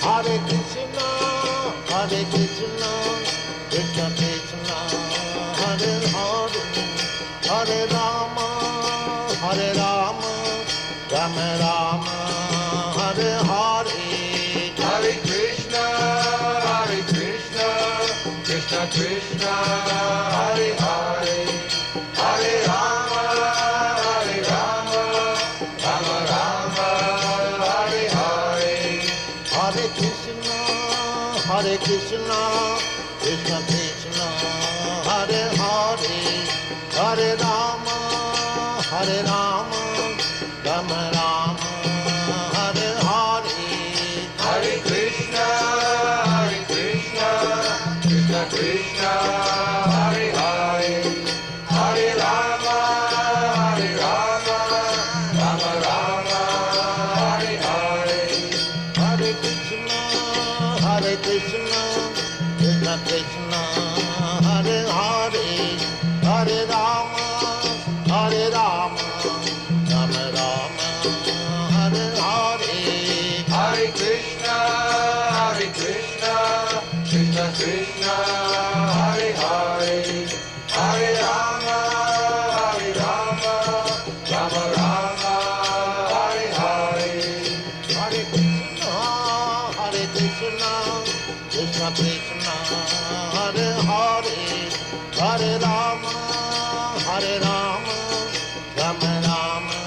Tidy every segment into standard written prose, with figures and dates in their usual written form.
Hare Krishna, Krishna Krishna, Hare Hare, Hare Rama, Rama Rama, Hare Hare. Hare Krishna, Krishna Krishna, Hare Hare, Hare Rama, Rama Rama, Hare Hare. Hare Krishna, Krishna Krishna, Hare Hare, Hare Rama, Rama Rama, Hare Hare. Hare Krishna, Krishna Krishna, Hare Hare, Hare Rama, Rama Rama, Hare Hare. Hare Krishna, Krishna Krishna, Hare Hare, Hare Rama, Rama Rama, Hare Hare. Hare Krishna, Krishna Krishna, Hare Hare, Hare Rama, Rama Rama, Hare Hare. Hare Krishna, Krishna Krishna, Hare Hare, Hare Rama, Rama Rama, Hare Hare. Hare Krishna, Krishna Krishna, Hare Hare, Hare Rama, Rama Rama,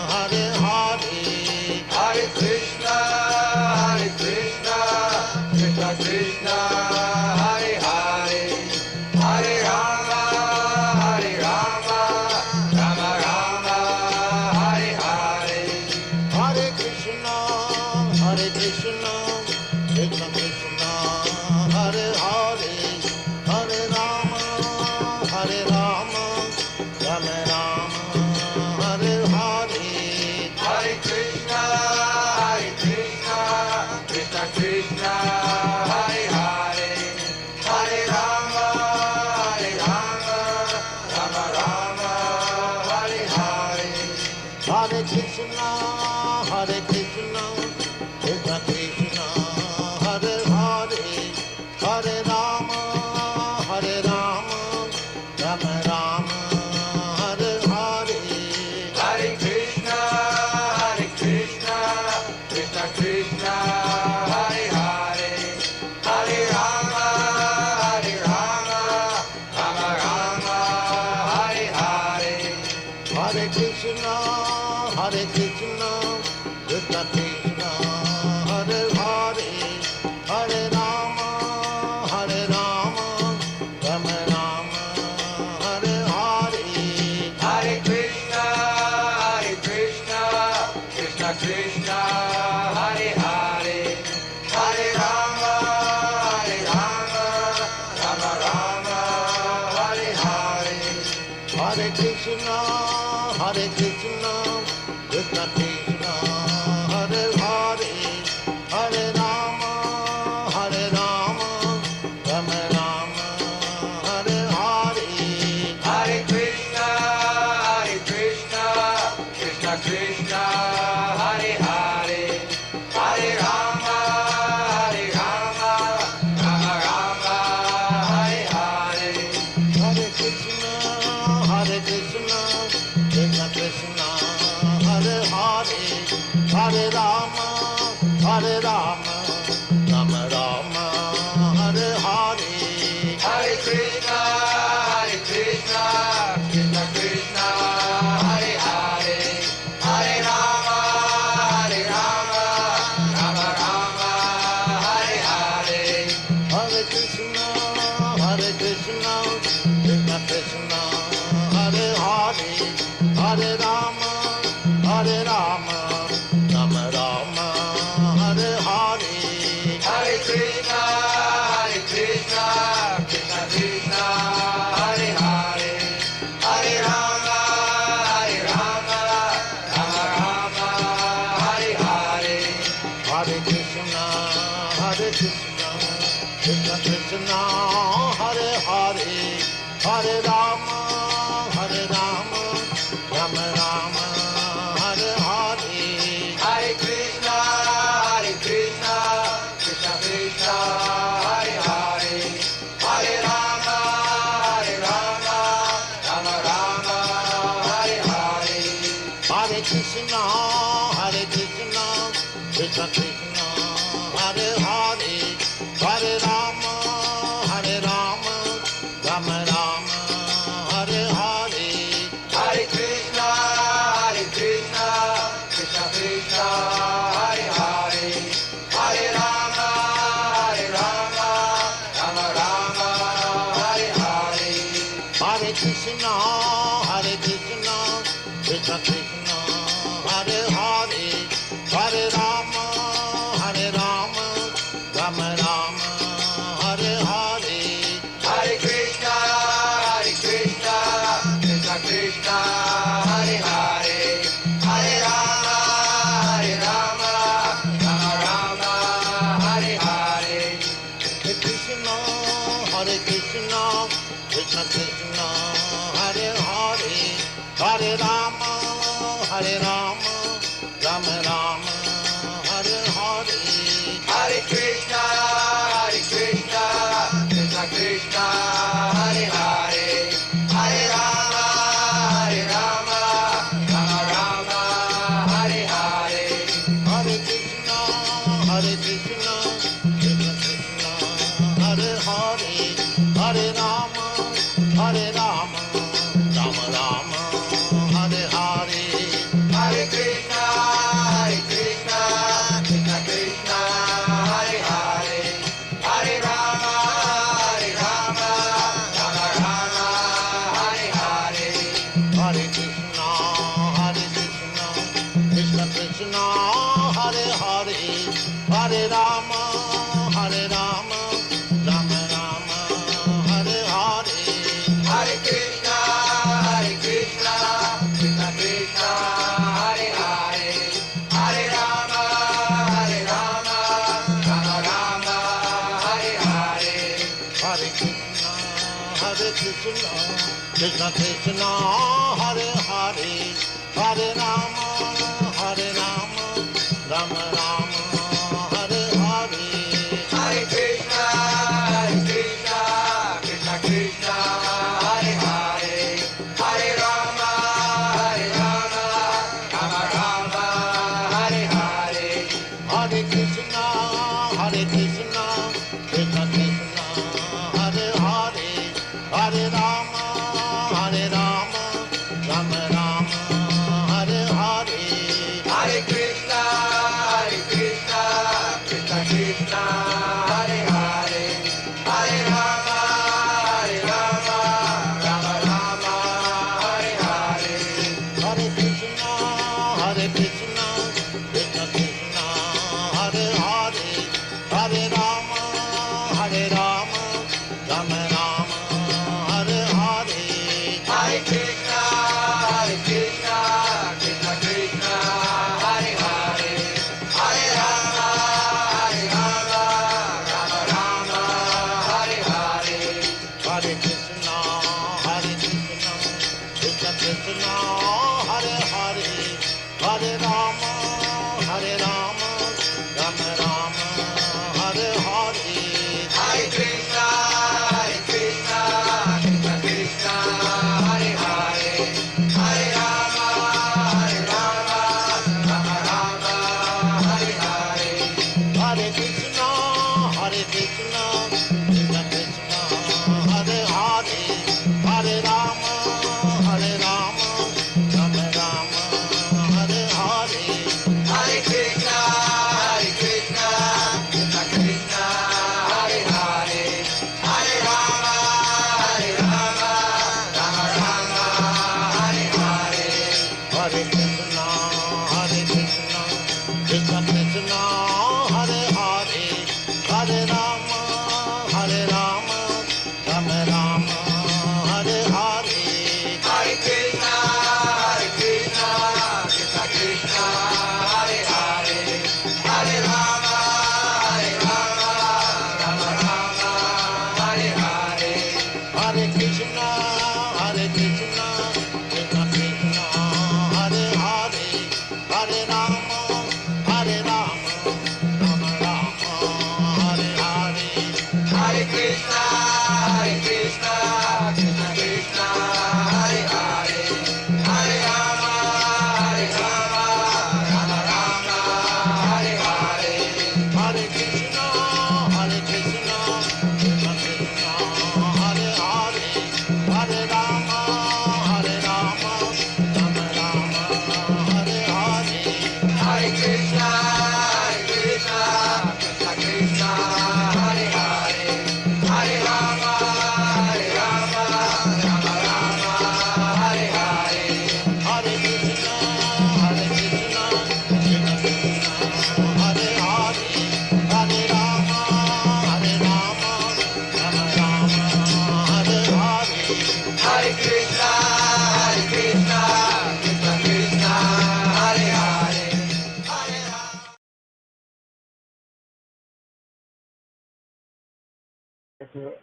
Hare Hare. Hare Krishna, Krishna Krishna, Hare Hare, Hare Rama, Rama Rama, Hare Hare. Hare Krishna, Krishna Krishna, Hare Hare, Hare Rama, Rama Rama, Hare Hare. Hare Krishna, Krishna Krishna, Hare Hare, Hare Rama, Rama Rama, Hare Hare. Hare Krishna, Krishna Krishna, Hare Hare, Hare Rama, Rama Rama, Hare Hare. Hare Krishna, Krishna Krishna, Hare Hare, Hare Rama, Rama Rama, Hare Hare. Hare Krishna, Krishna Krishna, Hare Hare, Hare Rama, Rama Rama, Hare Hare. Hare Krishna, Krishna Krishna, Hare Hare, Hare Rama, Rama Rama, Hare Hare. Hare Krishna, Krishna Krishna, Hare Hare, Hare Rama, Rama Rama, Hare Hare. Hare Krishna, Krishna Krishna, Hare Hare, Hare Rama, Rama Rama, Hare Hare. Hare Krishna, Krishna Krishna, Hare Hare, Hare Rama, Rama Rama, Hare Hare. Hare Krishna, Krishna Krishna, Hare Hare, Hare Rama, Rama Rama, Hare Hare. Hare Krishna, Krishna Krishna, Hare Hare, Hare Rama, Rama Rama, Hare Hare. Hare Krishna, Krishna Krishna, Hare Hare, Hare Rama, Rama Rama, Hare Hare. Hare Krishna, Hare Krishna, Krishna Krishna, Hare Hare, Hare Rama, Rama Rama, Hare Hare. Hare Krishna, Krishna Krishna, Hare Hare, Hare Rama, Rama Rama, Hare Hare. Hare Krishna, Krishna Krishna, Hare Hare, Hare Rama, Rama Rama, Hare Hare. Hare Krishna, Krishna Krishna, Hare Hare, Hare Rama, Rama Hare Hare. Hare Krishna, Krishna Krishna, Hare Hare, Hare Rama, Rama Rama, Hare Hare. Hare Krishna, Krishna Krishna, Hare Hare, Hare Rama, Rama Hare Hare. Hare Krishna, Krishna Krishna, Hare Hare, Hare Rama, Rama Rama, Hare Hare. Hare Krishna, Krishna Krishna, Hare Hare, Hare Rama, Rama Hare Hare. Hare Krishna, Krishna Krishna, Hare Hare, Hare Rama, Rama Rama, Hare Hare. Hare Krishna, Krishna Krishna, Hare Hare, Hare Rama, Rama Hare Hare. Hare Krishna, Krishna Krishna, Hare Hare, Hare Rama, Rama Rama, Hare Hare. Hare Krishna, Krishna Krishna, Hare Hare, Hare Rama, Rama Hare Hare. Hare Krishna, Krishna Krishna, Hare Hare, Hare Rama, Rama Rama, Hare Hare. Hare Krishna, Krishna Krishna, Hare Hare, Hare Rama, Rama Hare Hare. Hare Krishna, Krishna Krishna, Hare Hare, Hare Rama, Rama Rama, Hare Hare. Hare Krishna, Krishna Krishna, Hare Hare, Hare Rama, Rama Hare Hare. Hare Krishna, Krishna Krishna, Hare Hare, Hare Rama, Rama Rama, Hare Hare. Hare Krishna, Krishna Krishna, Hare Hare, Hare Rama, Rama Hare Hare. Hare Krishna, Krishna Krishna, Hare Hare, Hare Rama, Rama Rama, Hare Hare. Hare Krishna, Krishna Krishna, Hare Hare, Hare Rama, Rama Hare Hare. Hare Krishna, Krishna Krishna, Hare Hare, Hare Rama, Rama Rama, Hare Hare. Hare Krishna, Krishna Krishna, Hare Hare, Hare Rama, Rama Hare Hare. Hare Krishna, Krishna Krishna, Hare Hare, Hare Rama, Rama Rama, Hare Hare. Hare Krishna, Krishna Krishna, Hare Hare, Hare Rama,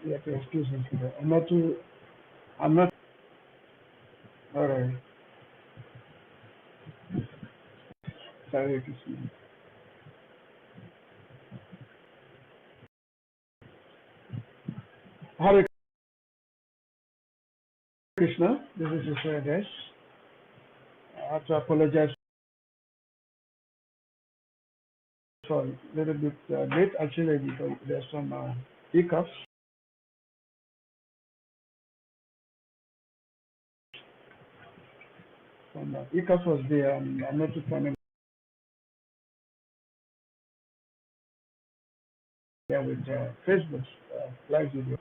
You have to excuse me today. I'm not, all right. Sorry to see you. Hare Krishna, this is ISKCON. I have to apologize for a little bit late, actually, because there's some hiccups. Some hiccups was there, and I'm not planning there with Facebook's live video.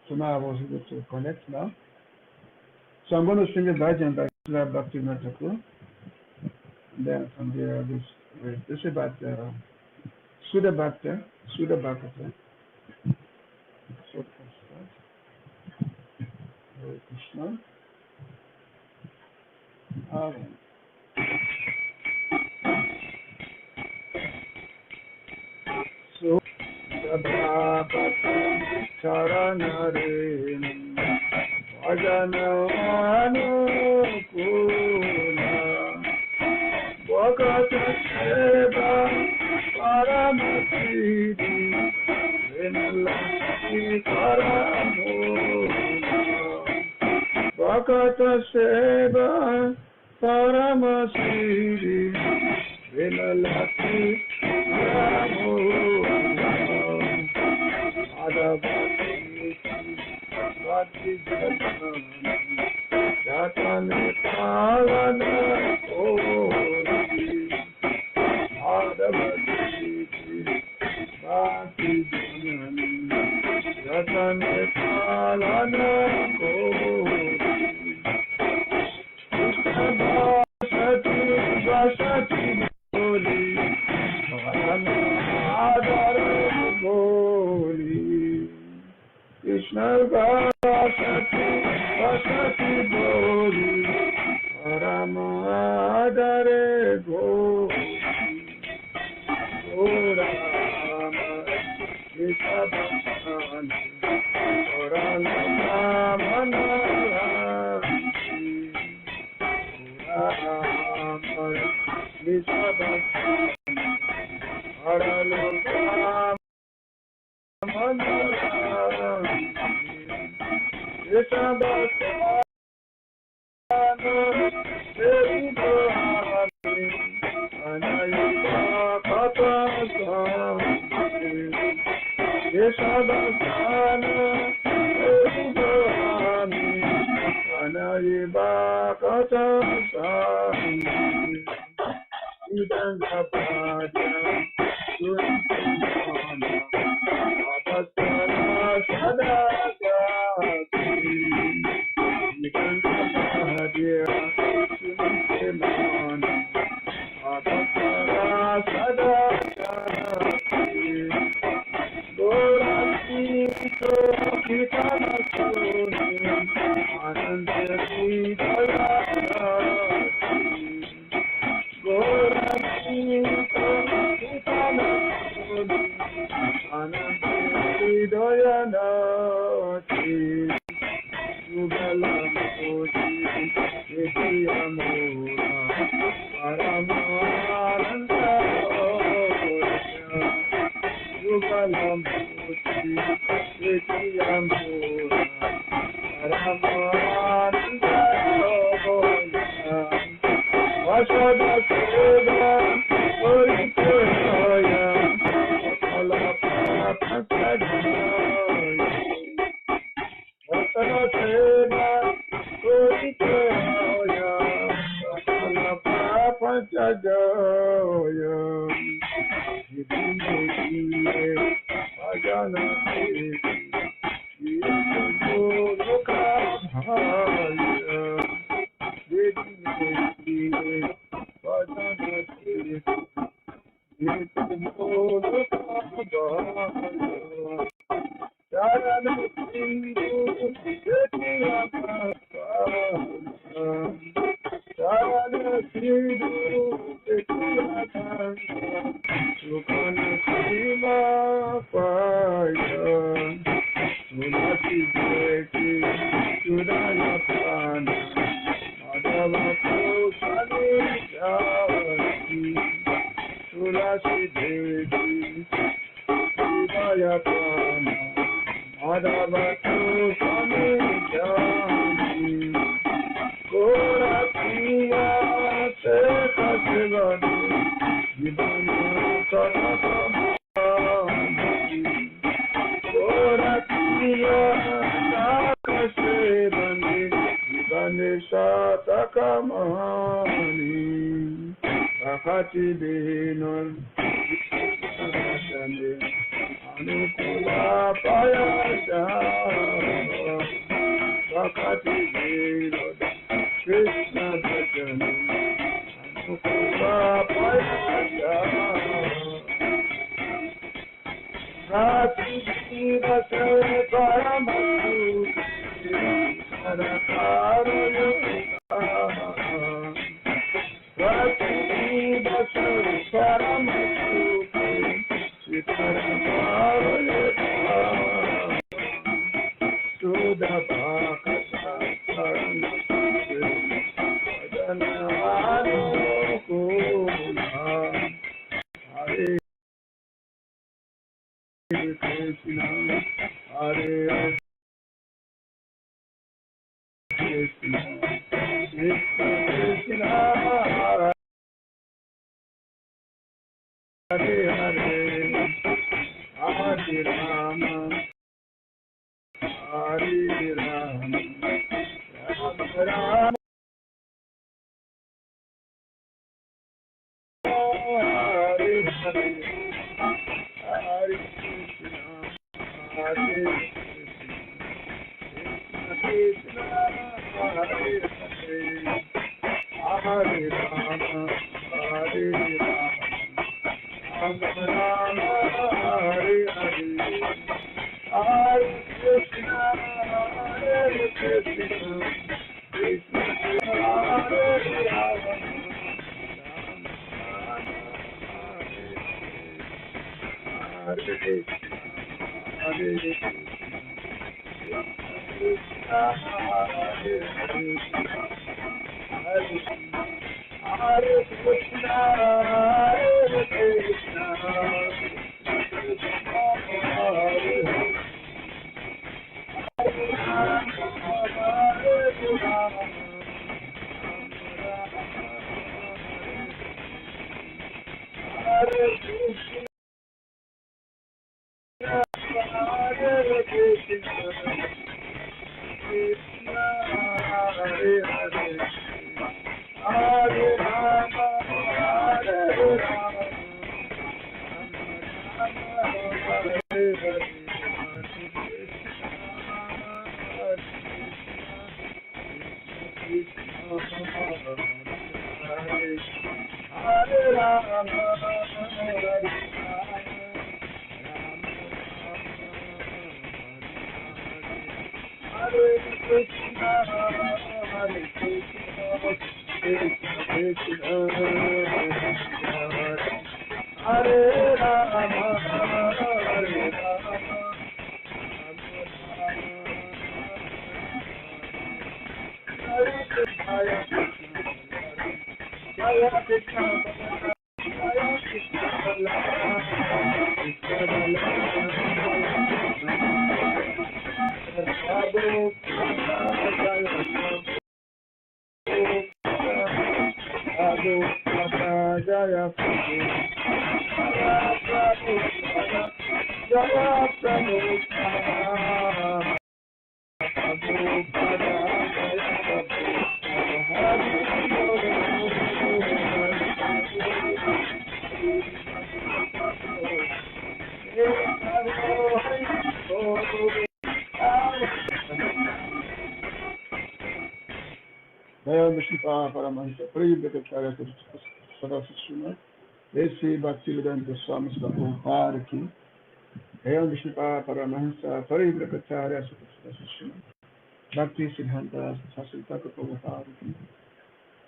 So now I was able to connect now. So I'm going to sing a bhajan by Srila Bhaktivinoda Thakur. Then from there, this is about Sudha Bhakta. So Hare Krishna. All right. So Bhakta Charanare Vajananukula Bhakta Seva Paramatidi Vinalasi Paramula Bhakta Seva Paramatidi Vinalasi Paramula Adavati Bhakti Jatane Pavana Kori Adavati Bhakti Jatane Pavana Kori Vasati Kori Krishna Vasati Boli Paramadare Goli Rama Krishna Vasani Rama Krishna Vasani Vishnupada Paramahansa Parivrakarya Saraswati Desi Bhaktivedanta Swami Prabhupada Ki Om Vishnupada Paramahansa Parivrakarya Saraswati Bhakti Siddhanta Saraswati Prabhupada Ki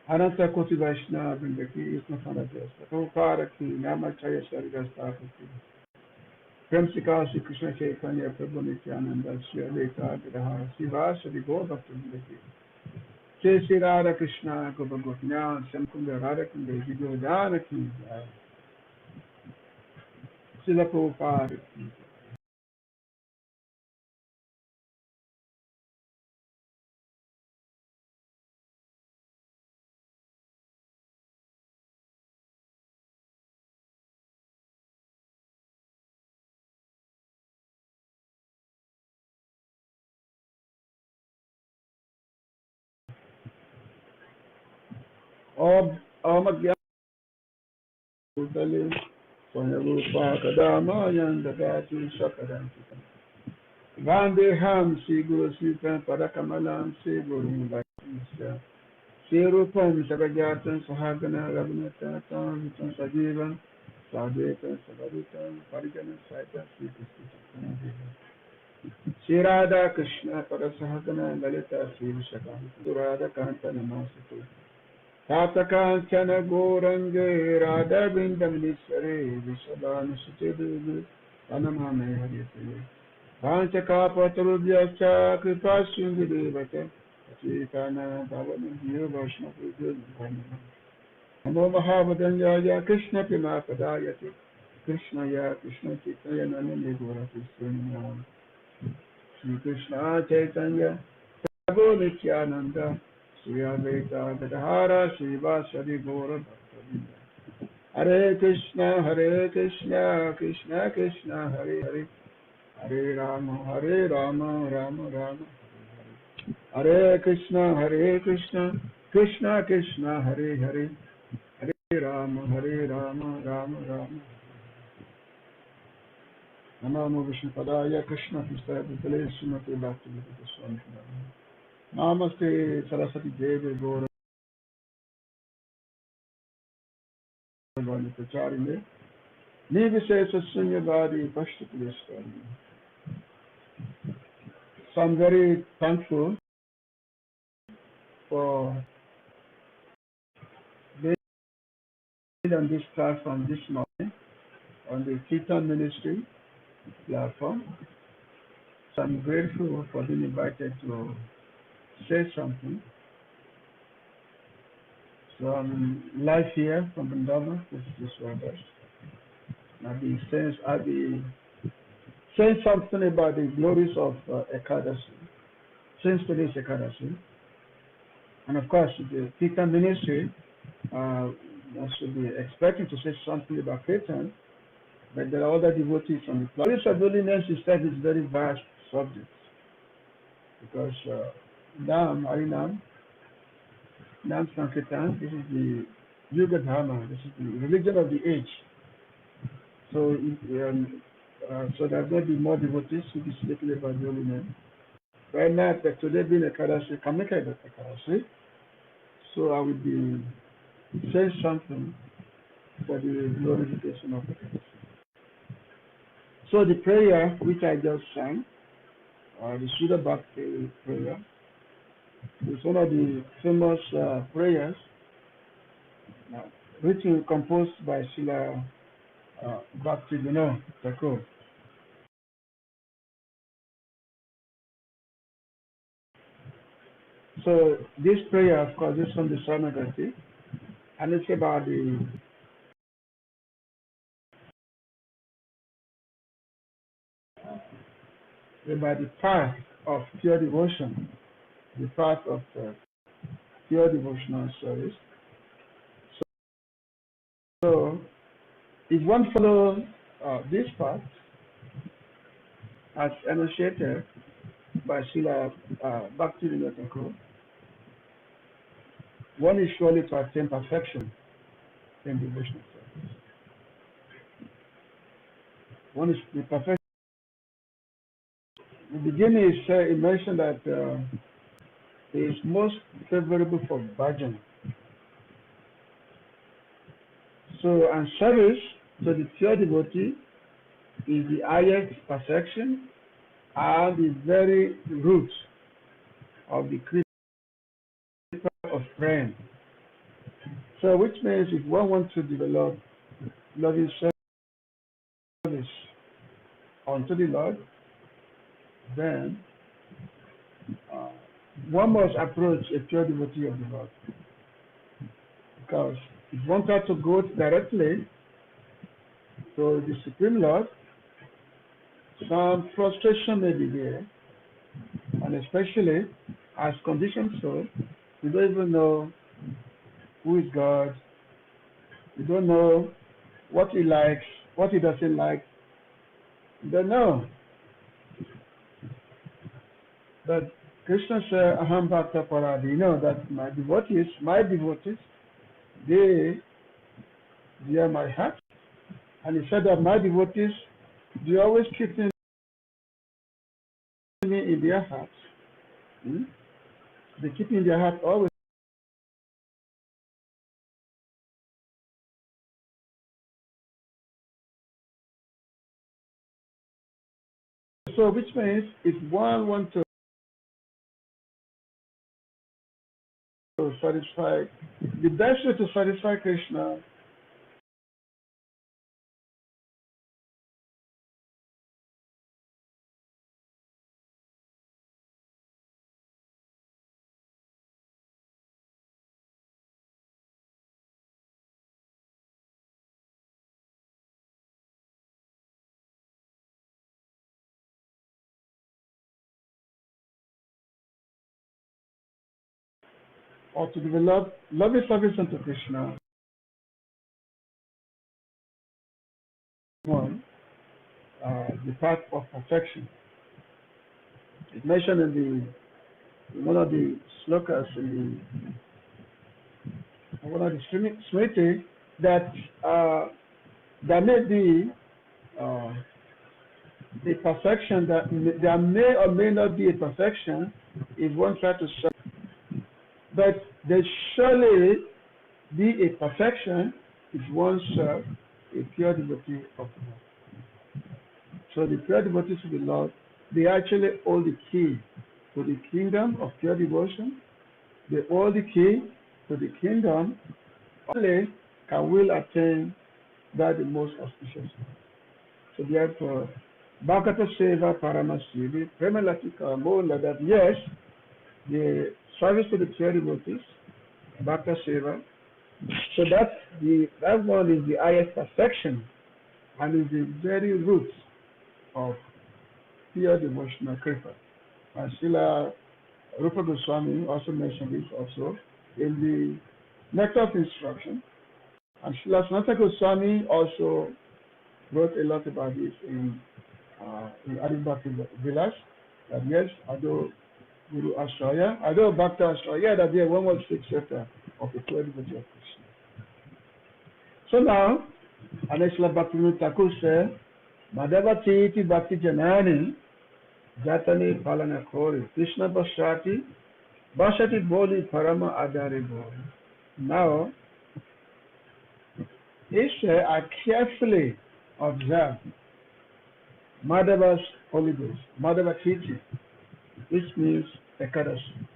Ananta Koti Vaishnava Vrinda Ki Isnafana Jasa Prabhupada Ki Namacharya Sarigastha Ki Prem Sikha Sri Krishna Chaitanya Prabhu Nityananda Sri Advaita Gadadhara Srivasadi Gaur Bhaktivinoda Ki Sri Radha Krishna Gopagopinath Shamkunda Radhakunda Vidyodhana Ki Srila Prabhupada Ki Om Adhyaya Udale Swayamrupa Kadama Yandagati Sakadantika Vandeham Sri Guru Sita Parakamalam Sri Guru Vaisya Sri Rupam Sakajatan Sahagana Raghunatha Tam Vitam Sajivam Sadheta Savarita Parigana Saita Sri Krishna Sri Radha Krishna Parasahagana Lalita Sri Vishakam Radha Kanta Namasatu Tatakanchana Gorange Radha Vindamnishare Vishabhanusute Devi Anamame Haryate Panchakapatarubhyascha Kripa Sindhu Devate Chitana Bhavanandhiya Vaishnavu Namo Mahavadanyaya Krishna Pimapadayate Krishnaya Krishna Chaitanya Nandi Gora Krishna Sri Krishna Chaitanya Prabhu Nityananda Sri Advaita Gadadhara Srivasadi Gaura Bhaktavinda Hare Krishna Krishna Krishna Hare Hare Hare Rama Rama Rama Hare Krishna Krishna Krishna Hare Hare Hare Rama Rama Rama Namo Vishnupadaya Krishna Krishna Bhutale Srimati Bhaktivedanta Swami Namaste Saraswati Devi Gaura Pracharine Nivishesha Sunyavadi Pashtapurishkari. So I'm very thankful for being on this platform this morning on the Kirtan Ministry platform. So I'm grateful for being invited to say something. So I'm live here from Vrindavan. This is Śravana. I'll be saying something about the glories of EKΑDAŠީ, since today's EKADAŠÍ. And of course, the Kirtan Ministry I should be expecting to say something about Kirtan, but there are other devotees on the planet. Glories of holiness itself is very vast subject, because Harinam, Nam Sankirtan, this is the Yuga Dharma, this is the religion of the age. So, so there's going to be more devotees who will be speaking about the holiness. Right now, today being EKΑDAŠީ, KAMIKA is EKADAŠÍ. So I will be saying something for the glorification of EKADAŠÍ. So the prayer which I just sang, the Sudha Bhakti prayer, is one of the famous prayers written, composed by Srila Bhaktivinoda Thakur. So this prayer, of course, is from the Śravana-kīrtana, and it's about the path of pure devotion, the path of pure devotional service. So if one follows this path as enunciated by Srila Bhaktivinoda Thakur, one is surely to attain perfection in devotional service. One is the perfection. In the beginning, he mentioned that is most favorable for bhajan. So, and service to the pure devotee is the highest perfection and the very root of the creator of praying. So, which means if one wants to develop loving service unto the Lord, then uh, one must approach a pure devotee of the Lord. Because if one tries to go directly to the Supreme Lord, some frustration may be there, and especially as conditioned soul, we don't even know who is God, we don't know what he likes, what he doesn't like, we don't know. But Krishna said, Aham Bhakta Paradi, you know that my devotees, they are my heart. And he said that my devotees, they always keep me in their hearts. They keep me in their heart always. So which means if one wants to satisfy, the best way to satisfy Krishna or to develop loving service unto Krishna, one, the path of perfection. It's mentioned in one of the slokas in one of the Smriti that there may be a perfection, that there may or may not be a perfection if one tries to serve, but there surely be a perfection if one serves a pure devotee of the Lord. So the pure devotees of the Lord, they actually hold the key to the kingdom of pure devotion. They hold the key to the kingdom. Only can will attain that the most auspicious. So therefore, Bhakata Seva Paramasili, Premalatika Mola, that yes, the service to the pure devotees, Bhakta Seva, so that one is the highest perfection and is the very root of pure devotional kripa. And Srila Rupa Goswami also mentioned this also in the Nectar of Instruction. And Srila Sanatana Goswami also wrote a lot about this in Adibhakti Vilas. That yes, Ado Guru Ashraya, Ado Bhakta Ashraya, that there one was six chapter of the pure devotee of Krishna. So now, Srila Bhaktivinoda Thakur said, Madhava Titi Bhakti Janani Jatani Palana Kori Krishna Bhashati Boli Parama Adari Boli. Now, Isha I carefully observe Madhava's holy days, Madhava-kīrtana, which means EKΑDAŠī.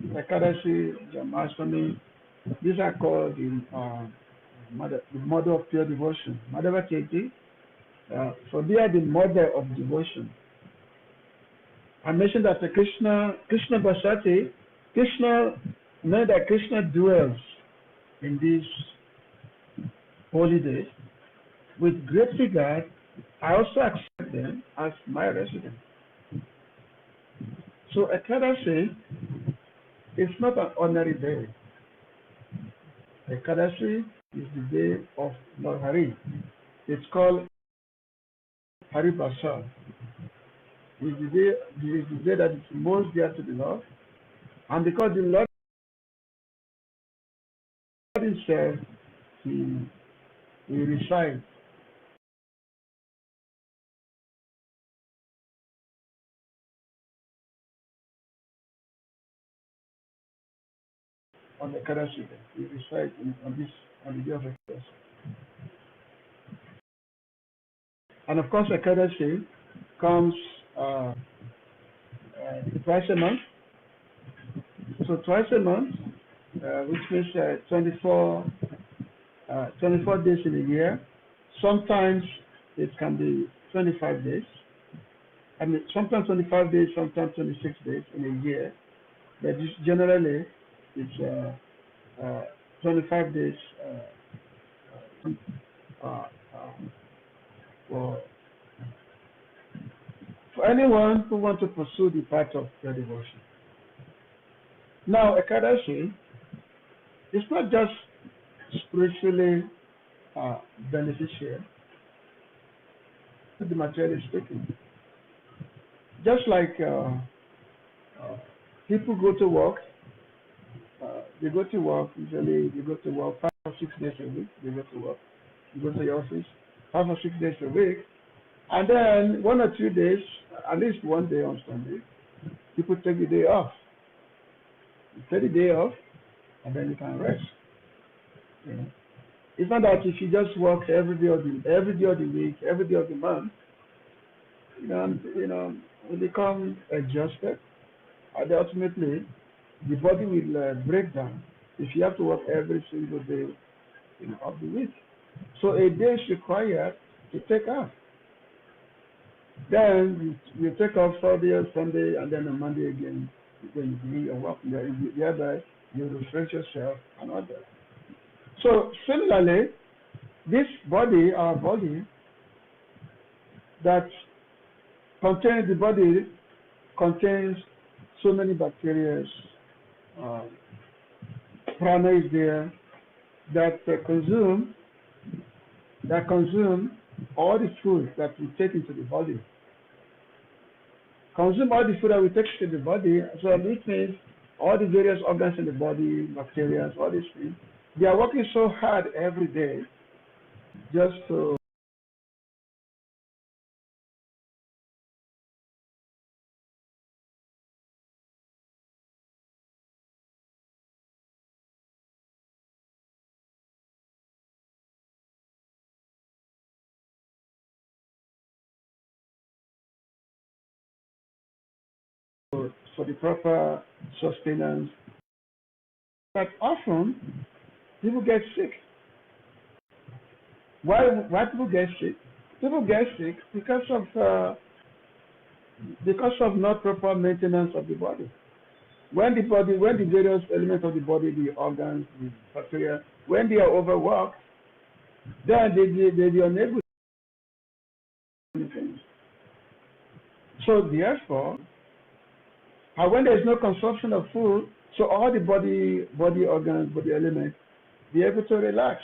EKADAŠī, Janmashtami, these are called the mother of pure devotion. Madhava-kīrtana, so they are the mother of devotion. I mentioned that Krishna Bhashati, know that Krishna dwells in these holy days. With great regard, I also accept them as my resident. So EKADAŠī is not an ordinary day. EKADAŠī is the day of Lord Hari. It's called Hari Prasad. It's the day that is most dear to the Lord. And because the Lord himself, he resides on the EKÀDAŞÍ. We recite on the day of EKÀDAŞÍ. And of course, EKÀDAŞÍ comes twice a month. So twice a month, which means 24 days in a year. Sometimes it can be 25 days. I mean, sometimes 25 days, sometimes 26 days in a year. But generally, it's 25 days for anyone who wants to pursue the path of pure devotion. Now, EKÀDAŞÍ is not just spiritually beneficial, the materially speaking. Just like people go to work, they go to work, usually they go to work 5 or 6 days a week, they go to work, you go to the office 5 or 6 days a week, and then 1 or 2 days, at least one day on Sunday, people take the day off. You take the day off, and then you can rest. You know? It's not that if you just work every day of the week, every day of the month, you become exhausted, and ultimately the body will break down if you have to work every single day of the week. So a day is required to take off. Then you take off Friday or Sunday, and then on Monday again, when you begin your work, thereby you refresh yourself and all that. So similarly, this body, our body, that contains the body contains so many bacteria, prana is there, that consume all the food that we take into the body. Consume all the food that we take into the body, so this means all the various organs in the body, bacteria, all these things, they are working so hard every day just to for the proper sustenance. But often people get sick. Why people get sick? People get sick because of not proper maintenance of the body. When the various elements of the body, the organs, the bacteria, when they are overworked, then they are unable to do anything. So therefore, and when there is no consumption of food, so all the body organs, body elements, be able to relax.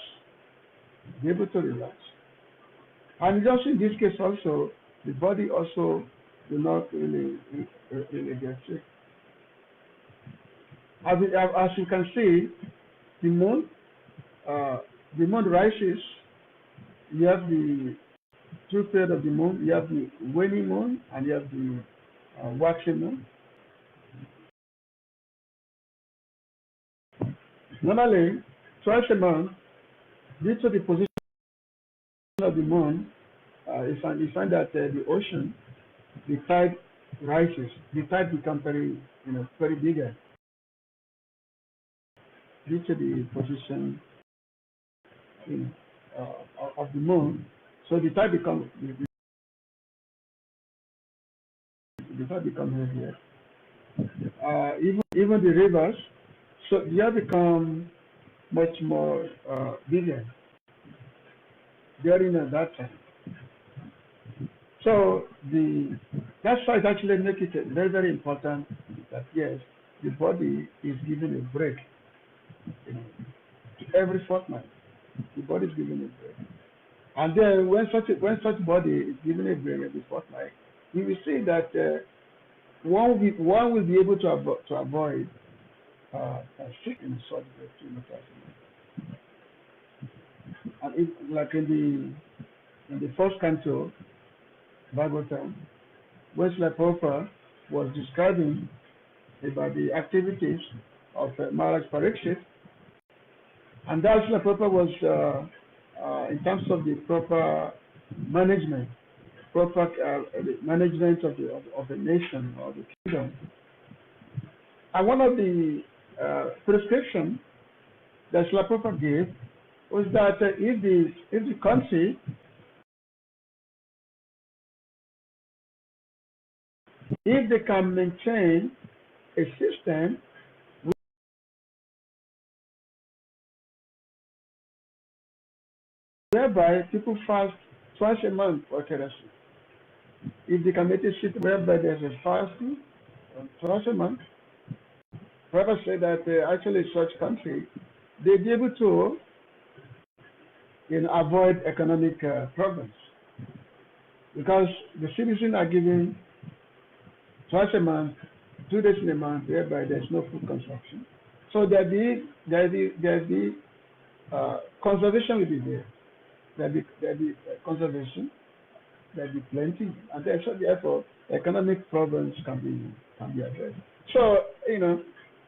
And just in this case also, the body also will not really get sick. As you can see, the moon rises. You have the two periods of the moon. You have the waning moon and you have the waxing moon. Normally, twice a month, due to the position of the moon, you find that the ocean, the tide rises. The tide becomes very bigger due to the position of the moon. So the tide becomes heavier. Even the rivers, so they have become much more bigger during that time. So that's why it actually makes it very, very important that yes, the body is given a break. Every fortnight, the body is given a break. And then when such body is given a break every fortnight, we will see that one will be able to avoid sick in such break. And like in the first canto, Bhagavatam, when Srila Prabhupada was describing about the activities of Maharaj Parikshit, And that Srila Prabhupada was, in terms of the proper management, management of the nation or the kingdom. And one of the prescriptions that Srila Prabhupada gave was that if the country, if they can maintain a system whereby people fast twice a month for EKÀDAŞÍ, if they can make a system whereby there's a fasting twice a month, Prabhupada said that actually such country, they'll be able to avoid economic problems, because the citizens are given twice a month, 2 days in a month, whereby there's no food consumption. So there'll be conservation will be there. There'll be conservation. There'll be plenty, and therefore economic problems can be addressed. So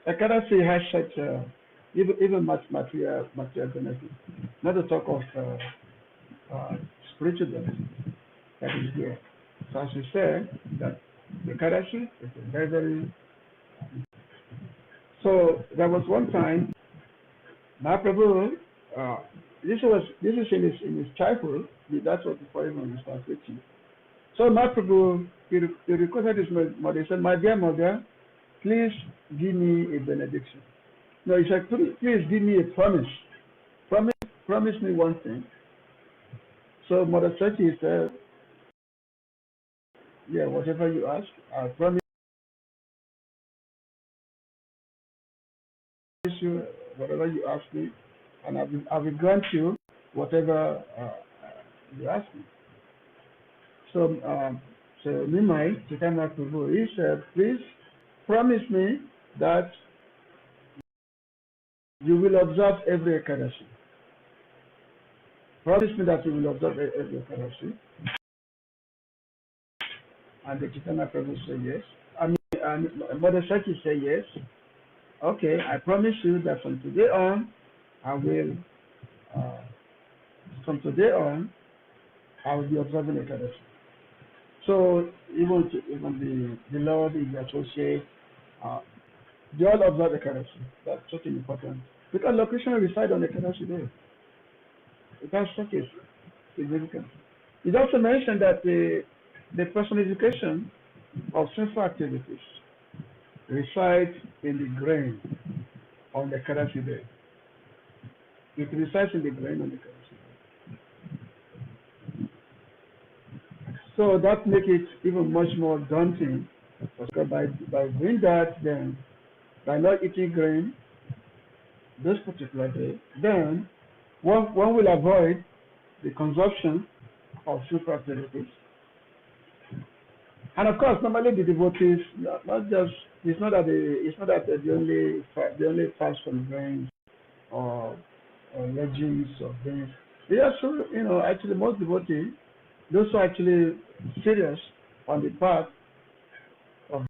EKÀDAŞÍ has such even much material benefit, not to talk of spiritual benefit that is here. So as we said, that EKÀDAŞÍ is a very, very. So there was one time, Mahaprabhu, this is in his childhood. That was before even he started preaching. So Mahaprabhu, he requested his mother. He said, "My dear mother, please give me a benediction." No, he said, "Please give me a promise. Promise me one thing." So Mother Sachi said, "Yeah, whatever you ask, I promise you whatever you ask me, and I will grant you whatever you ask me." So, meanwhile, Chaitanya Prabhu, he said, "Please promise me that you will observe every EKÀDAŞÍ. Promise me that you will observe every EKÀDAŞÍ." And the Chaitanya Prabhu said yes. And Mother Sachi said yes. Okay, I promise you that from today on, I will be observing EKÀDAŞÍ. So even the Lord is associated. They all observe EKÀDAŞÍ. That's such an important, because Lord Krishna reside on EKÀDAŞÍ day. It has such a significance. It also mentioned that the personification of sinful activities resides in the grain on the EKÀDAŞÍ day. It resides in the grain on the EKÀDAŠÍ day. So that makes it even much more daunting, because by doing that, then by not eating grain this particular day, then one will avoid the consumption of sinful activities. And of course, normally the devotees, it's not that they only fast from grains or legumes or grains. They also, actually most devotees, those who are actually serious on the path of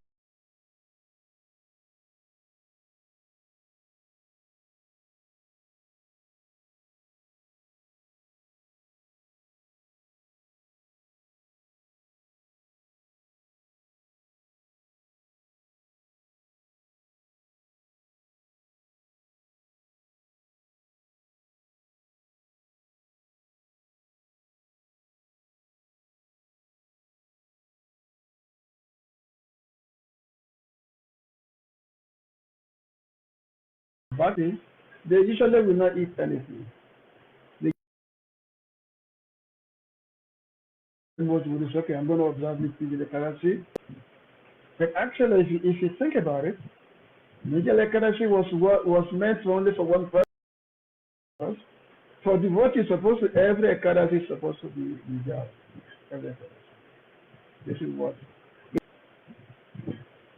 body, they usually will not eat anything. They most will say, okay, I'm going to observe this thing in the EKÀDAŞÍ. But actually, if you think about it, maybe EKÀDAŞÍ was meant only for one purpose. For devotees, every EKÀDAŞÍ is supposed to be there. Every EKÀDAŠÍ. This is what.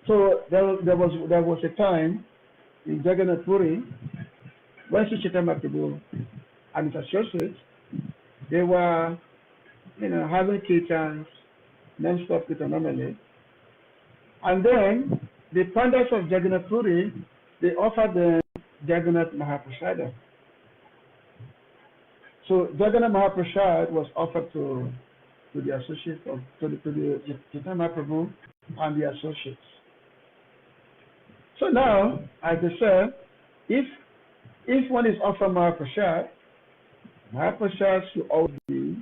So there was a time in Jagannath Puri when Sri Chaitanya Mahaprabhu and his associates, they were having kirtans, non-stop kirtan normally, and then the pandas of Jagannath Puri, they offered them Jagannath Mahaprasada. So Jagannath Mahaprasad was offered to the associates of to the Chaitanya Mahaprabhu and the associates. So now, as I said, if one is offered Mahaprasad, Mahaprasad should always be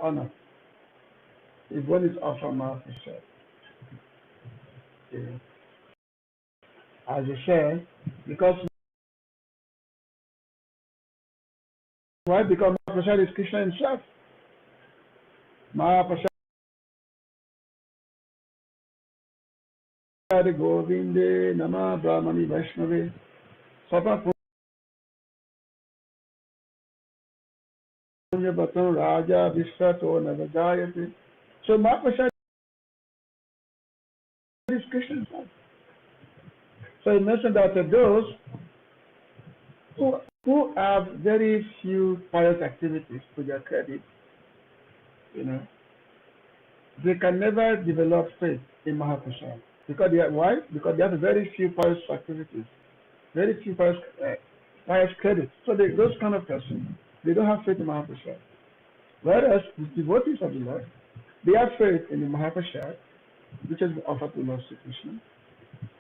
honored. If one is offered Mahaprasad, okay. As I said, because why? Because Mahaprasad is Krishna himself. Mahaprasad Govinde Nama Brahmani Vaishnave Sapa Punya Batan Raja Vishwato Navajayate. So Mahaprasad is Krishna himself. So he mentioned that those who have very few pious activities to their credit, they can never develop faith in Mahaprasad. Because why? Because they have very few pious activities, very few pious credits. So those kind of persons, they don't have faith in Mahaprasad. Whereas the devotees of the Lord, they have faith in the Mahaprasad, which has been offered to Lord Sri Krishna,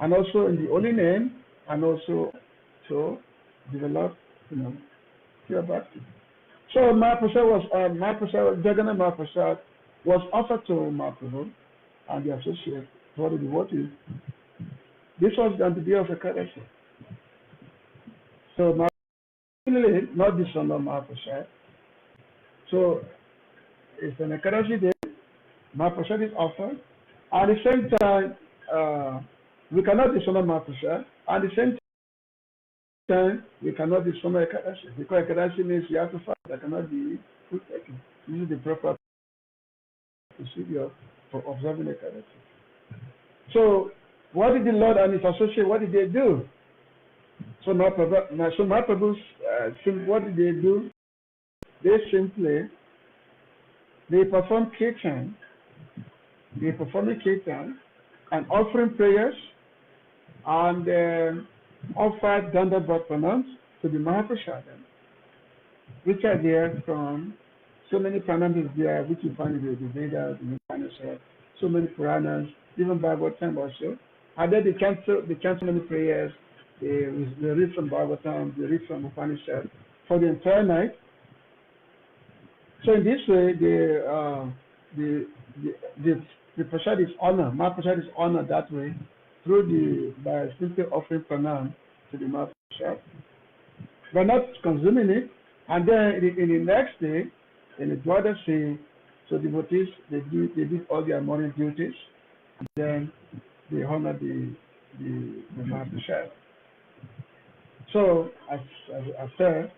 and also in the holy name, and also to develop, pure bhakti. So Jagannath Mahaprasad was offered to Mahaprabhu and the associates for the devotees. This was going to be of EKÀDAŞÍ. So Mahaprabhu, not the son of Mahaprasad. So it's an EKÀDAŞÍ day. Mahaprasad is offered. At the same time, we cannot dishonor Mahaprasad. At the same time, we cannot dishonor EKÀDAŞÍ. Because EKÀDAŞÍ means you have to fast. That cannot be food taking. This is the proper procedure for observing EKÀDAŞÍ. So, what did the Lord and his associates, what did they do? So Mahaprabhu, what did they do? They simply, they perform kirtan. They perform kirtan and offering prayers and offered Dandavat pranams to the Mahaprasad, which are there from so many pranams is there, which you find in the Vedas, the Upanishads, so many Puranas, even Bhagavatam also. And then they chant so many prayers, they read from Bhagavatam, they read from Upanishads for the entire night. So in this way, the prasad is honored, Mahaprasad is honored that way by simply offering pranam to the Mahaprasad. We're not consuming it, and then in the next day, in the Dwadasi, so devotees, they did all their morning duties, and then they honor the Mahaprasad. So, as I said,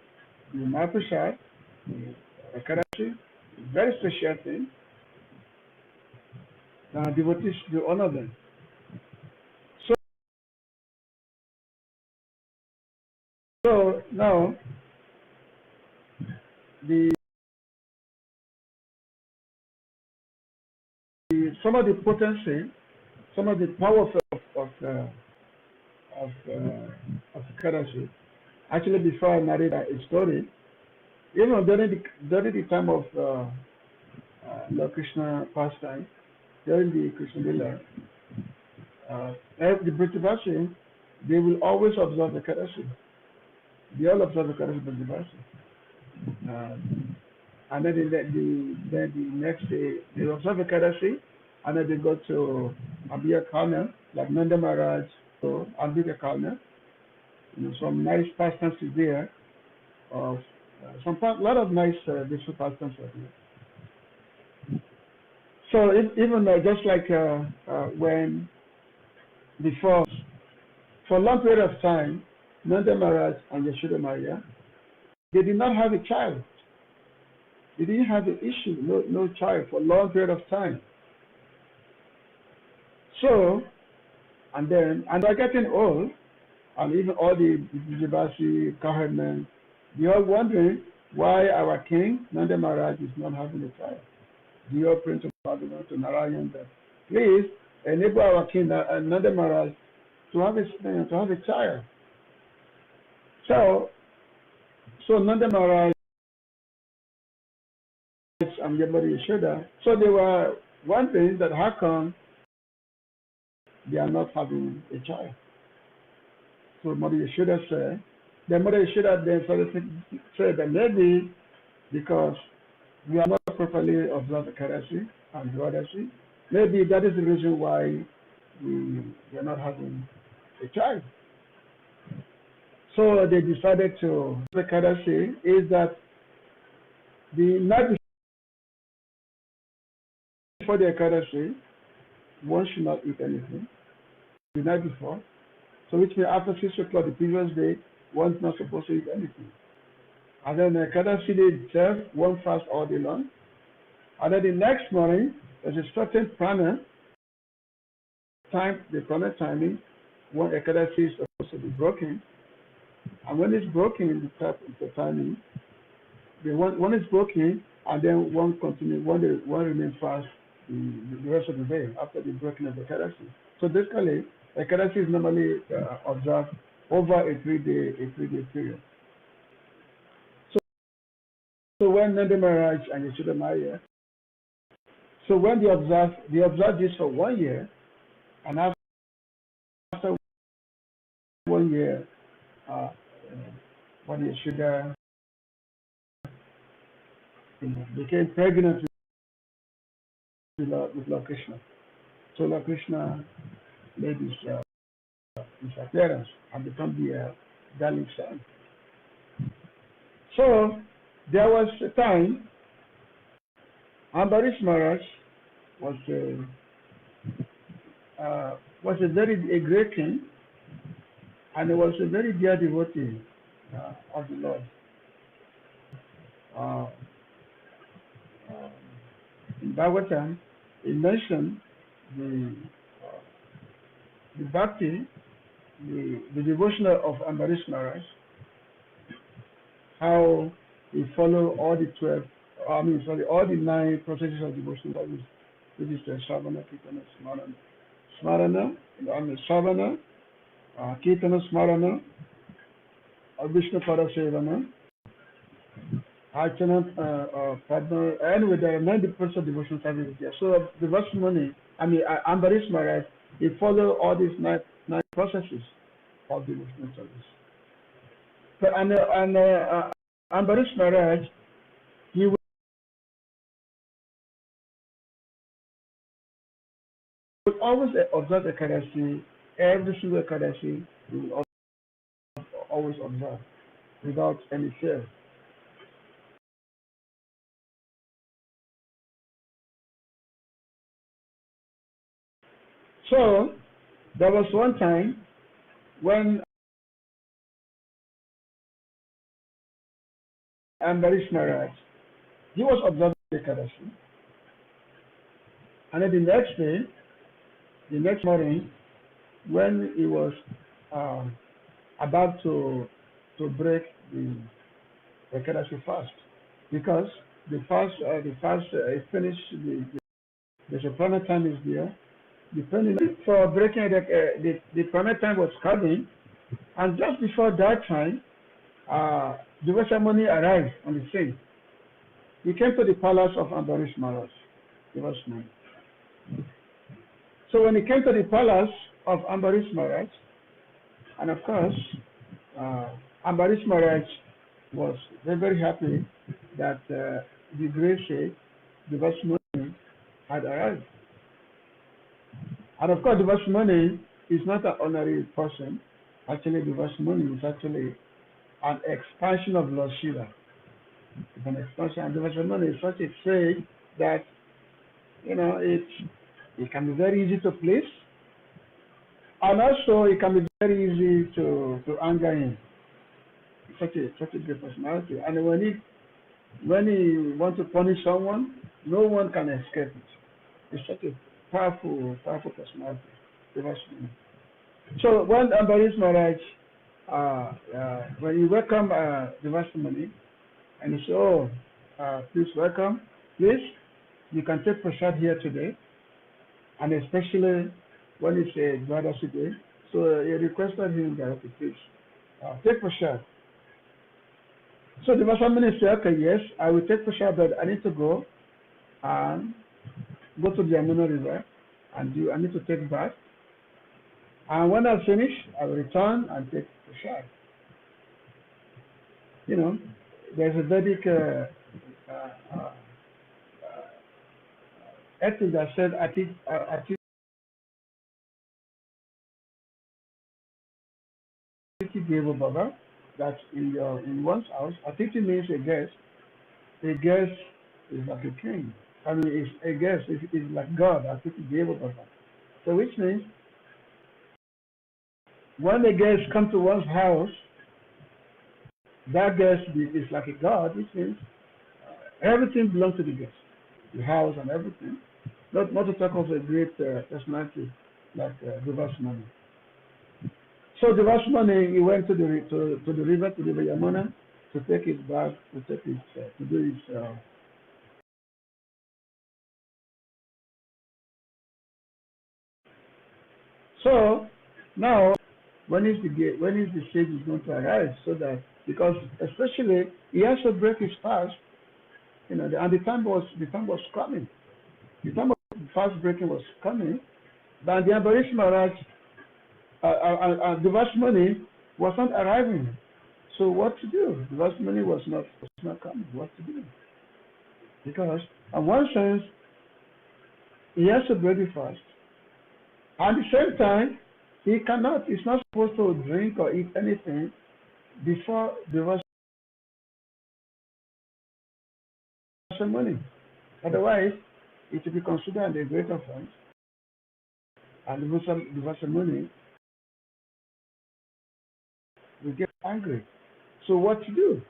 the Mahaprasad, the EKÀDAŞÍ, very special thing. Devotees, they honor them. So now, some of the potency, some of the power of EKÀDAŞÍ. Actually, before I narrate a story, even during the time of Lord Krishna pastime, during the Krishna Lila, the Brajavasis, they will always observe EKÀDAŞÍ. They all observe EKÀDAŞÍ Brajavasis. And then the next day, they observe EKÀDAŞÍ, and then they go to Abhiya Kalna, like Nanda Maharaj, so Abhiya Kalna. Some nice pastimes is there. A lot of nice different pastimes are there. So even just like when before, for a long period of time, Nanda Maharaj and Yashoda Maya, they did not have a child. They didn't have an issue, no child for a long period of time. So, and they're getting old, and even all the Brajavasis, cowherdmen, they are wondering why our king, Nanda Maharaj, is not having a child. They are praying to Bhagavan, to Narayan, that please enable our king, Nanda Maharaj, to have a child. So Nanda Maharaj and Mother Yashoda, so they were wondering that how come they are not having a child. So Mother Yashoda said, then Mother Yashoda then started to say that maybe because we are not properly observed EKADAŞΗ and Dvadashi, maybe that is the reason why we are not having a child. So they decided to EKADAŞΗ is that the night before the EKADAŞΗ, one should not eat anything the night before. So which means after 6 o'clock the previous day, one's not supposed to eat anything. And then the EKADAŞΗ day itself, one fast all day long. And then the next morning, there's a certain prana time, the prana timing, when EKADAŞΗ is supposed to be broken. And when it's broken, the timing, one is broken, and then one continues, one remains fast the rest of the day after the breaking of the EKADAŞΗ. So basically, EKADAŞΗ is normally observed over a 3-day period. So when Nanda Maharaj and Yashoda Maya, so when they observe this for 1 year, and after 1 year, when Yashoda became pregnant with Lord Krishna. So Lord Krishna made his appearance and become the darling son. So there was a time Ambarish Maharaj was a great king, and he was a very dear devotee of the Lord. In Bhagavatam, he mentioned the bhakti, the devotion of Ambarish Maharaj, how he followed all the 9 processes of devotion. That is, this is the Śravana-kīrtana, Smarana, Śravana, Kirtana, Smarana, Vishnu Parasevana, Archana, Padma, anyway, there are 9 processes of devotion services here. So Ambarish Maharaj, he followed all these 9 processes of devotional service. But Ambarish Maharaj, he would always observe EKADAŞΗ, every single EKADAŞΗ he will always observe without any fear. So there was one time when Ambarish Maharaj, he was observing EKADAŞΗ, and then the next morning, when he was about to break the EKADAŞΗ fast, because the fast is finished, the prana time is there. The penalty for breaking the prana time was coming, and just before that time, Devasmani arrived on the scene. He came to the palace of Ambarish Maharaj, Devasmani. So when he came to the palace of Ambarish Maharaj, and of course, Ambarish Maharaj was very, very happy that the great Sheikh, Devasmani, had arrived. And of course, Devasmani is not an ordinary person. Actually, Devasmani is actually an expansion of Lord Shiva. It's an expansion, and Devasmani is such a trait that, it can be very easy to please, and also it can be very easy to anger him. It's such a great personality, and when he wants to punish someone, no one can escape it. It's such a powerful personality, Devasmani. So when Ambarish Maharaj, when he welcomed Devasmani, and he said, please welcome, please, you can take prasad here today, and especially when it's a Dvadashi day. So he requested him that, please, take prasad. So the Vasamuni said, okay, yes, I will take prashad, but I need to go and go to the Yamuna River and I need to take bath. And when I finish, I will return and take prashad. You know, there's a Vedic ethic that said, Atiti Deva Baba, that in one's house, Atiti means a guest. A guest is like a king. I mean, it's a guest is like God, Atiti Deva Baba. So which means when a guest comes to one's house, that guest is like a god, which means everything belongs to the guest, the house and everything. Not to talk of a great personality like Devasmani. So Devasmani, he went to the river, to the river Yamuna, to take his bath, to do his. So now, when is the sage is going to arrive? So that, because especially he has to break his fast, you know, and the time was coming. The time of fast breaking was coming, but the Ambarish Maharaj, Devasmani was not arriving. So what to do? Devasmani was not coming. What to do? Because in one sense, he has to break the fast. At the same time, he's not supposed to drink or eat anything before Devasmani. Otherwise, it will be considered a great offense, and Devasmani will get angry. So what to do?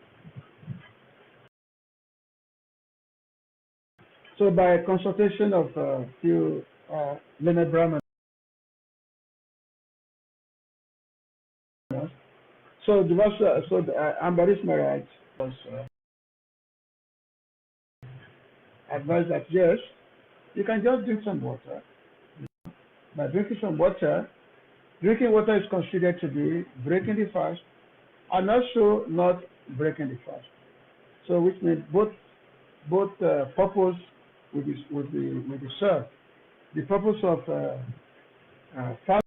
So by consultation of a few learned Brahmanas, so Ambarish Maharaj was advised that yes, you can just drink some water. By drinking some water, drinking water is considered to be breaking the fast, and also not breaking the fast. So which means both purpose will be served. The purpose of fast.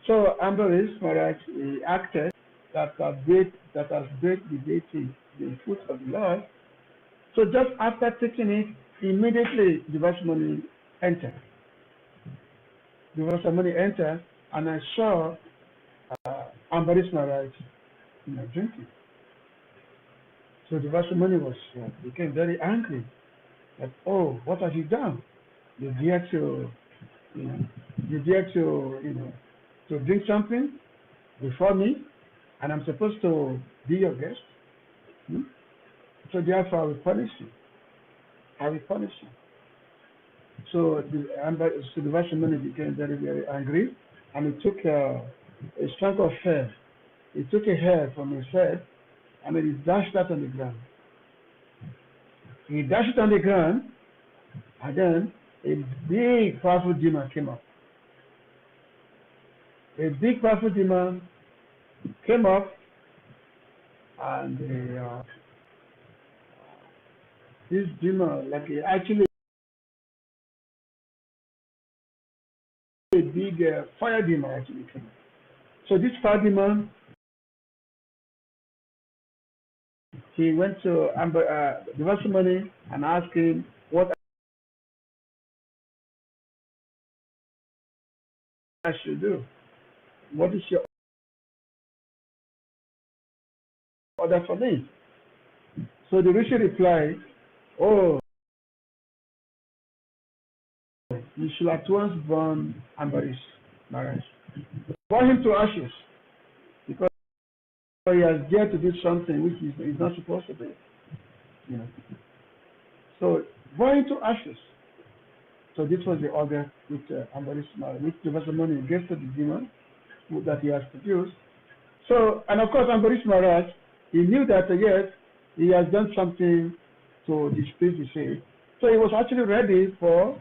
So Ambarish Maharaj acted that has break the deity, the foot of the Lord. So just after taking it, immediately Devasmani entered. Devasmani entered, and I saw Ambarish Maharaj, drinking. So Devasmani became very angry. Like, oh, what have you done? You dare to drink something before me, and I'm supposed to be your guest. So therefore, I will punish you. So the Devasmani became very, very angry, and he took a chunk of hair. He took a hair from his head, and then he dashed that on the ground. He dashed it on the ground, and then a big, powerful demon came up. A big, powerful demon came up, and this demon, actually a big fire demon actually came up. So this fire demon, he went to Devasmani and asked him what I should do. What is your order for me? So the Rishi replied, oh, you should at once burn Ambarish Maharaj. Burn him to ashes, because he has dared to do something which he's not supposed to do. So burn him to ashes. So this was the order which Ambarish Maharaj, which Devasmani gave to the demon that he has produced. So, and of course, Ambarish Maharaj, he knew that yes, he has done something to displease the sage. So he was actually ready for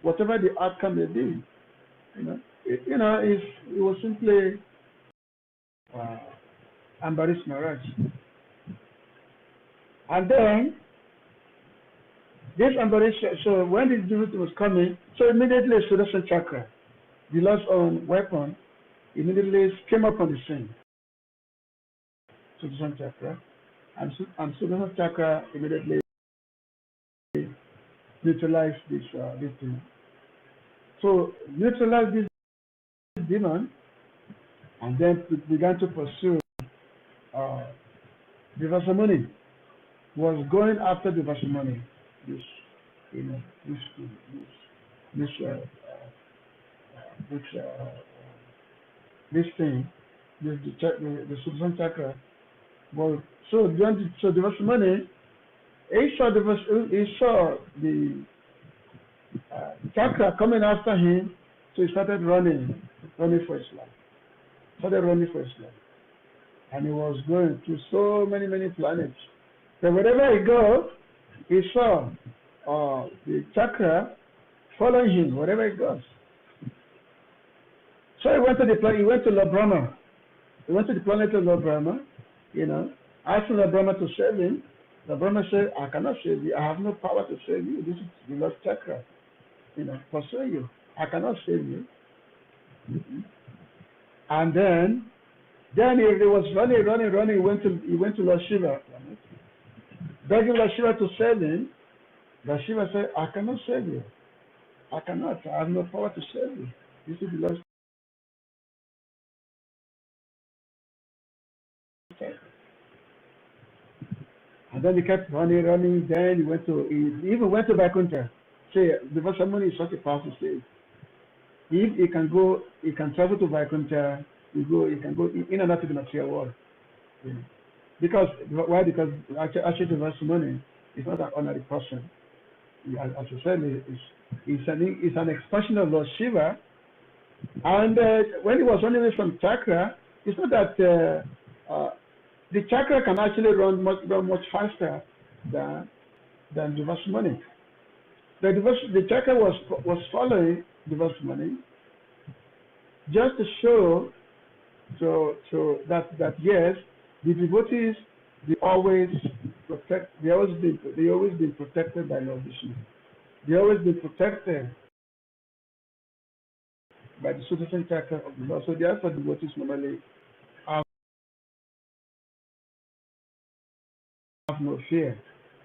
whatever the outcome may be. It was simply Ambarish Maharaj. And then this Ambarish, so when this devotee was coming, so immediately Sudarshan Chakra, the Lord's own weapon, immediately came up on the scene. Sudarshan Chakra, and Sudarshan Chakra immediately neutralized this demon. So neutralized this demon, and then began to pursue Vivasamuni. Was going after Vivasamuni. This thing, the Sudarshan Chakra. Well, so Vivasamuni, he saw the chakra coming after him, so he started running for his life. And he was going to so many planets. So wherever he goes, he saw the chakra following him wherever he goes. So he went to Lord Brahma. He went to the planet of Lord Brahma, asking Lord Brahma to save him. Lord Brahma said, I cannot save you. I have no power to save you. This is the Lord's chakra, pursue you. I cannot save you. And then he was running. He went to Lord Shiva, begging Lord Shiva to save him. Lord Shiva said, I cannot save you. I cannot. I have no power to save you. This is the Lord's chakra. And then he kept running. Then he even went to Vaikuntha. Say, Vivasamuni is such a powerful state. If he can travel to Vaikuntha. He can go in and out of the material world. Because why? Because actually Vivasamuni is not an ordinary person. As you said, it's an expansion of Lord Shiva. And when he was running away from chakra, it's not that the chakra can actually run much faster than Vivasamuni. The chakra was following Vivasamuni just to show that yes, the devotees they always been protected by Lord Vishnu. They always been protected by the Sudarshan Chakra of the Lord. So therefore devotees normally have no fear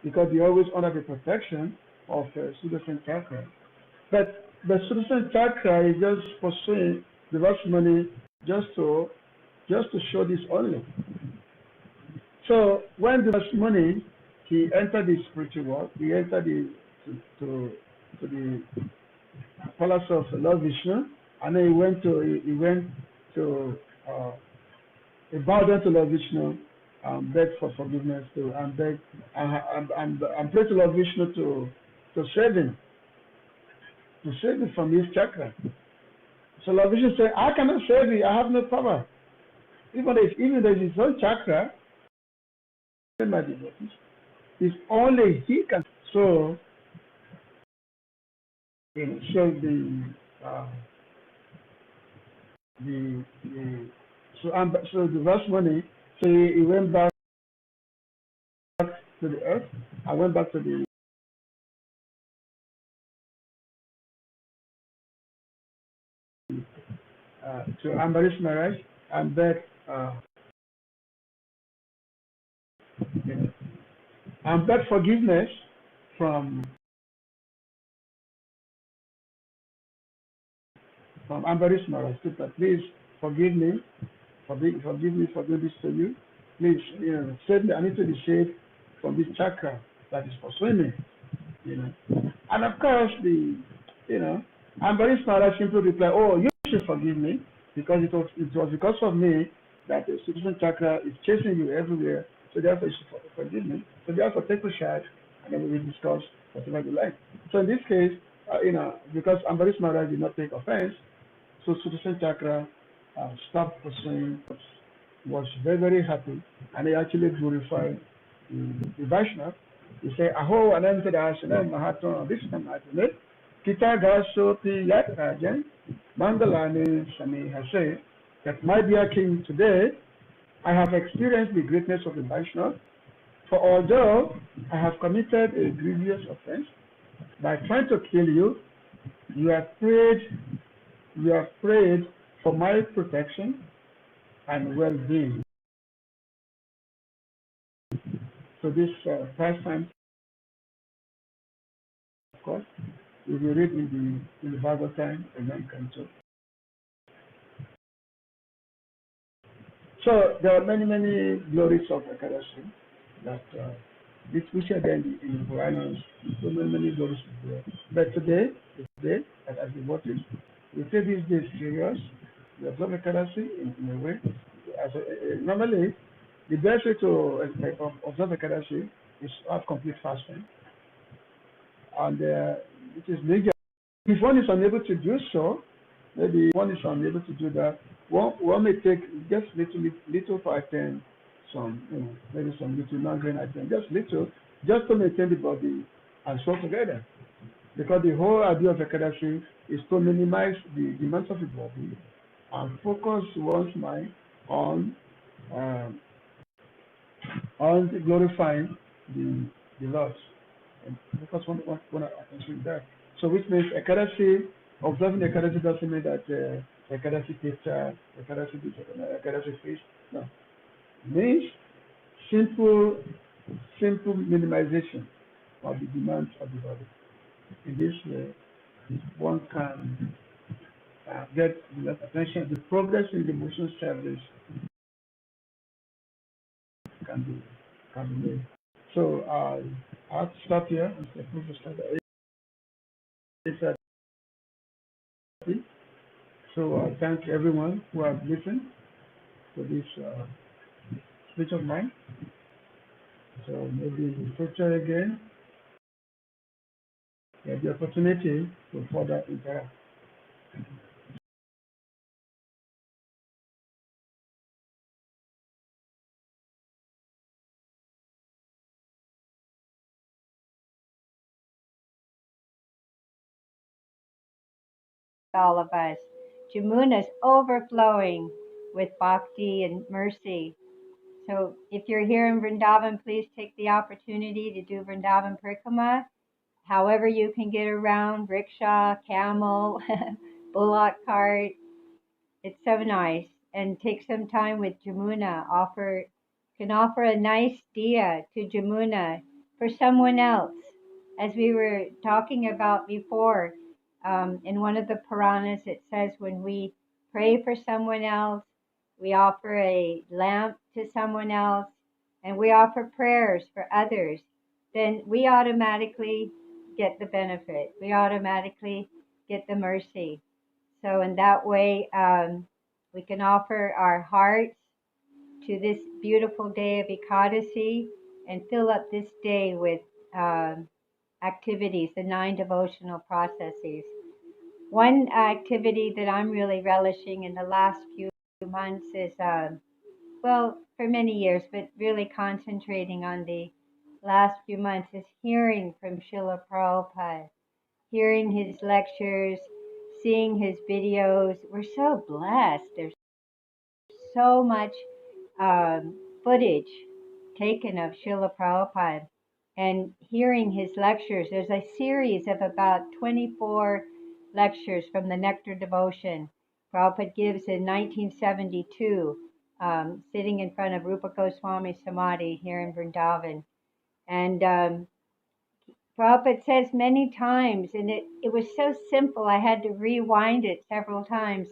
because they always under the protection of Sudarshan Chakra. But the Sudarshan Chakra is just pursuing the Vivasamuni just to show this only. So when the Vivasamuni he entered the spiritual world, he entered to the palace of Lord Vishnu, and then he bowed down to Lord Vishnu and begged for forgiveness and prayed to Lord Vishnu to save him from his chakra. So Lord Vishnu said, I cannot save you, I have no power. Even though his own chakra, my devotees, it's only he can. So the Vivasamuni, so he went back to the earth. I went back to the to Ambarish Maharaj and begged forgiveness from Ambarish Maharaj. Please forgive me, forgive me for doing this to you. Please, save me. I need to be saved from this chakra that is pursuing me. And of course, Ambarish Maharaj simply replied, "Oh, you should forgive me because it was because of me that the Sudarshan Chakra is chasing you everywhere. So therefore, you should forgive me. So therefore, take a shot, and then we will discuss whatever you like." So in this case, because Ambarish Maharaj did not take offense, so Sudarshan Chakra stopped pursuing, was very happy, and he actually glorified the Vaishnava. He said, "Aho anantadasana mahatma vishnamhatane kita gasopi yat rajan mangalani samihase." That my dear king, today I have experienced the greatness of the Vaishnava, For although I have committed a grievous offense by trying to kill you, you have prayed for my protection and well-being. So this pastime, of course, we will read in the Bhagavatam and then Canto. So there are many glories of EKÀDAŞΗ that we share in the Puranas. So many glories of there. But today, as we watching, we take these days serious. We observe EKÀDAŞΗ in a way. Normally, the best way to observe EKÀDAŞΗ is to have complete fasting. And it is major. If one is unable to do so, maybe one is unable to do that, one may take just little item, maybe some little non-grain item, just little, just to maintain the body and soul together. Because the whole idea of EKÀDAŞΗ is to minimize the demands of the body and focus one's mind on glorifying the Lord. And focus one attention there. So which means EKÀDAŞΗ, observing EKÀDAŞΗ doesn't mean that EKÀDAŞΗ teacher, EKÀDAŞΗ feast. No. It means simple minimization of the demands of the body. In this way, one can get the attention. The progress in the devotion service can be made. So I have to stop here. So I thank everyone who have listened to this speech of mine. So maybe in the future again, we have the opportunity to further interact. All of us. Jamuna is overflowing with bhakti and mercy. So if you're here in Vrindavan, please take the opportunity to do Vrindavan Parikrama. However you can get around, rickshaw, camel, bullock cart. It's so nice. And take some time with Jamuna. Can offer a nice diya to Jamuna for someone else. As we were talking about before, in one of the Puranas, it says when we pray for someone else, we offer a lamp to someone else, and we offer prayers for others, then we automatically get the benefit. We automatically get the mercy. So in that way, we can offer our hearts to this beautiful day of EKÀDAŞΗ and fill up this day with activities, the 9 devotional processes. One activity that I'm really relishing in the last few months is, for many years, but really concentrating on the last few months, is hearing from Srila Prabhupada, hearing his lectures, seeing his videos. We're so blessed. There's so much footage taken of Srila Prabhupada. And hearing his lectures, there's a series of about 24 lectures from the Nectar Devotion Prabhupada gives in 1972, sitting in front of Rupa Goswami Samadhi here in Vrindavan. And Prabhupada says many times, and it was so simple, I had to rewind it several times.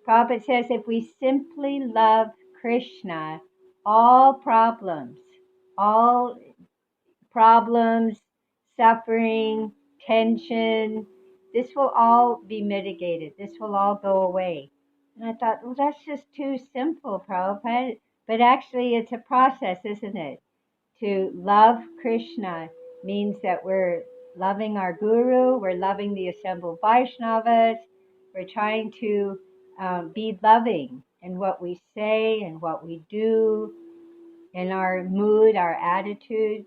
Prabhupada says, if we simply love Krishna, all problems, suffering, tension, this will all be mitigated. This will all go away. And I thought, well, that's just too simple, Prabhupada. But actually, it's a process, isn't it? To love Krishna means that we're loving our Guru, we're loving the assembled Vaishnavas, we're trying to be loving in what we say and what we do, in our mood, our attitude.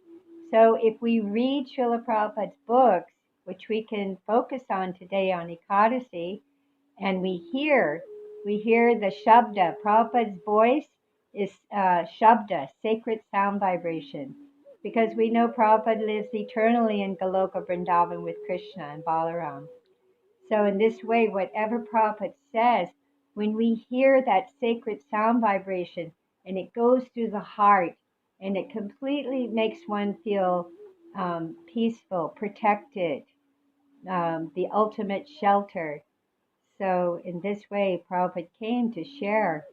So if we read Srila Prabhupada's books, which we can focus on today on EKÀDAŞΗ, and we hear the Shabda. Prabhupada's voice is Shabda, sacred sound vibration. because we know Prabhupada lives eternally in Goloka Vrindavan with Krishna and Balaram. So in this way, whatever Prabhupada says, when we hear that sacred sound vibration and it goes through the heart and it completely makes one feel peaceful, protected, the ultimate shelter. So in this way, Prabhupada came to share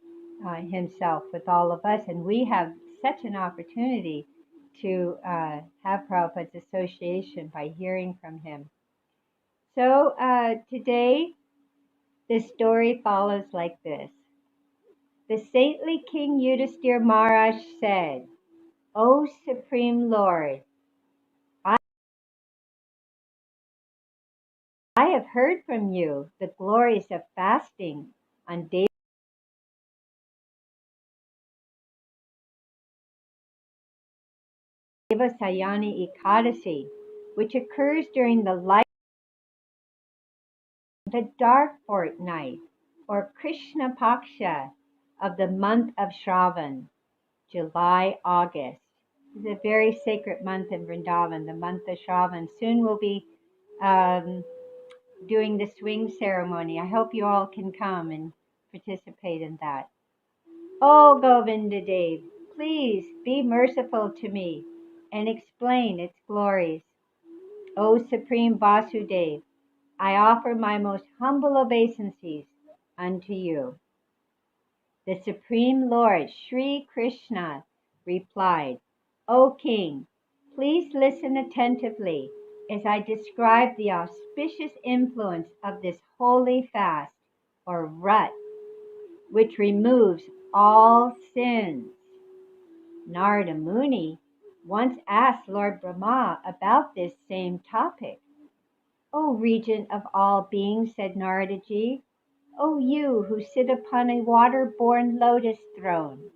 himself with all of us, and we have such an opportunity to have Prabhupada's association by hearing from him. So today, the story follows like this. The saintly King Yudhisthira Maharaj said, "O Supreme Lord, I have heard from you the glories of fasting on Śravana-kīrtana, which occurs during the dark fortnight, or Krishna Paksha, of the month of Shravan, July, August. It's a very sacred month in Vrindavan, the month of Shravan. Soon we'll be doing the swing ceremony. I hope you all can come and participate in that. Oh, Govinda Dev, please be merciful to me and explain its glories. O Supreme Vasudev, I offer my most humble obeisances unto you." The Supreme Lord, Sri Krishna, replied, "O King, please listen attentively as I describe the auspicious influence of this holy fast, or rut, which removes all sins." Narada Muni once asked Lord Brahma about this same topic. "O Regent of all beings," said Naradaji, "O you who sit upon a water-borne lotus throne,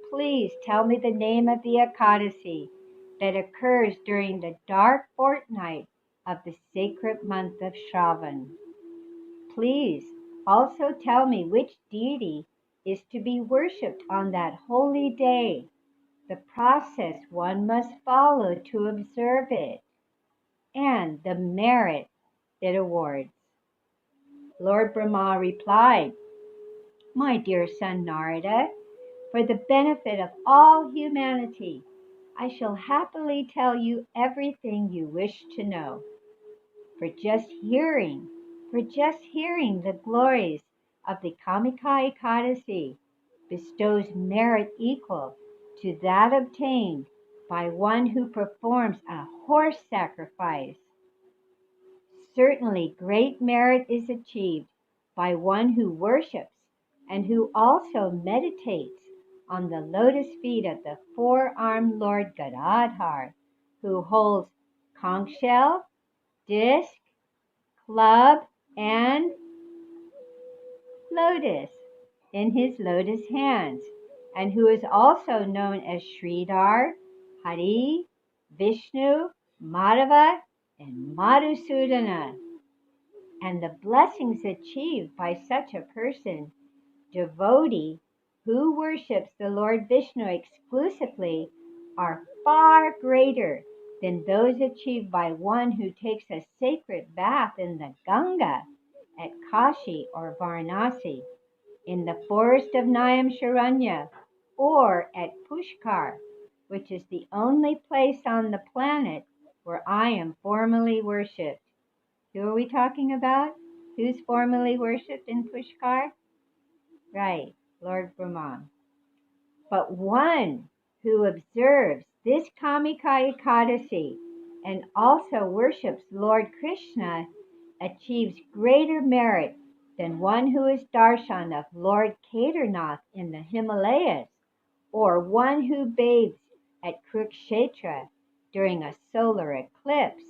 please tell me the name of the EKÀDAŞÍ that occurs during the dark fortnight of the sacred month of Shravan. Please also tell me which deity is to be worshipped on that holy day, the process one must follow to observe it, and the merit it awards." Lord Brahma replied, "My dear son Narada, for the benefit of all humanity, I shall happily tell you everything you wish to know. For just hearing the glories of the KAMIKA EKÀDAŞÍ bestows merit equal to that obtained by one who performs a horse sacrifice. Certainly great merit is achieved by one who worships and who also meditates on the lotus feet of the four-armed Lord Gadadhar, who holds conch shell, disc, club, and lotus in his lotus hands, and who is also known as Sridhar, Hari, Vishnu, Madhava, and Madhusudana. And the blessings achieved by such a person, devotee who worships the Lord Vishnu exclusively, are far greater than those achieved by one who takes a sacred bath in the Ganga at Kashi or Varanasi, in the forest of Nayamsharanya, or at Pushkar, which is the only place on the planet where I am formally worshipped." Who are we talking about? Who's formally worshipped in Pushkar? Right, Lord Brahma. But one who observes this KAMIKA EKÀDAŞÍ and also worships Lord Krishna achieves greater merit than one who is darshan of Lord Kedarnath in the Himalayas, or one who bathes at Kurukshetra during a solar eclipse,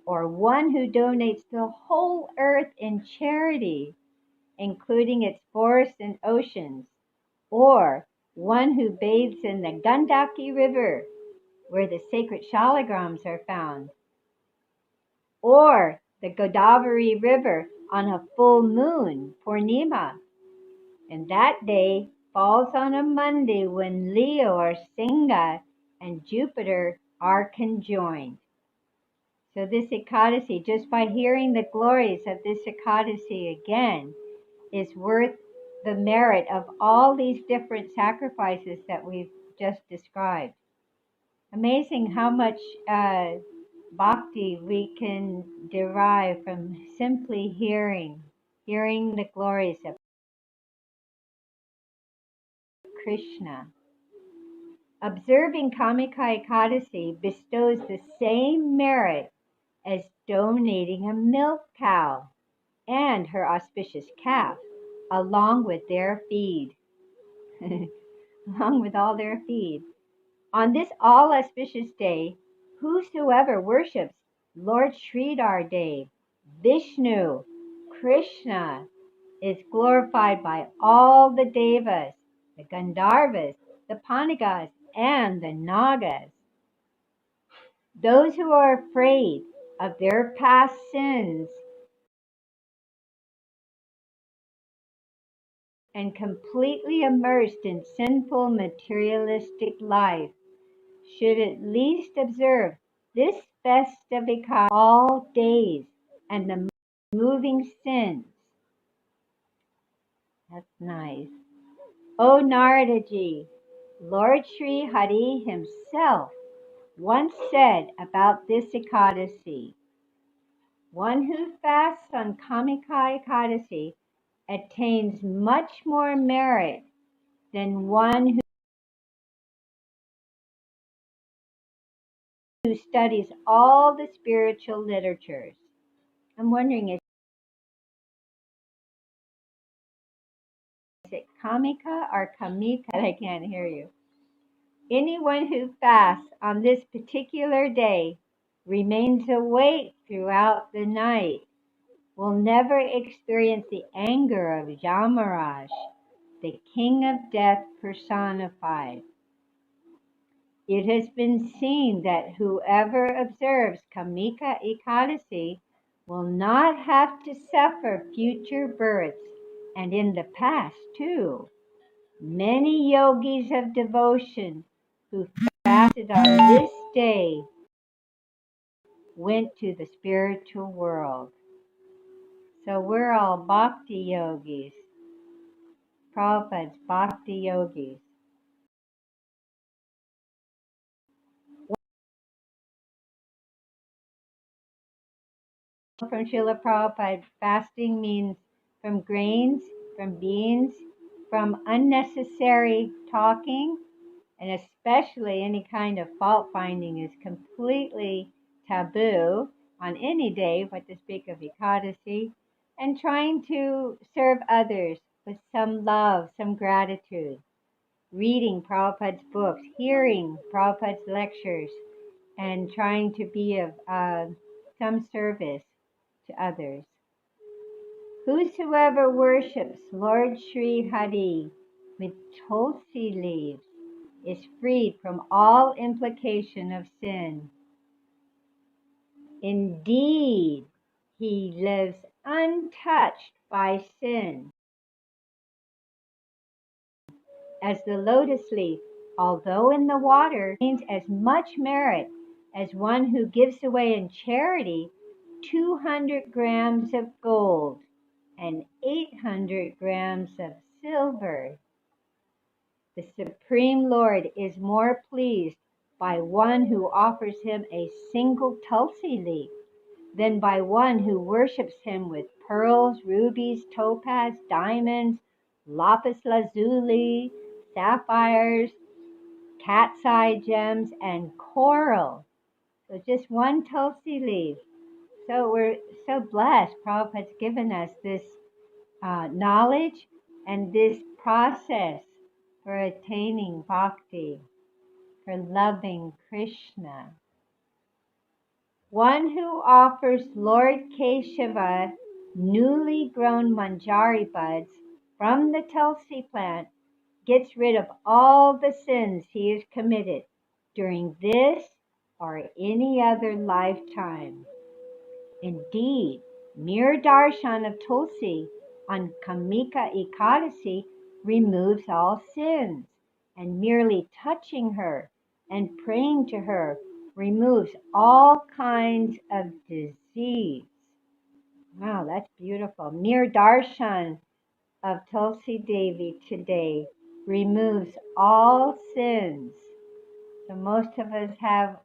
or one who donates the whole earth in charity, including its forests and oceans, or one who bathes in the Gandaki River, where the sacred shalagrams are found, or the Godavari River on a full moon, Purnima, and that day falls on a Monday when Leo or Singha and Jupiter are conjoined. So this EKÀDAŞީ, just by hearing the glories of this EKÀDAŞÍ again, is worth the merit of all these different sacrifices that we've just described. Amazing how much bhakti we can derive from simply hearing the glories of Krishna. Observing KAMIKA EKÀDAŞÍ bestows the same merit as donating a milk cow and her auspicious calf, along with their feed. Along with all their feed. On this all auspicious day, whosoever worships Lord Sridhar Dev, Vishnu, Krishna, is glorified by all the devas, the Gandharvas, the Panagas, and the Nagas. Those who are afraid of their past sins and completely immersed in sinful materialistic life should at least observe this festive EKADAŞΗ all days and the moving sins. That's nice. O Naradaji, Lord Sri Hari himself once said about this EKADAŞΗ, one who fasts on KAMIKA EKADAŞΗ attains much more merit than one who studies all the spiritual literatures. I'm wondering, is it KAMIKA or KAMIKA? I can't hear you. Anyone who fasts on this particular day, remains awake throughout the night, will never experience the anger of Yamaraj, the king of death personified. It has been seen that whoever observes KAMIKA EKADAŞΗ will not have to suffer future births, and in the past too. Many yogis of devotion who fasted on this day went to the spiritual world. So we're all bhakti yogis, Prabhupada's bhakti yogis. From Srila Prabhupada, fasting means from grains, from beans, from unnecessary talking, and especially any kind of fault finding is completely taboo on any day, what to speak of EKADAŞΗ, and trying to serve others with some love, some gratitude, reading Prabhupada's books, hearing Prabhupada's lectures, and trying to be of some service to others. Whosoever worships Lord Sri Hari with tulsi leaves is freed from all implication of sin. Indeed, he lives untouched by sin. As the lotus leaf, although in the water, gains as much merit as one who gives away in charity 200 grams of gold and 800 grams of silver. The Supreme Lord is more pleased by one who offers him a single tulsi leaf than by one who worships him with pearls, rubies, topaz, diamonds, lapis lazuli, sapphires, cat's eye gems, and coral. So just one tulsi leaf. So we're so blessed. Prabhupada's given us this knowledge and this process for attaining bhakti, for loving Krishna. One who offers Lord Keshava newly grown manjari buds from the tulsi plant gets rid of all the sins he has committed during this or any other lifetime. Indeed, mere darshan of tulsi on KAMIKA EKADAŞΗ removes all sins, and merely touching her and praying to her removes all kinds of disease. Wow, that's beautiful. Mere darshan of Tulsi Devi today removes all sins. So most of us have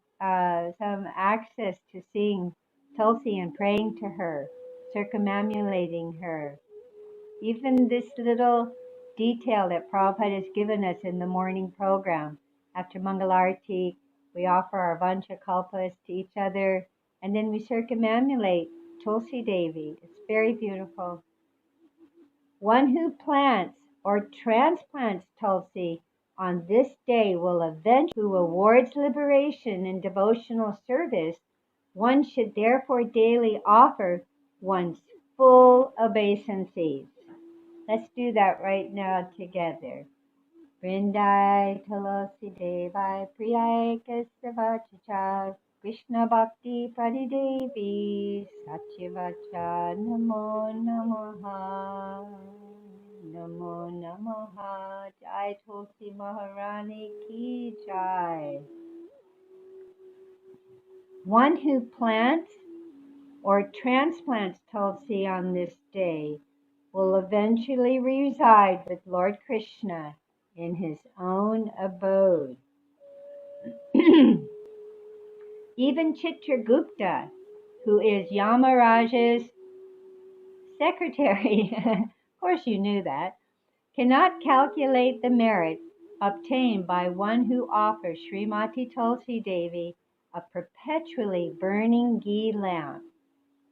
some access to seeing Tulsi and praying to her, circumambulating her. Even this little detail that Prabhupada has given us in the morning program. After Mangalarti, we offer our Vancha Kalpas to each other, and then we circumambulate Tulsi Devi. It's very beautiful. One who plants or transplants Tulsi on this day will eventually, who awards liberation in devotional service. One should therefore daily offer one's full obeisances. Let's do that right now together. Vrindai Tulasi Devai Priyai Kesavacha Krishna Bhakti Paridevi Sachivacha Namo Namaha Namo Namaha Jai Tulsi Maharani Ki Jai. One who plants or transplants Tulsi on this day will eventually reside with Lord Krishna in his own abode. Even Chitragupta, who is Yamaraja's secretary, of course you knew that, cannot calculate the merit obtained by one who offers Srimati Tulsi Devi a perpetually burning ghee lamp.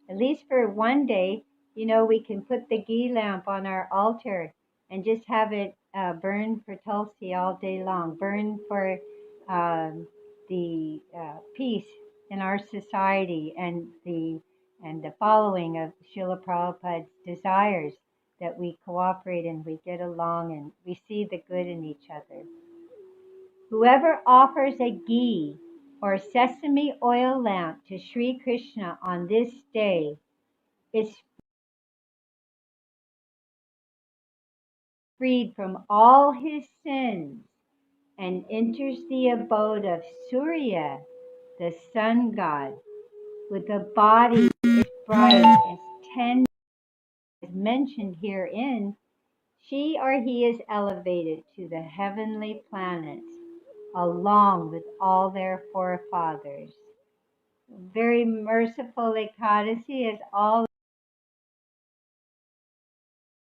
At least for one day, we can put the ghee lamp on our altar and just have it burn for Tulsi all day long, burn for the peace in our society and the following of Srila Prabhupada's desires, that we cooperate and we get along and we see the good in each other. Whoever offers a ghee or sesame oil lamp to Sri Krishna on this day is freed from all his sins and enters the abode of Surya, the sun god, with a body as bright as 10 as mentioned herein. She or he is elevated to the heavenly planets along with all their forefathers. Very merciful EKADAŞī, as all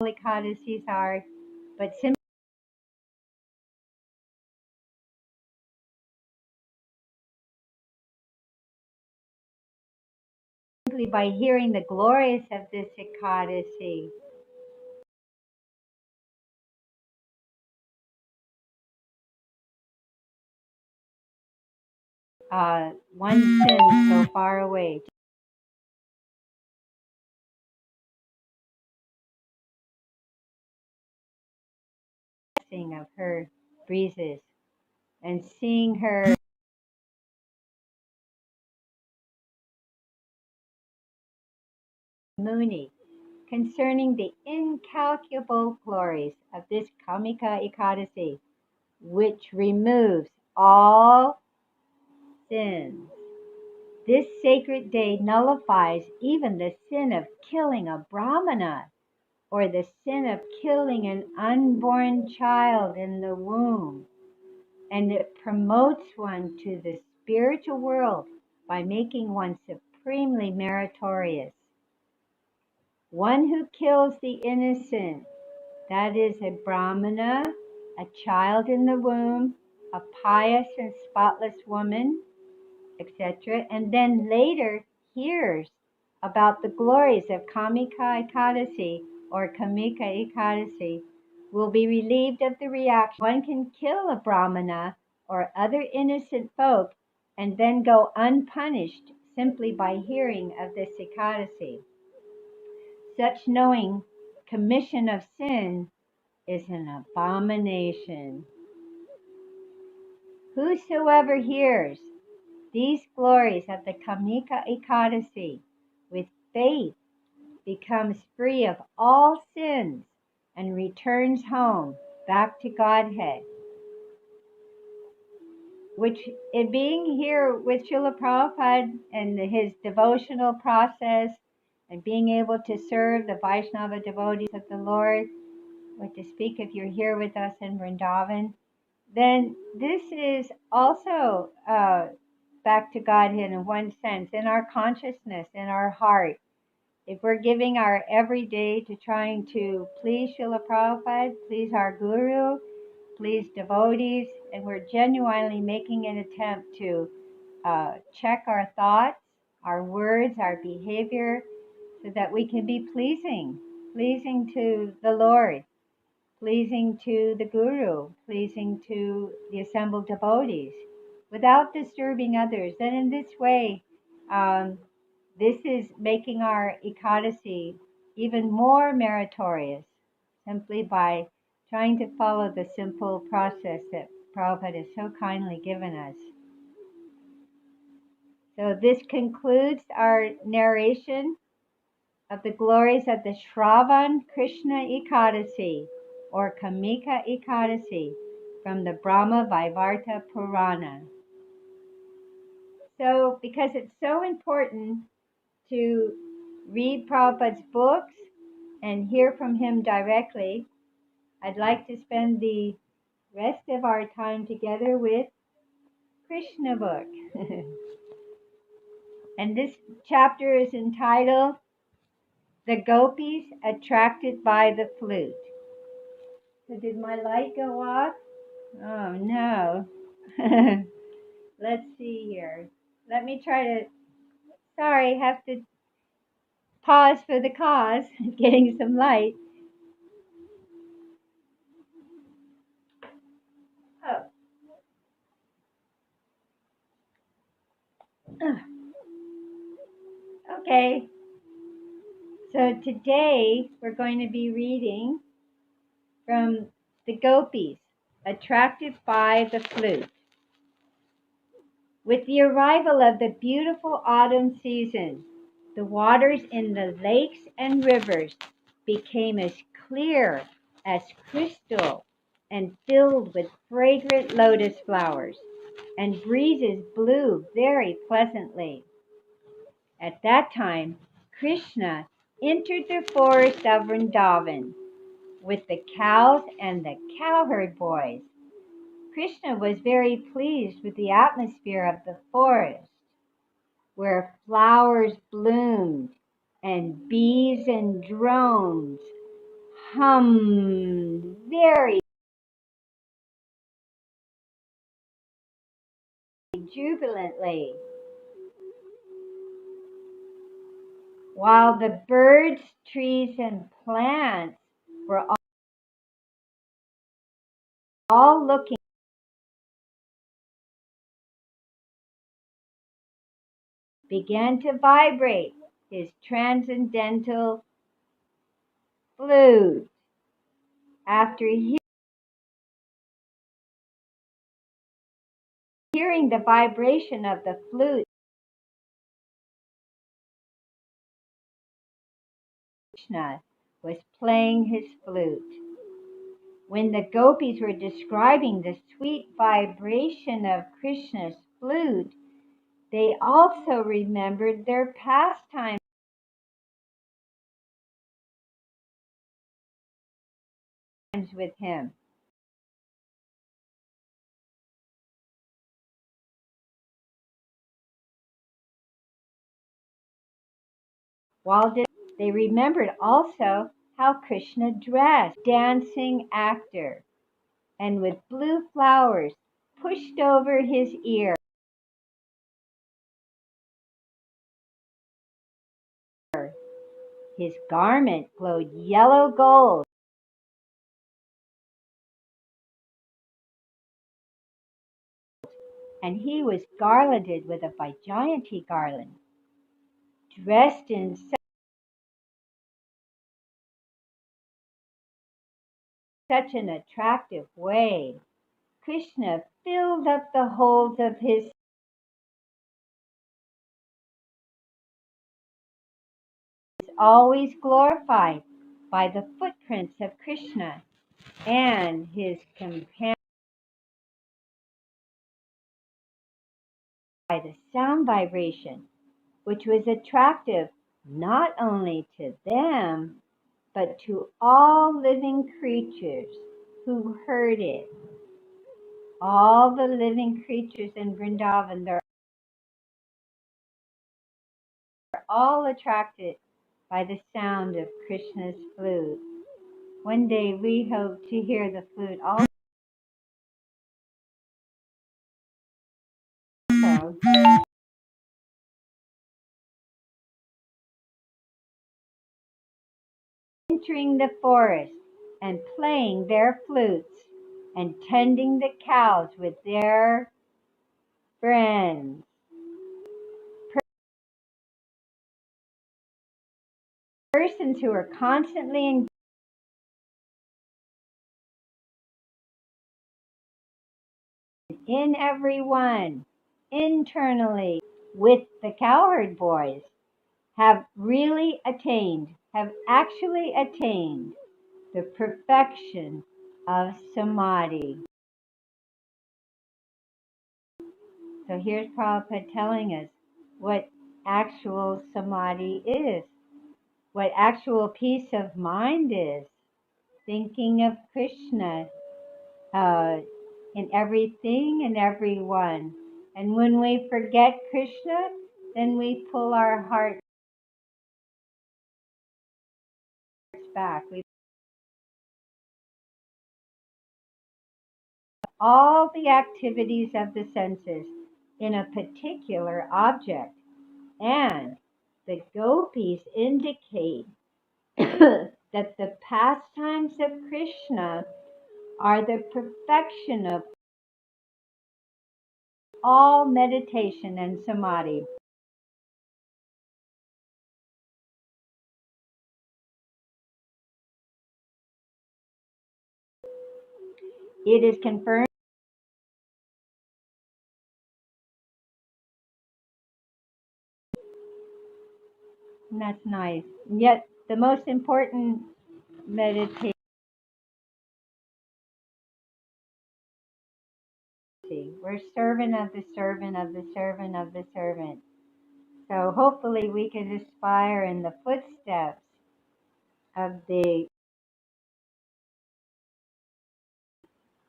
EKADAŞīs are, but simply by hearing the glories of this EKADAŞī, one sin so far away. Of her breezes and seeing her Muni concerning the incalculable glories of this KAMIKA EKADAŞī, which removes all sins. This sacred day nullifies even the sin of killing a Brahmana or the sin of killing an unborn child in the womb, and it promotes one to the spiritual world by making one supremely meritorious. One who kills the innocent, that is a Brahmana, a child in the womb, a pious and spotless woman, etc., and then later hears about the glories of KAMIKA EKADAŞī or KAMIKA EKADAŞī, will be relieved of the reaction. One can kill a Brahmana or other innocent folk and then go unpunished simply by hearing of this EKADAŞī. Such knowing commission of sin is an abomination. Whosoever hears these glories of the KAMIKA EKADAŞī with faith becomes free of all sins and returns home back to Godhead. which in being here with Srila Prabhupada and his devotional process and being able to serve the Vaishnava devotees of the Lord, or to speak if you're here with us in Vrindavan, then this is also back to Godhead in one sense, in our consciousness, in our heart. If we're giving our every day to trying to please Srila Prabhupada, please our Guru, please devotees, and we're genuinely making an attempt to check our thoughts, our words, our behavior, so that we can be pleasing to the Lord, pleasing to the Guru, pleasing to the assembled devotees, without disturbing others. And in this way, this is making our EKADAŞī even more meritorious, simply by trying to follow the simple process that Prabhupada has so kindly given us. So this concludes our narration of the glories of the Śravana-kīrtana or KAMIKA EKÀDAŞī from the Brahma Vaivarta Purana. So because it's so important to read Prabhupada's books and hear from him directly, I'd like to spend the rest of our time together with Krishna book. And this chapter is entitled The Gopis Attracted by the Flute. So did my light go off? Oh no. Let's see here. Let me try to, sorry, have to pause for the cause, getting some light. Oh. Okay. So today we're going to be reading from the Gopis, Attracted by the Flute. With the arrival of the beautiful autumn season, the waters in the lakes and rivers became as clear as crystal and filled with fragrant lotus flowers, and breezes blew very pleasantly. At that time, Krishna entered the forest of Vrindavan with the cows and the cowherd boys. Krishna was very pleased with the atmosphere of the forest, where flowers bloomed and bees and drones hummed very jubilantly, while the birds, trees, and plants were all looking began to vibrate his transcendental flute. After hearing the vibration of the flute, Krishna was playing his flute. When the gopis were describing the sweet vibration of Krishna's flute, they also remembered their pastimes with him. While they remembered also how Krishna dressed, dancing actor, and with blue flowers pushed over his ear. His garment glowed yellow gold, and he was garlanded with a Vaijayanti garland. Dressed in such an attractive way, Krishna filled up the holes of his always glorified by the footprints of Krishna and his companions. the sound vibration, which was attractive not only to them, but to all living creatures who heard it. All the living creatures in Vrindavan, they're all attracted by the sound of Krishna's flute. One day we hope to hear the flute also. Entering the forest and playing their flutes and tending the cows with their friends. Persons who are constantly in everyone internally with the cowherd boys have actually attained the perfection of samadhi. So here's Prabhupada telling us what actual samadhi is, what actual peace of mind is, thinking of Krishna in everything and everyone. And when we forget Krishna, then we pull our hearts back. We all the activities of the senses in a particular object. And the gopis indicate that the pastimes of Krishna are the perfection of all meditation and samadhi. It is confirmed. And that's nice. Yet the most important meditation, we're servant of the servant of the servant of the servant. So hopefully we can aspire in the footsteps of the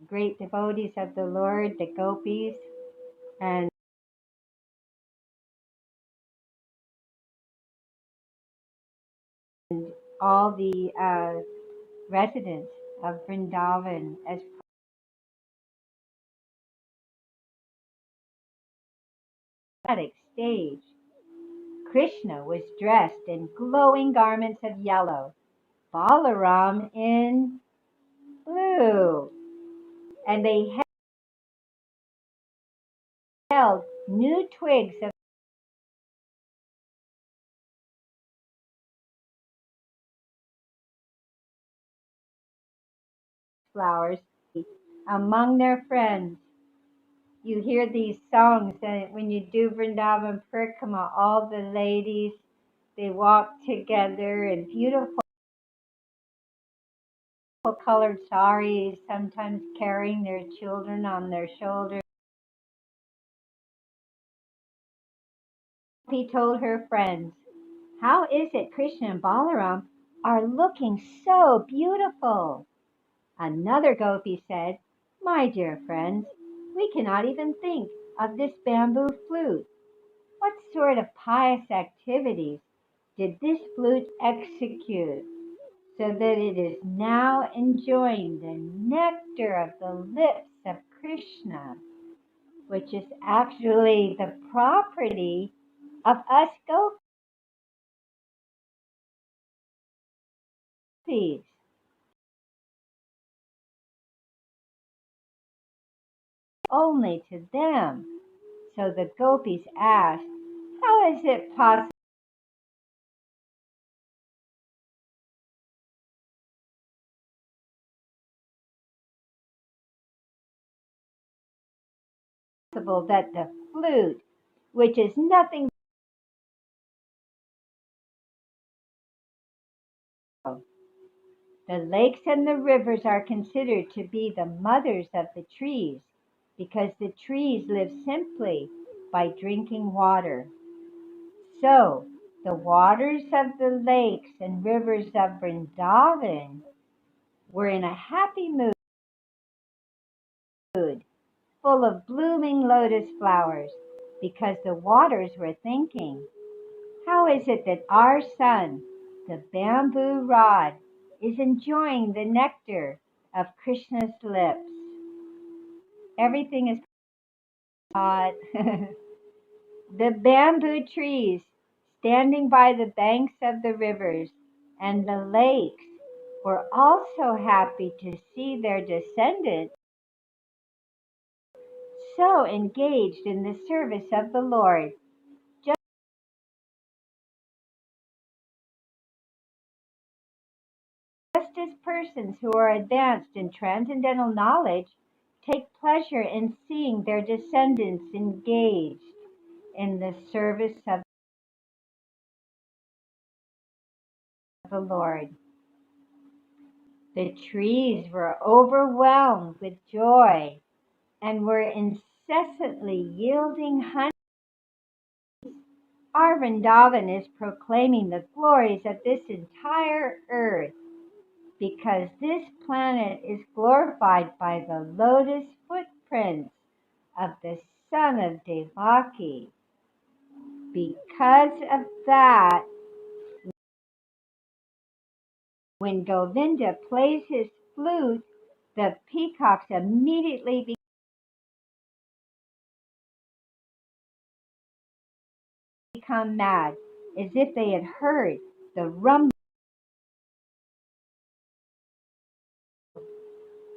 great devotees of the Lord, the gopis, and all the residents of Vrindavan as prophetic stage. Krishna was dressed in glowing garments of yellow, Balaram in blue, and they held new twigs of flowers among their friends. You hear these songs that when you do Vrindavan Parikrama, all the ladies, they walk together in beautiful colored saris, sometimes carrying their children on their shoulders. He told her friends, "How is it Krishna and Balaram are looking so beautiful?" Another gopi said, "My dear friends, we cannot even think of this bamboo flute. What sort of pious activities did this flute execute so that it is now enjoying the nectar of the lips of Krishna, which is actually the property of us gopis?" Only to them. So the gopis asked, "How is it possible that the flute, which is nothing but the lakes and the rivers are considered to be the mothers of the trees, because the trees live simply by drinking water. So, the waters of the lakes and rivers of Vrindavan were in a happy mood, full of blooming lotus flowers, because the waters were thinking, how is it that our son, the bamboo rod, is enjoying the nectar of Krishna's lips? Everything is hot. The bamboo trees standing by the banks of the rivers and the lakes were also happy to see their descendants so engaged in the service of the Lord. Just as persons who are advanced in transcendental knowledge take pleasure in seeing their descendants engaged in the service of the Lord. The trees were overwhelmed with joy and were incessantly yielding honey. Our Vrindavan is proclaiming the glories of this entire earth, because this planet is glorified by the lotus footprints of the son of Devaki. Because of that, when Govinda plays his flute, the peacocks immediately become mad, as if they had heard the rumble.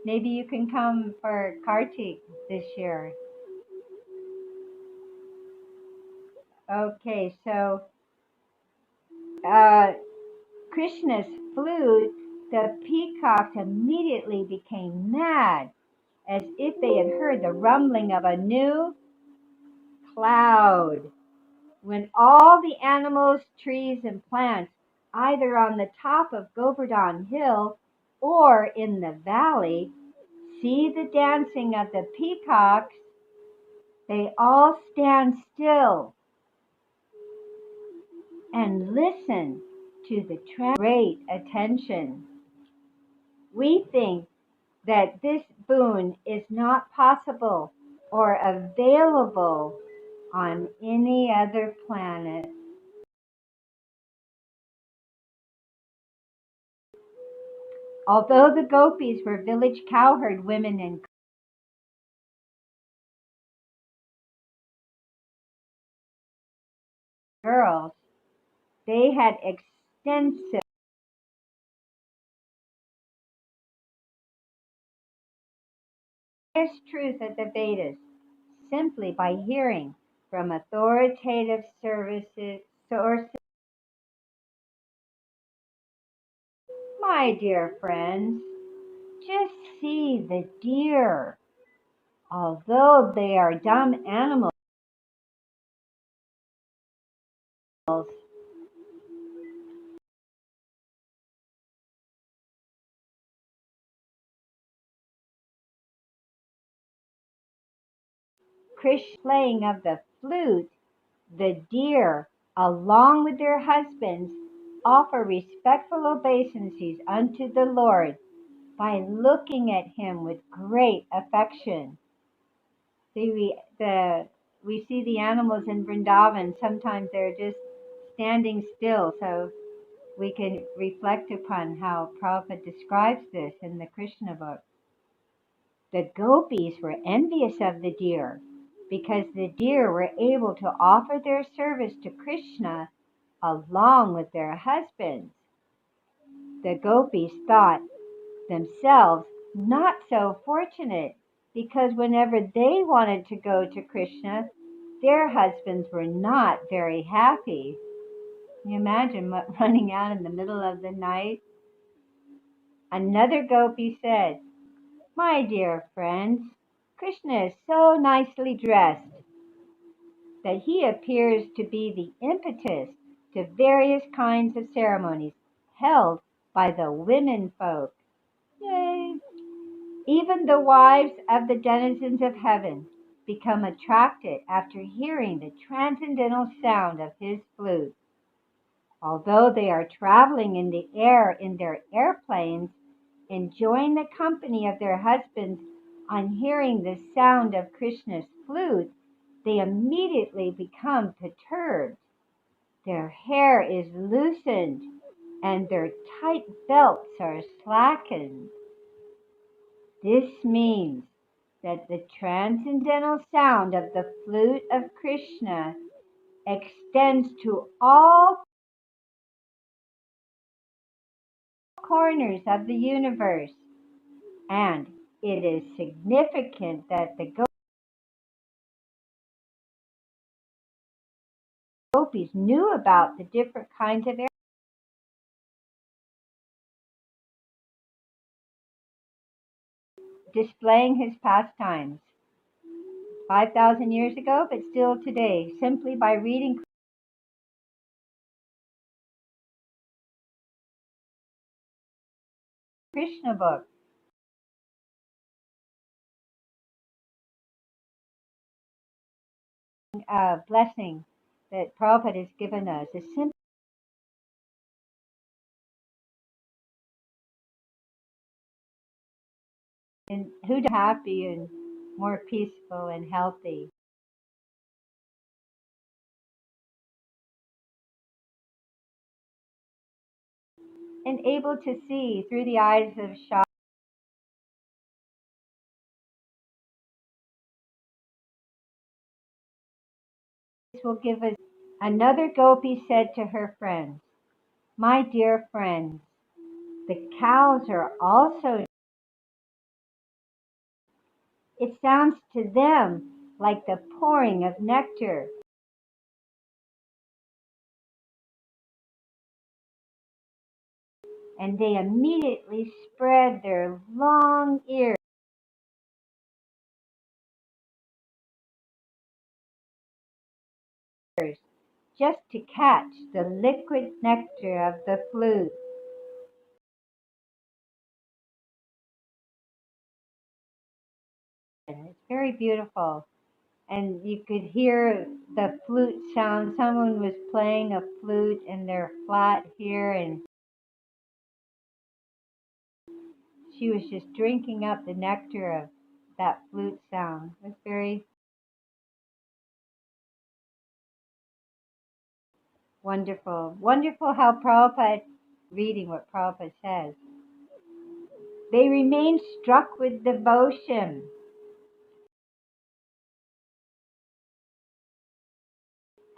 Maybe you can come for Kartik this year. Okay, so Krishna's flute, the peacocks immediately became mad, as if they had heard the rumbling of a new cloud. When all the animals, trees, and plants, either on the top of Govardhan Hill or in the valley, see the dancing of the peacocks, they all stand still and listen to the great attention. We think that this boon is not possible or available on any other planet. Although the gopis were village cowherd women and girls, they had extensive truth of the Vedas simply by hearing from authoritative sources. My dear friends, just see the deer. Although they are dumb animals, Krishna playing of the flute, the deer, along with their husbands, offer respectful obeisances unto the Lord by looking at him with great affection. See, we see the animals in Vrindavan, sometimes they're just standing still, so we can reflect upon how Prabhupada describes this in the Krishna book. The gopis were envious of the deer because the deer were able to offer their service to Krishna along with their husbands. The gopis thought themselves not so fortunate because whenever they wanted to go to Krishna, their husbands were not very happy. Can you imagine running out in the middle of the night? Another gopi said, "My dear friends, Krishna is so nicely dressed that he appears to be the impetus to various kinds of ceremonies held by the women folk. Yay! Even the wives of the denizens of heaven become attracted after hearing the transcendental sound of his flute. Although they are traveling in the air in their airplanes, enjoying the company of their husbands, on hearing the sound of Krishna's flute, they immediately become perturbed. Their hair is loosened and their tight belts are slackened. This means that the transcendental sound of the flute of Krishna extends to all corners of the universe, and it is significant that the gopis knew about the different kinds of air, displaying his pastimes 5,000 years ago, but still today, simply by reading Krishna books. Blessing that Prabhupada has given us is simply and who's happy and more peaceful and healthy, and able to see through the eyes of Shah. This will give us. Another gopi said to her friends, "My dear friends, the cows are also." It sounds to them like the pouring of nectar. And they immediately spread their long ears just to catch the liquid nectar of the flute. And it's very beautiful. And you could hear the flute sound. Someone was playing a flute in their flat here, and she was just drinking up the nectar of that flute sound. It was very wonderful. Wonderful how Prabhupada, reading what Prabhupada says, they remain struck with devotion.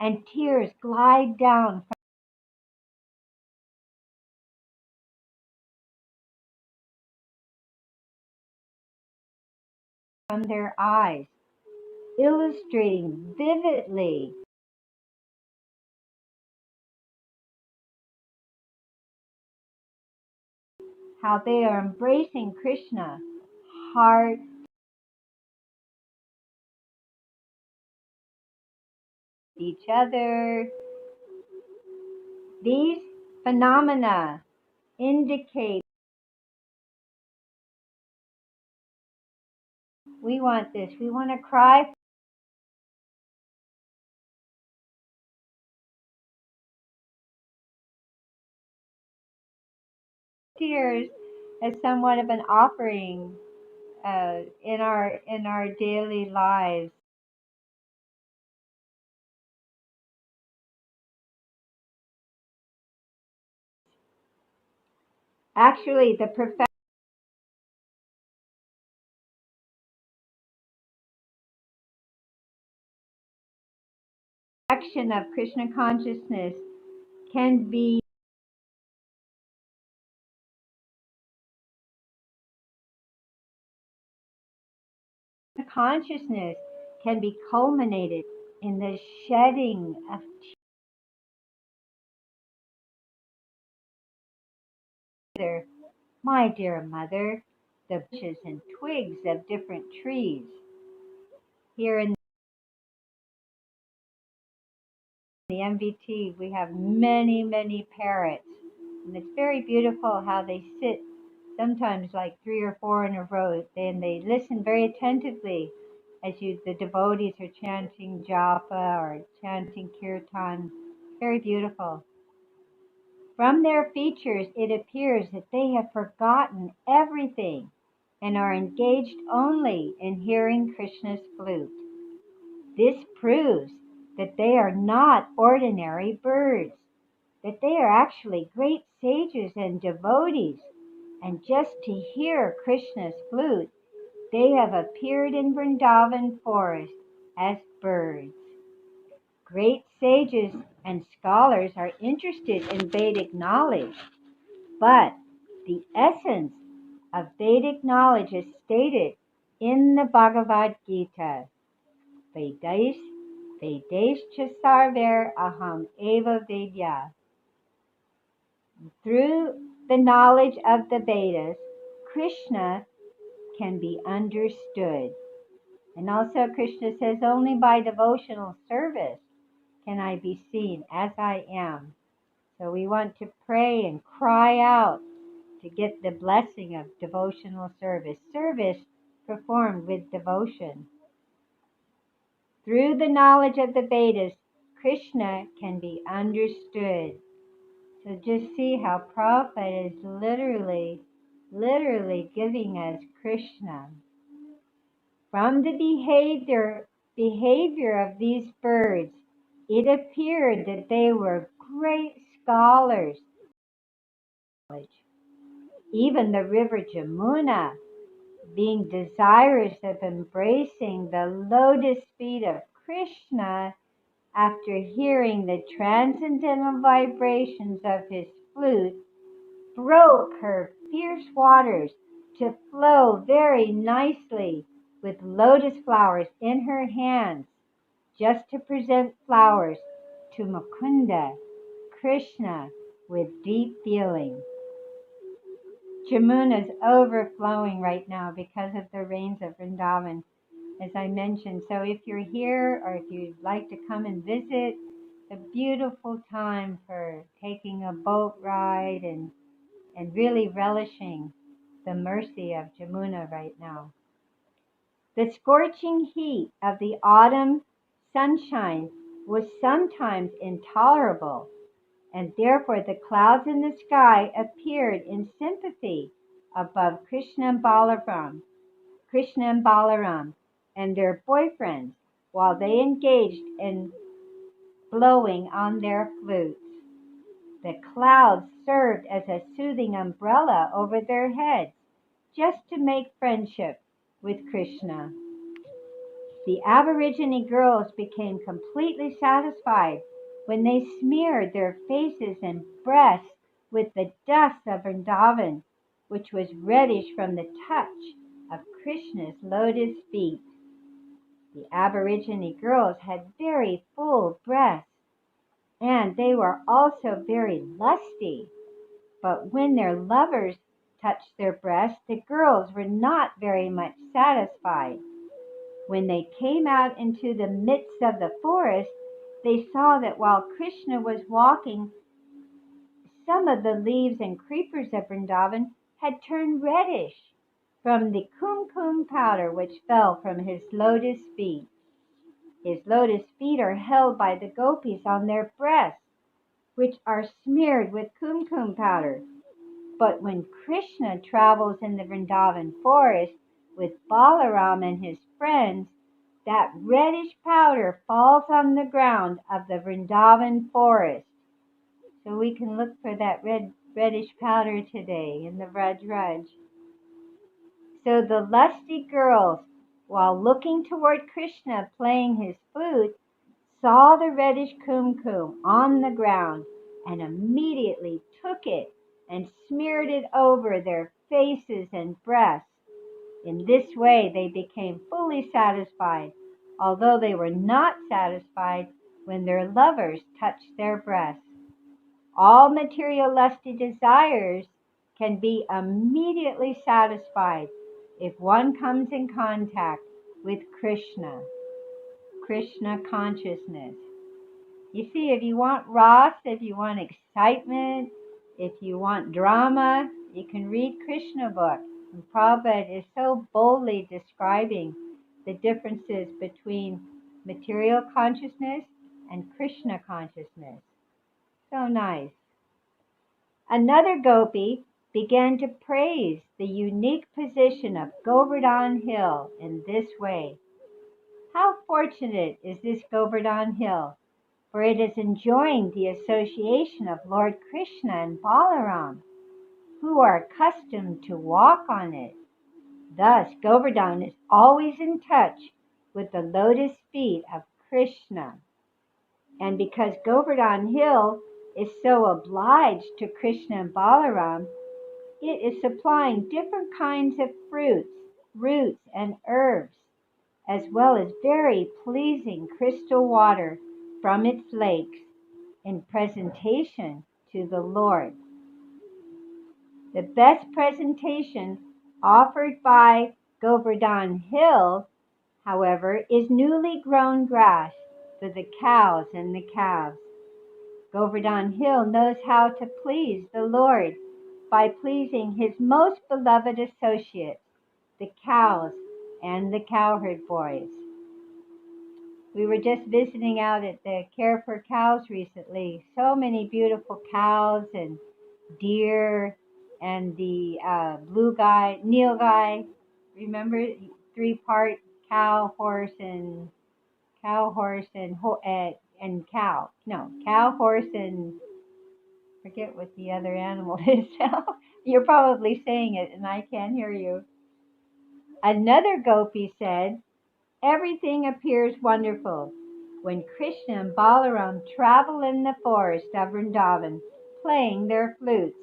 And tears glide down from their eyes, illustrating vividly how they are embracing Krishna, heart, each other. These phenomena indicate we want this. We want to cry tears as somewhat of an offering in our daily lives. Actually, the perfection of Krishna consciousness can be consciousness can be culminated in the shedding of tears. My dear mother, the branches and twigs of different trees. Here in the MBT, we have many, many parrots, and it's very beautiful how they sit, sometimes like 3 or 4 in a row, and they listen very attentively as the devotees are chanting japa or chanting kirtan. Very beautiful. From their features, it appears that they have forgotten everything and are engaged only in hearing Krishna's flute. This proves that they are not ordinary birds, that they are actually great sages and devotees, and just to hear Krishna's flute, they have appeared in Vrindavan forest as birds. Great sages and scholars are interested in Vedic knowledge, but the essence of Vedic knowledge is stated in the Bhagavad Gita. Vedaischa sarver aham eva vedya. Through the knowledge of the Vedas, Krishna can be understood. And also Krishna says, only by devotional service can I be seen as I am. So we want to pray and cry out to get the blessing of devotional service. Service performed with devotion. Through the knowledge of the Vedas, Krishna can be understood. So just see how Prabhupada is literally giving us Krishna. From the behavior of these birds, it appeared that they were great scholars. Even the river Jamuna, being desirous of embracing the lotus feet of Krishna, after hearing the transcendental vibrations of his flute, broke her fierce waters to flow very nicely with lotus flowers in her hands, just to present flowers to Mukunda, Krishna, with deep feeling. Jamuna is overflowing right now because of the rains of Vrindavan, as I mentioned. So if you're here or if you'd like to come and visit, a beautiful time for taking a boat ride and really relishing the mercy of Jamuna right now. The scorching heat of the autumn sunshine was sometimes intolerable, and therefore the clouds in the sky appeared in sympathy above Krishna and Balaram and their boyfriends while they engaged in blowing on their flutes. The clouds served as a soothing umbrella over their heads, just to make friendship with Krishna. The Aborigine girls became completely satisfied when they smeared their faces and breasts with the dust of Vrindavan, which was reddish from the touch of Krishna's lotus feet. The Aborigine girls had very full breasts, and they were also very lusty. But when their lovers touched their breasts, the girls were not very much satisfied. When they came out into the midst of the forest, they saw that while Krishna was walking, some of the leaves and creepers of Vrindavan had turned reddish from the kumkum powder which fell from his lotus feet. His lotus feet are held by the gopis on their breasts, which are smeared with kumkum powder. But when Krishna travels in the Vrindavan forest with Balaram and his friends, that reddish powder falls on the ground of the Vrindavan forest. So we can look for that reddish powder today in the Vraj. So the lusty girls, while looking toward Krishna playing his flute, saw the reddish kumkum on the ground and immediately took it and smeared it over their faces and breasts. In this way they became fully satisfied, although they were not satisfied when their lovers touched their breasts. All material lusty desires can be immediately satisfied if one comes in contact with Krishna consciousness. You see, if you want ras, if you want excitement, if you want drama, you can read Krishna book. And Prabhupada is so boldly describing the differences between material consciousness and Krishna consciousness. So nice. Another gopi began to praise the unique position of Govardhan Hill in this way. How fortunate is this Govardhan Hill, for it is enjoying the association of Lord Krishna and Balaram, who are accustomed to walk on it. Thus, Govardhan is always in touch with the lotus feet of Krishna. And because Govardhan Hill is so obliged to Krishna and Balaram, it is supplying different kinds of fruits, roots, and herbs, as well as very pleasing crystal water from its lakes in presentation to the Lord. The best presentation offered by Govardhan Hill, however, is newly grown grass for the cows and the calves. Govardhan Hill knows how to please the Lord by pleasing his most beloved associates, the cows and the cowherd boys. We were just visiting out at the Care for Cows recently. So many beautiful cows and deer and the blue guy, Nilgai. Remember, 3-part cow, horse, and cow, horse, and forget what the other animal is now. You're probably saying it and I can't hear you. Another gopi said, everything appears wonderful when Krishna and Balaram travel in the forest of Vrindavan, playing their flutes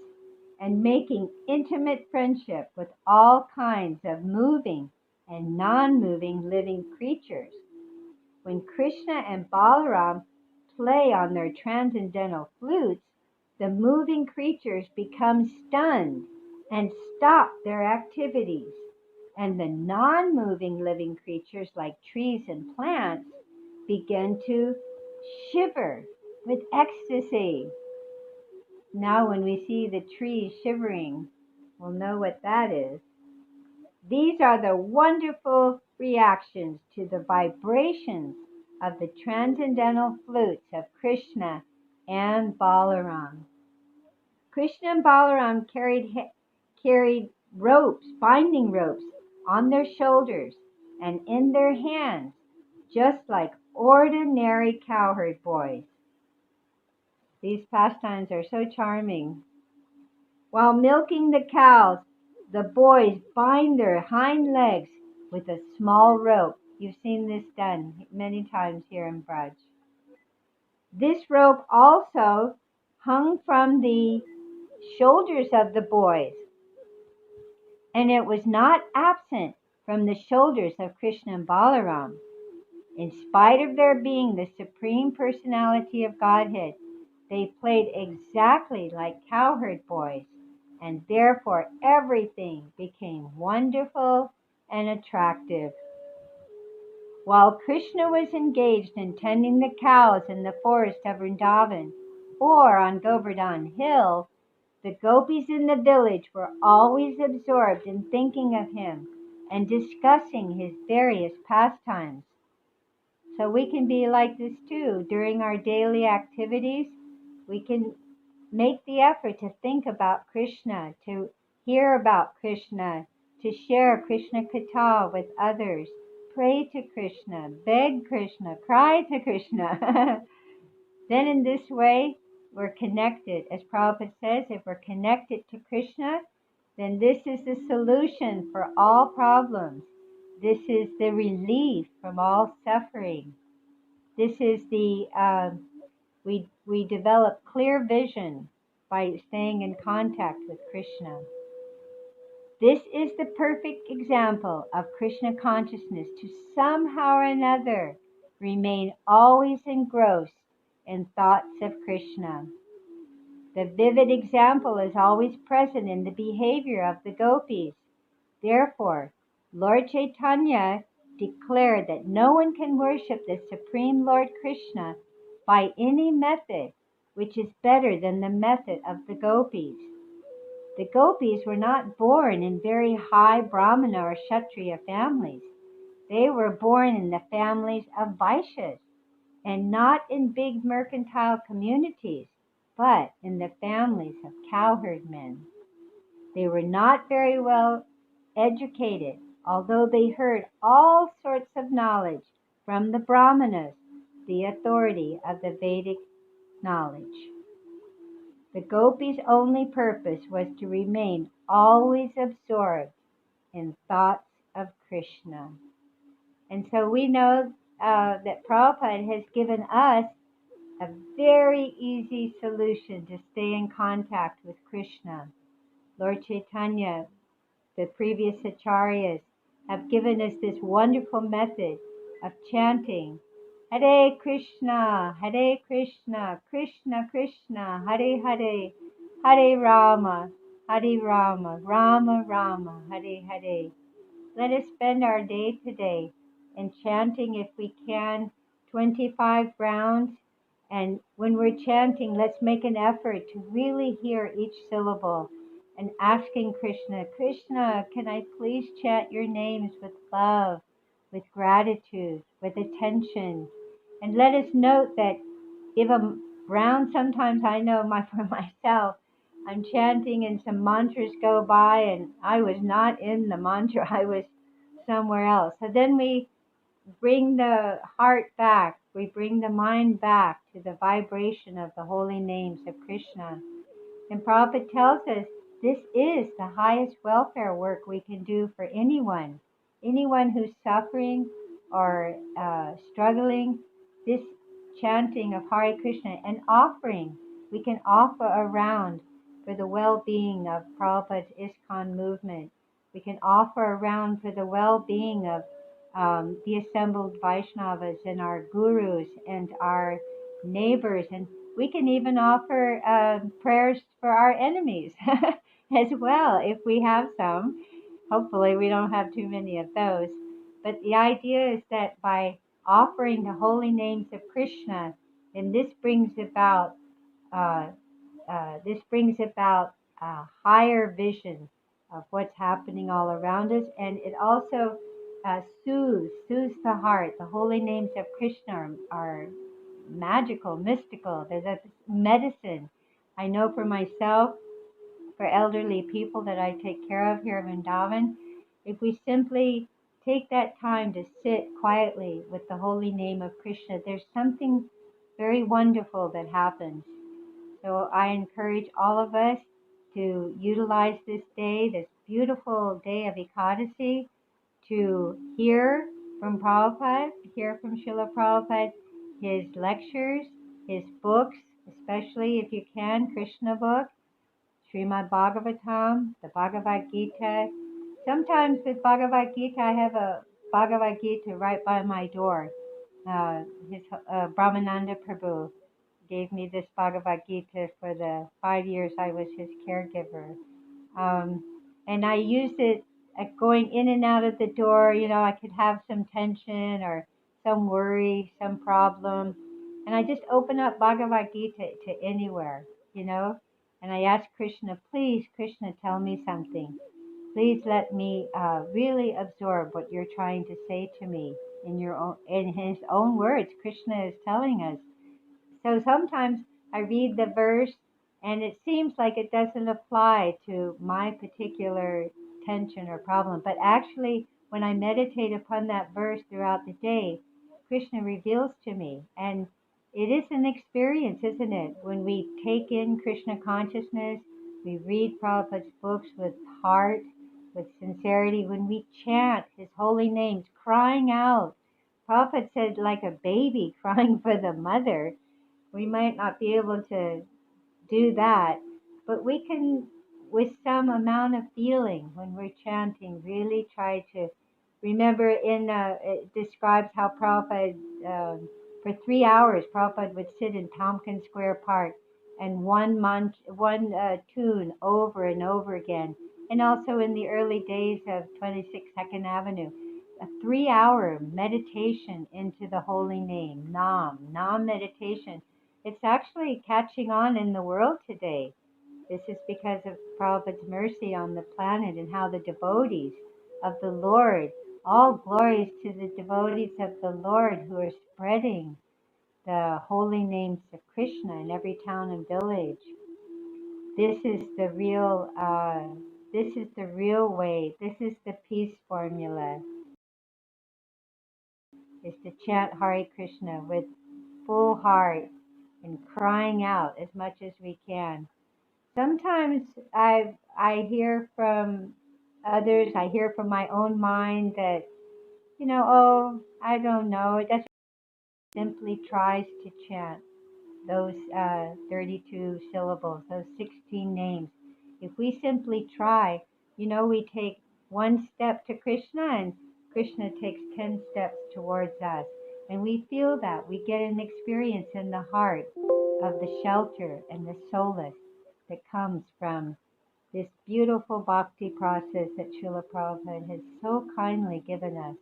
and making intimate friendship with all kinds of moving and non-moving living creatures. When Krishna and Balaram play on their transcendental flutes, the moving creatures become stunned and stop their activities, and the non-moving living creatures like trees and plants begin to shiver with ecstasy. Now when we see the trees shivering, we'll know what that is. These are the wonderful reactions to the vibrations of the transcendental flutes of Krishna and Balaram. Krishna and Balaram carried ropes, binding ropes, on their shoulders and in their hands, just like ordinary cowherd boys. These pastimes are so charming. While milking the cows, the boys bind their hind legs with a small rope. You've seen this done many times here in Braj. This rope also hung from the shoulders of the boys, and it was not absent from the shoulders of Krishna and Balaram. In spite of their being the Supreme Personality of Godhead, they played exactly like cowherd boys, and therefore everything became wonderful and attractive. While Krishna was engaged in tending the cows in the forest of Vrindavan or on Govardhan Hill, the gopis in the village were always absorbed in thinking of him and discussing his various pastimes. So we can be like this too. During our daily activities, we can make the effort to think about Krishna, to hear about Krishna, to share Krishna Katha with others, pray to Krishna, beg Krishna, cry to Krishna. Then in this way, we're connected. As Prabhupada says, if we're connected to Krishna, then this is the solution for all problems. This is the relief from all suffering. This is the, we develop clear vision by staying in contact with Krishna. This is the perfect example of Krishna consciousness to somehow or another remain always engrossed in thoughts of Krishna. The vivid example is always present in the behavior of the gopis. Therefore, Lord Chaitanya declared that no one can worship the Supreme Lord Krishna by any method which is better than the method of the gopis. The gopis were not born in very high Brahmana or Kshatriya families. They were born in the families of Vaishyas, and not in big mercantile communities, but in the families of cowherd men. They were not very well educated, although they heard all sorts of knowledge from the Brahmanas, the authority of the Vedic knowledge. The gopis' only purpose was to remain always absorbed in thoughts of Krishna. And so we know that Prabhupada has given us a very easy solution to stay in contact with Krishna. Lord Chaitanya, the previous acharyas, have given us this wonderful method of chanting Hare Krishna, Krishna Krishna, Hare Hare, Hare Rama, Rama Rama, Hare Hare. Let us spend our day today in chanting, if we can, 25 rounds. And when we're chanting, let's make an effort to really hear each syllable and asking Krishna, Krishna, can I please chant your names with love, with gratitude, with attention? And let us note that if a round, sometimes I know for myself, I'm chanting and some mantras go by and I was not in the mantra, I was somewhere else. So then we bring the heart back, we bring the mind back to the vibration of the holy names of Krishna. And Prabhupada tells us this is the highest welfare work we can do for anyone who's suffering or struggling. This chanting of Hare Krishna and offering, we can offer around for the well-being of Prabhupada's ISKCON movement. We can offer around for the well-being of the assembled Vaishnavas and our gurus and our neighbors, and we can even offer prayers for our enemies as well, if we have some. Hopefully we don't have too many of those. But the idea is that by offering the holy names of Krishna, and this brings about a higher vision of what's happening all around us, and it also soothes the heart. The holy names of Krishna are magical, mystical. There's a medicine. I know for myself, for elderly people that I take care of here in Vrindavan, if we simply take that time to sit quietly with the holy name of Krishna, there's something very wonderful that happens. So I encourage all of us to utilize this day, this beautiful day of EKADAŞī, to hear from Prabhupada, hear from Srila Prabhupada, his lectures, his books, especially if you can, Krishna book, Srimad Bhagavatam, the Bhagavad Gita. Sometimes with Bhagavad Gita, I have a Bhagavad Gita right by my door. Brahmananda Prabhu gave me this Bhagavad Gita for the 5 years I was his caregiver. And I used it going in and out of the door. I could have some tension or some worry, some problem. And I just open up Bhagavad Gita to anywhere, And I ask Krishna, please, Krishna, tell me something. Please let me really absorb what you're trying to say to me in his own words. Krishna is telling us. So sometimes I read the verse and it seems like it doesn't apply to my particular tension or problem. But actually, when I meditate upon that verse throughout the day, Krishna reveals to me. And it is an experience, isn't it? When we take in Krishna consciousness, we read Prabhupada's books with heart, with sincerity, when we chant his holy names, crying out. Prabhupada said, like a baby crying for the mother. We might not be able to do that, but we can, with some amount of feeling when we're chanting, really try to remember. It describes how Prabhupada, for 3 hours, Prabhupada would sit in Tompkins Square Park and one tune over and over again. And also in the early days of 26 2nd Avenue, a 3-hour meditation into the holy name, Nam meditation. It's actually catching on in the world today. This is because of Prabhupada's mercy on the planet and how the devotees of the Lord All glories to the devotees of the Lord who are spreading the holy names of Krishna in every town and village. This is the real, way. This is the peace formula. Is to chant Hare Krishna with full heart and crying out as much as we can. Sometimes I hear from others, I hear from my own mind that, oh, I don't know, it doesn't simply tries to chant those 32 syllables, those 16 names. If we simply try, we take one step to Krishna and Krishna takes 10 steps towards us. And we feel that. We get an experience in the heart of the shelter and the solace that comes from this beautiful bhakti process that Srila Prabhupada has so kindly given us.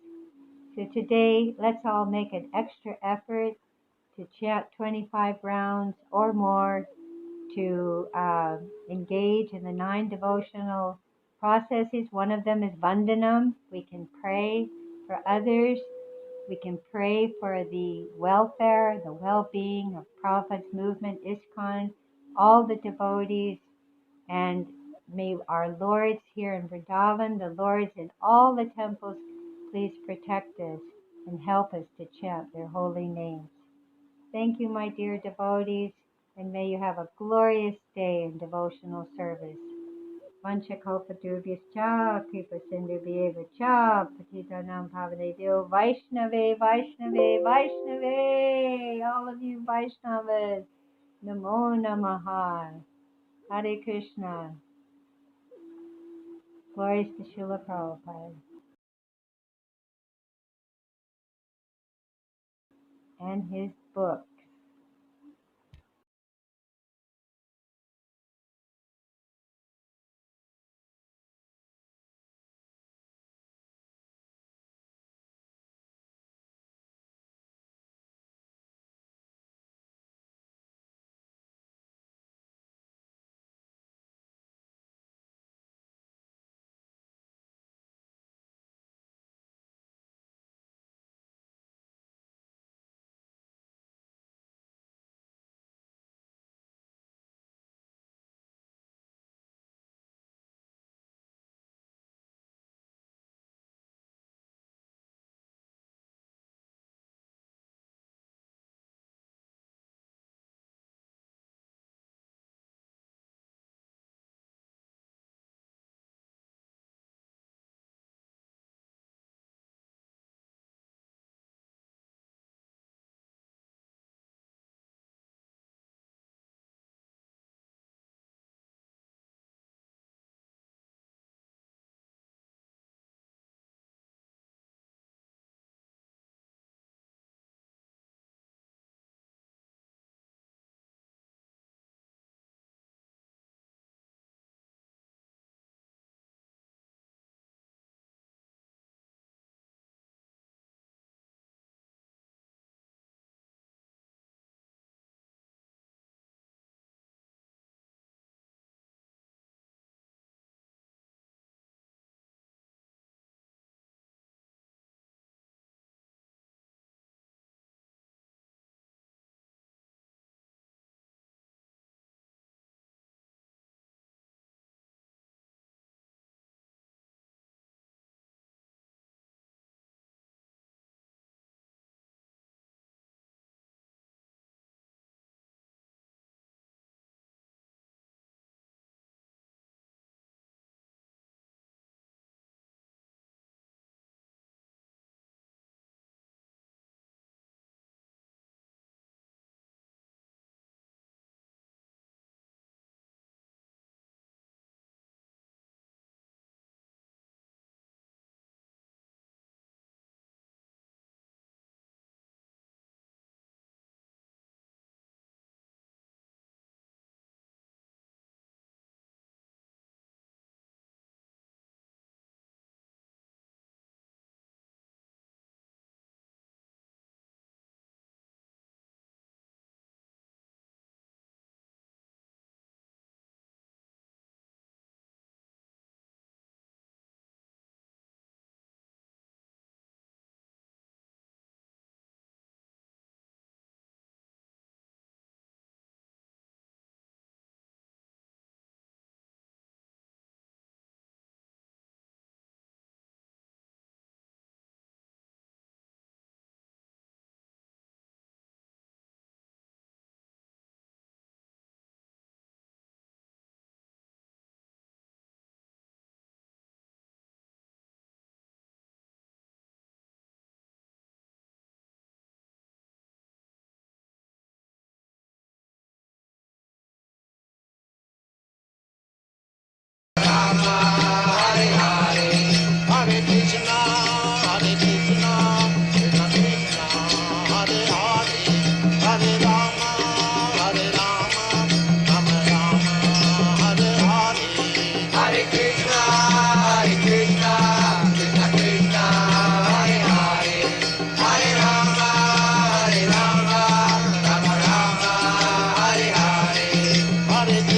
So today, let's all make an extra effort to chant 25 rounds or more, to engage in the 9 devotional processes. One of them is Vandanam. We can pray for others. We can pray for the welfare, the well-being of Prabhupada's movement, ISKCON, all the devotees, and may our lords here in Vrindavan, the lords in all the temples, please protect us and help us to chant their holy names. Thank you, my dear devotees, and may you have a glorious day in devotional service. Vanchakalpadurvyascha, Kripa Sindhubhyeva cha, Patitanam Pavanebhyo, Vaishnave, Vaishnave, Vaishnave, all of you Vaishnavas, Namo Namaha, Hare Krishna, glories to Srila Prabhupada and his book.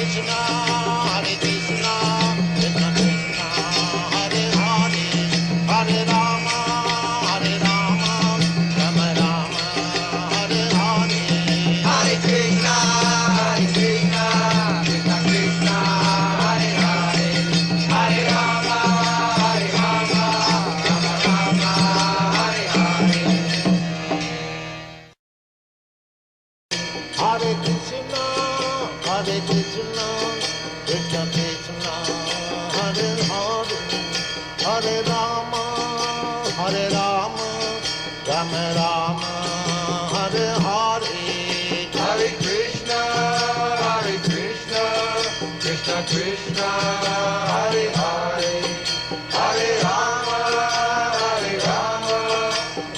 Krishna, Hare Krishna, Krishna Krishna, Hare Hare, Hare Rama, Hare Rama, Rama Rama, Hare Hare. Hare Krishna, Krishna Krishna, Hare Hare, Hare Rama, Rama Rama, Hare Hare. Hare Krishna, Hare Krishna, Krishna Krishna, Hare Hare, Hare Rama, Rama Rama, Hare Hare. Hare Krishna, Krishna Krishna, Hare Hare, Hare Rama,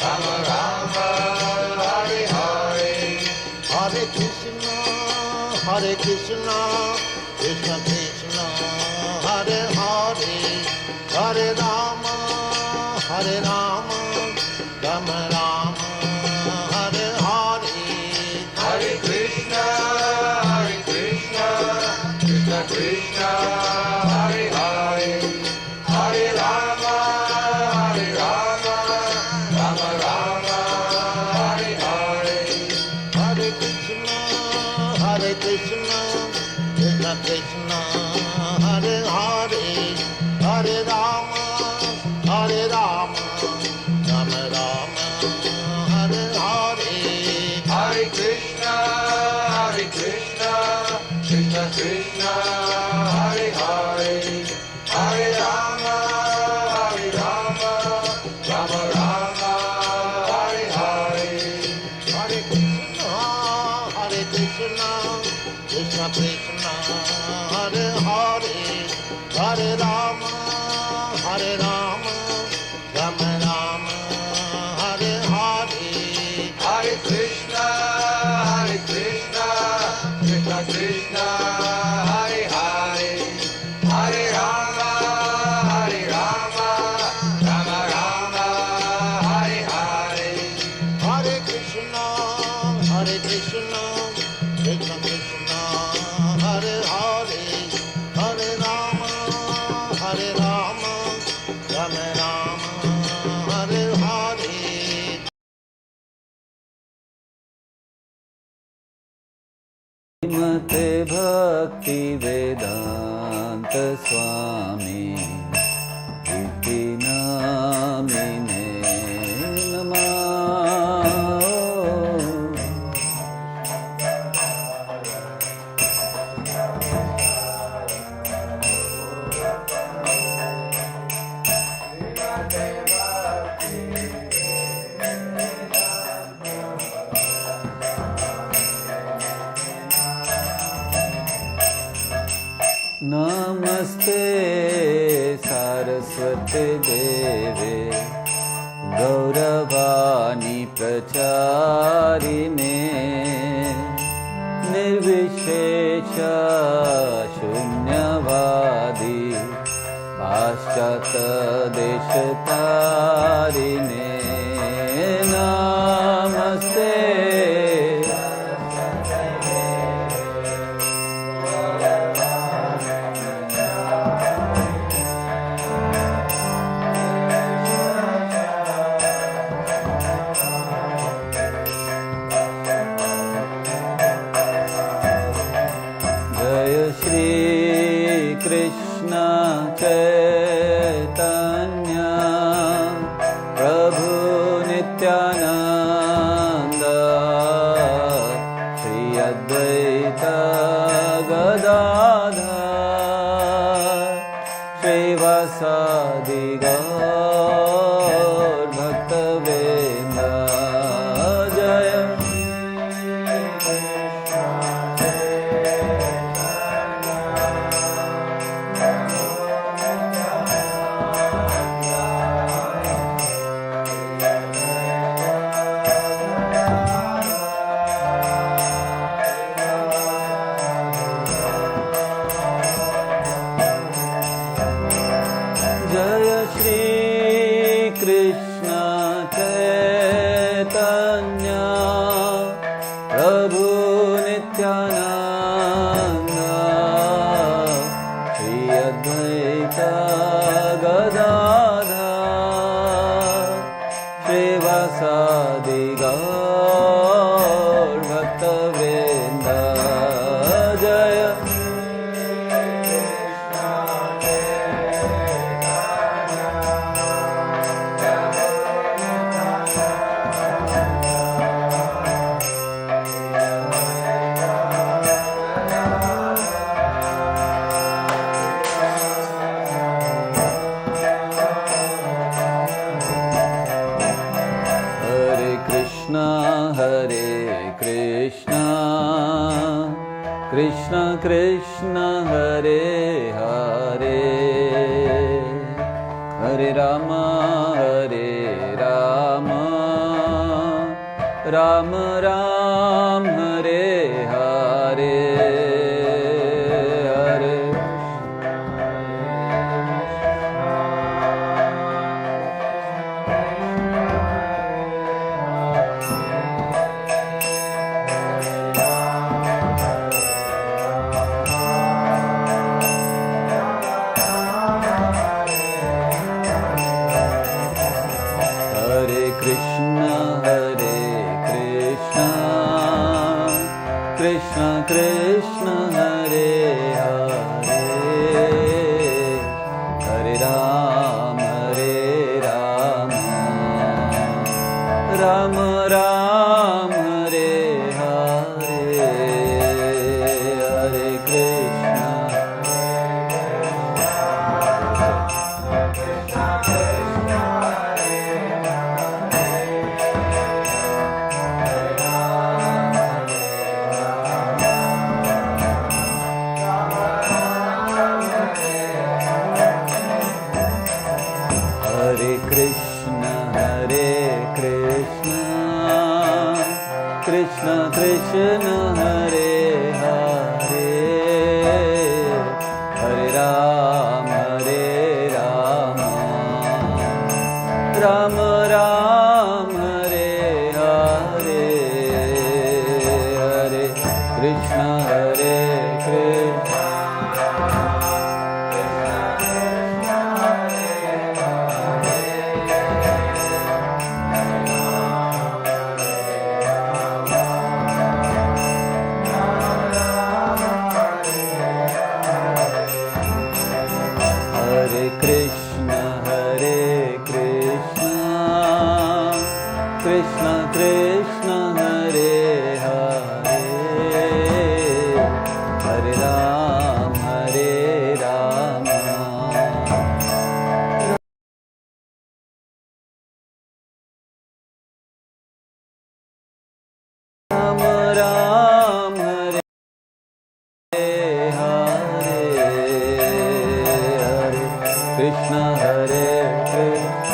Rama Rama, Hare Hare. Hare Krishna, Hare Krishna, Krishna Krishna, Hare Hare, Hare Rama, Rama Rama, Hare Hare. Hare Krishna, Krishna Krishna, Hare Hare, Hare Rama, Rama Rama, Hare Hare. Hare Krishna, Hare Krishna, Krishna Krishna, Hare Hare, Hare Rama, Rama Rama, Hare Hare. Hare Krishna, Krishna Krishna, Hare Hare, Hare Rama, Rama Rama, Hare Hare. Hare Krishna, Hare Krishna, Krishna Krishna, Hare Hare, Hare Rama, Rama Rama, Hare Hare. Hare Krishna, Krishna Krishna, Hare Hare, Hare Rama, Rama Rama, Hare Hare. Hare Krishna, Hare Krishna, Krishna Krishna, Hare Hare, Hare Rama, Rama Rama, Hare Hare. श्रीमते भक्ति वेदांत स्वामी इति नामिने नमः। नमस्ते सारस्वते देवे गौरवाणी प्रचारिणे निर्विशेष शून्यवादी पाश्चात्य देशतारिणे नमस्ते। कृष्ण चैतन्य प्रभु नित्यानंद श्री अद्वैत गदाधर श्रीवासादि गौर भक्तवृंद जय जय श्री कृष्ण चैतन्य प्रभु Nityanand Krishna Hare Hare Hare Rama Hare Rama Rama Rama Hare Hare Hare Krishna Krishna Hare Hare Hare Ram Hare Ram Ram Ram Hare Hare Hare Krishna Krishna Krishna Hare Hare Hare Ram Hare Ram Ram Ram Hare Hare Hare Krishna Hare Krishna Krishna Krishna Hare Hare Hare Ram Hare Ram Ram Ram Hare Hare Hare Krishna Hare Krishna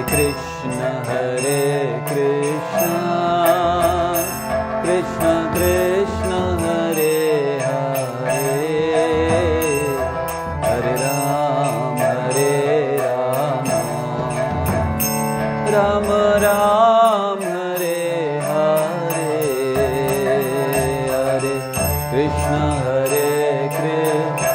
Krishna Hare Krishna Krishna Krishna Hare Hare Hare Ram Hare Ram Ram Ram Hare Hare Hare Krishna Hare Krishna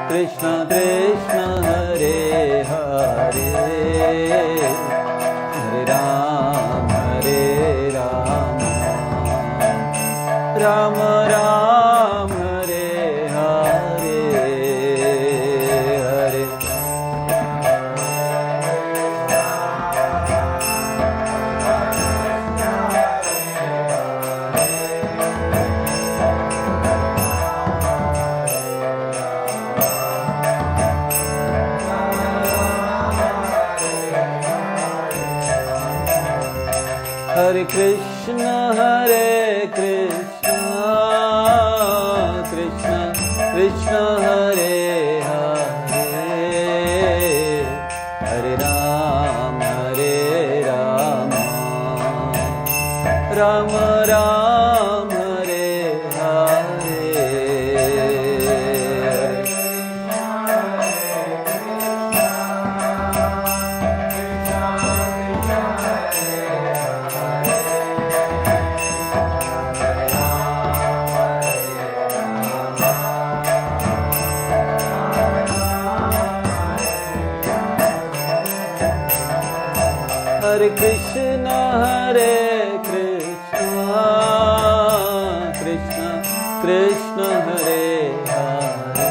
Krishna Krishna Hare Hare Hare Ram Hare Ram Ram Ram Hare Hare Hare Hare Krishna Hare Krishna Krishna Krishna Hare Hare Hare Ram Hare Ram Ram Ram Hare Hare Hare Krishna, Hare Krishna, Krishna Krishna, Hare Hare,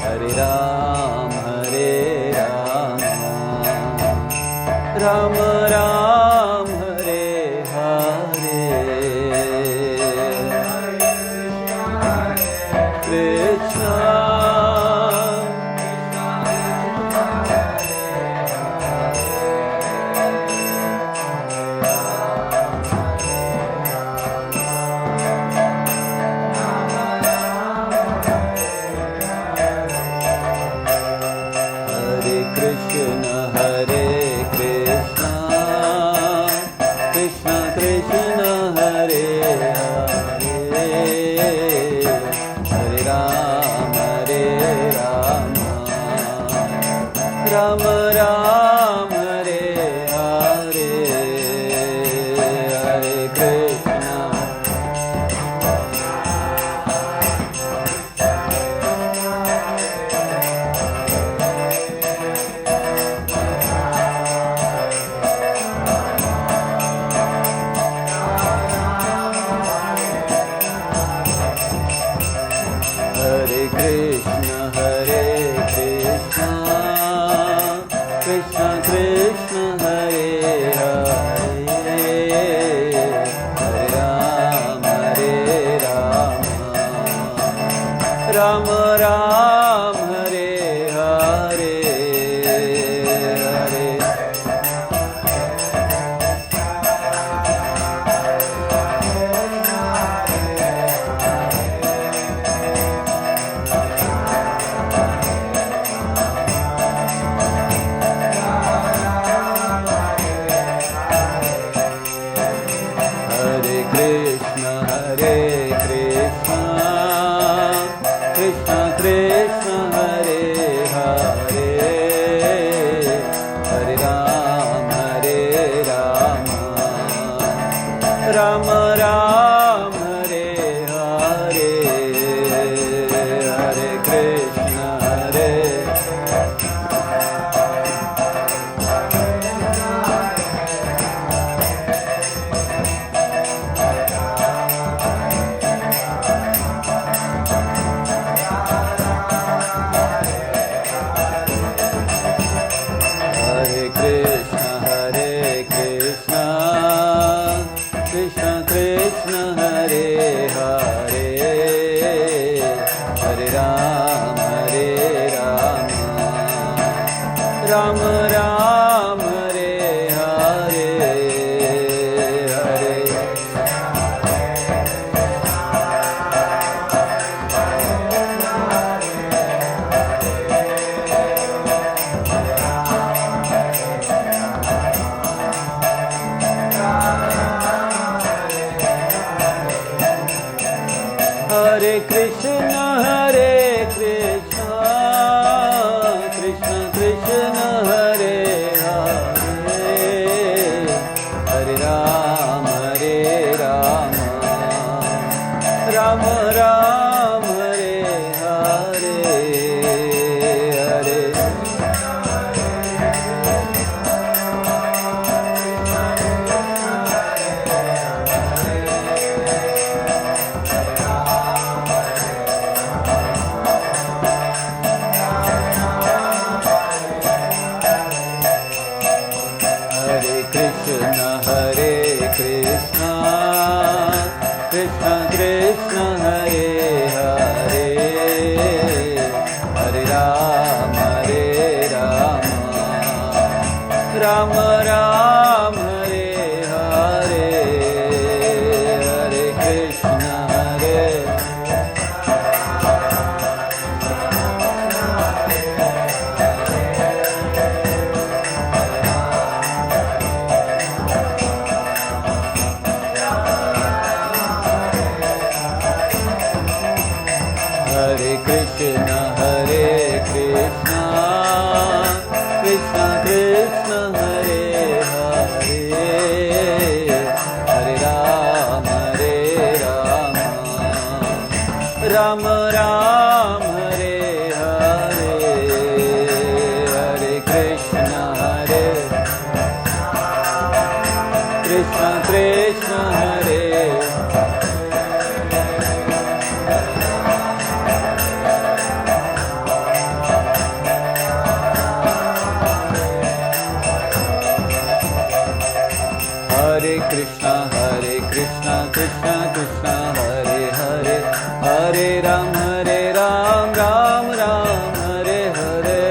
Hare Ram, Hare Ram, Ram Ram, Hare Hare, Krishna. Ram Ram, Hare Hare, Hare Krishna. Hare Krishna, Hare Krishna, Krishna Krishna, Hare Hare, Hare Ram, Hare Ram, Ram Ram, Hare Hare, Hare. Hare Krishna, Hare Krishna, Krishna Krishna, Hare Hare, Hare Ram, Hare Ram, Ram Ram, Hare Hare, Hare Krishna, Hare. Hare Krishna, Hare Krishna, Krishna Krishna, Hare Hare, Hare Ram, Hare Ram, Ram Ram, Hare Hare, Hare. Hare Krishna, Hare Krishna, Krishna Krishna, Hare Hare, Hare Ram, Hare Ram, Ram Ram, Hare Hare, Hare. Hare Krishna, Hare Krishna, Krishna Krishna, Hare Hare, Hare Ram, Hare Ram, Ram Ram, Hare Hare, Hare Krishna, Hare. Hare Krishna, Hare Krishna, Krishna Krishna, Hare Hare, Krishna Krishna Hare Hare Krishna Krishna Krishna Hare Hare Hare Ram Ram Ram Hare Hare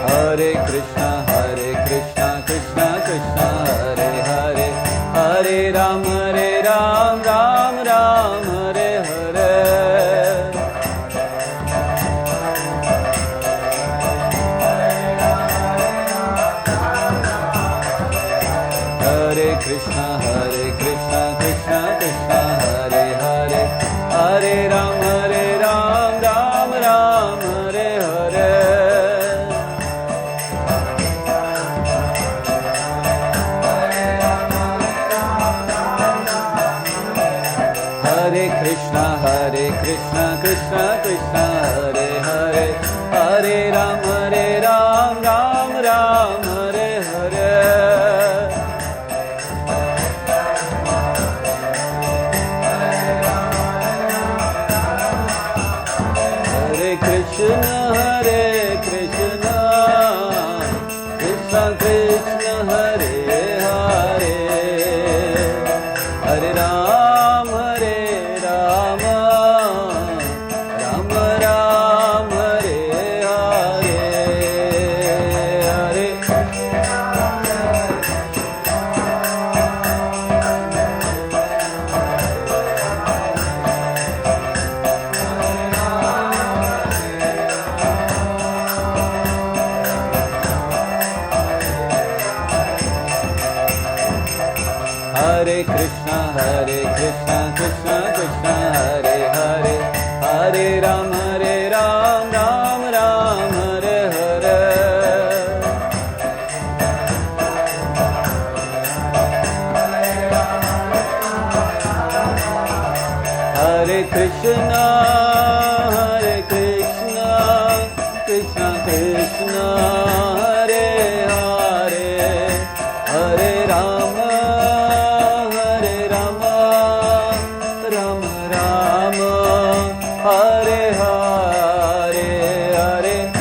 Hare Krishna Krishna Krishna Hare Hare Hare Ram Ram Ram Hare Hare Hare Krishna Krishna Krishna Hare Hare Hare Ram Ram Ram Hare Hare Hare Krishna Krishna Krishna Hare Hare Hare Ram Ram Ram Hare Hare Hare Krishna Krishna Krishna Hare Hare Hare Ram Ram Ram Hare Hare Hare Hare Krishna Krishna Krishna Hare Hare Hare Ram Ram Ram Hare Hare Hare Krishna Krishna Krishna Hare Hare Hare Ram Ram Ram Hare Hare Hare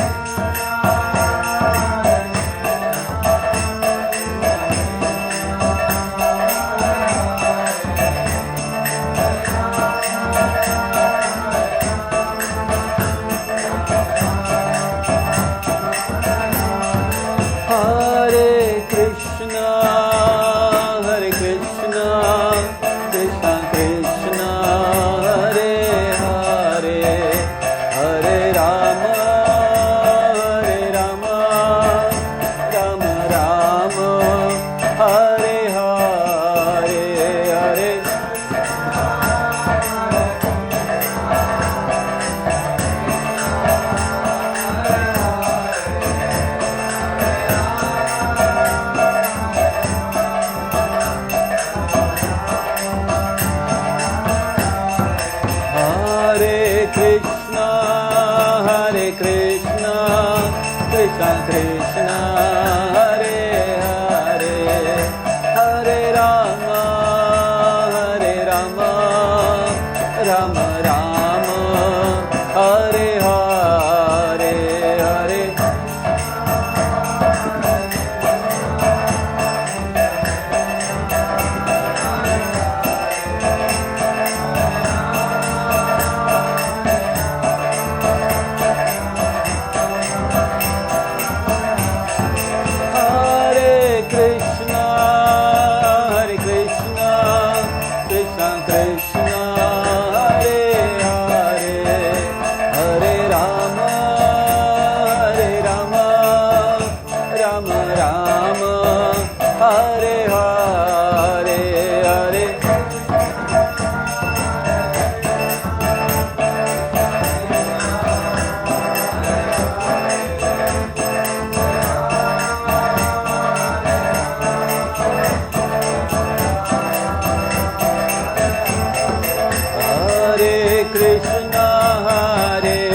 Hare Krishna Krishna Krishna Hare Hare Hare Ram Ram Ram Hare Hare Hare Hare Krishna Krishna Krishna Hare Hare Hare Ram Ram Ram Hare Hare Hare Krishna Hare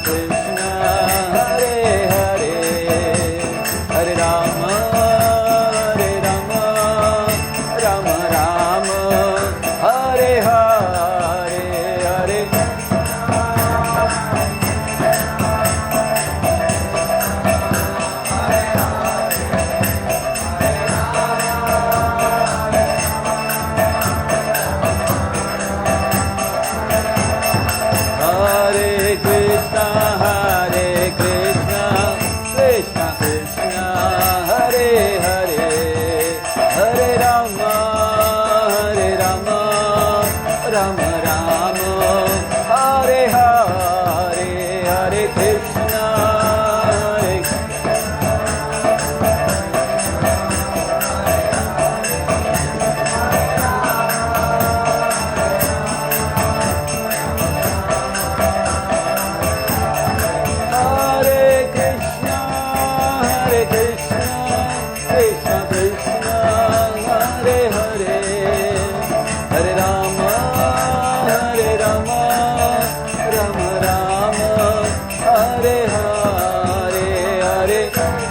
Krishna, Hare Hare, Hare Rama, Rama Rama, Hare Hare, Hare Krishna, Krishna Krishna, Hare Hare, Hare Rama, Rama Rama, Hare Hare, Hare Krishna, Krishna Krishna, Hare Hare, Hare Rama, Rama Rama, Hare Hare, Hare Krishna,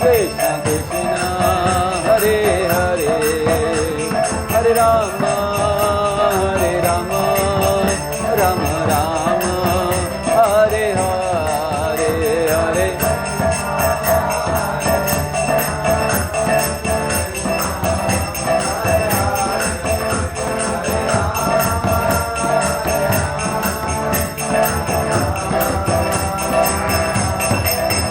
Krishna Krishna, Hare Hare, Hare Rama, Rama Rama, Hare Hare, Hare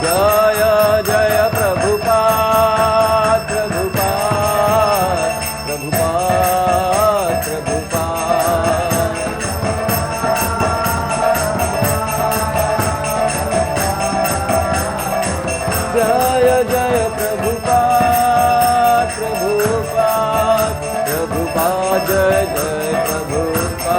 Jaya Prabhupada, Jaya Prabhupada, Jai Prabhupada.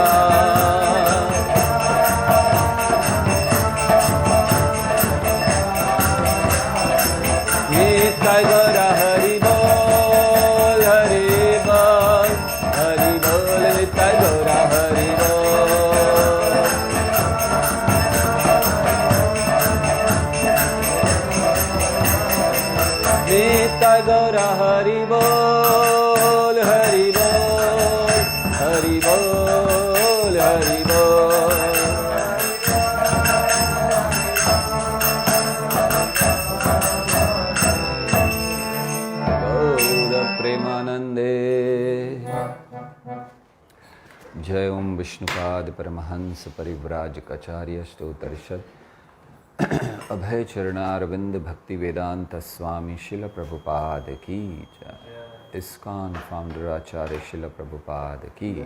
Nitai Gaura Hari Bol, Hari Bol, Hari Bol, Nitai Gaura Hari Bol. Nitai Gaura Hari Bol, Hari Bol, Hari Bol, Hari Bol. Premanande. Jai Om Vishnupad Paramahansa Parivrajacacharya Stotarshad Abhay Charanaarvind Bhakti Vedanta Swami Srila Prabhupada Ki Jai. ISKCON Founder Acharya Srila Prabhupada Ki.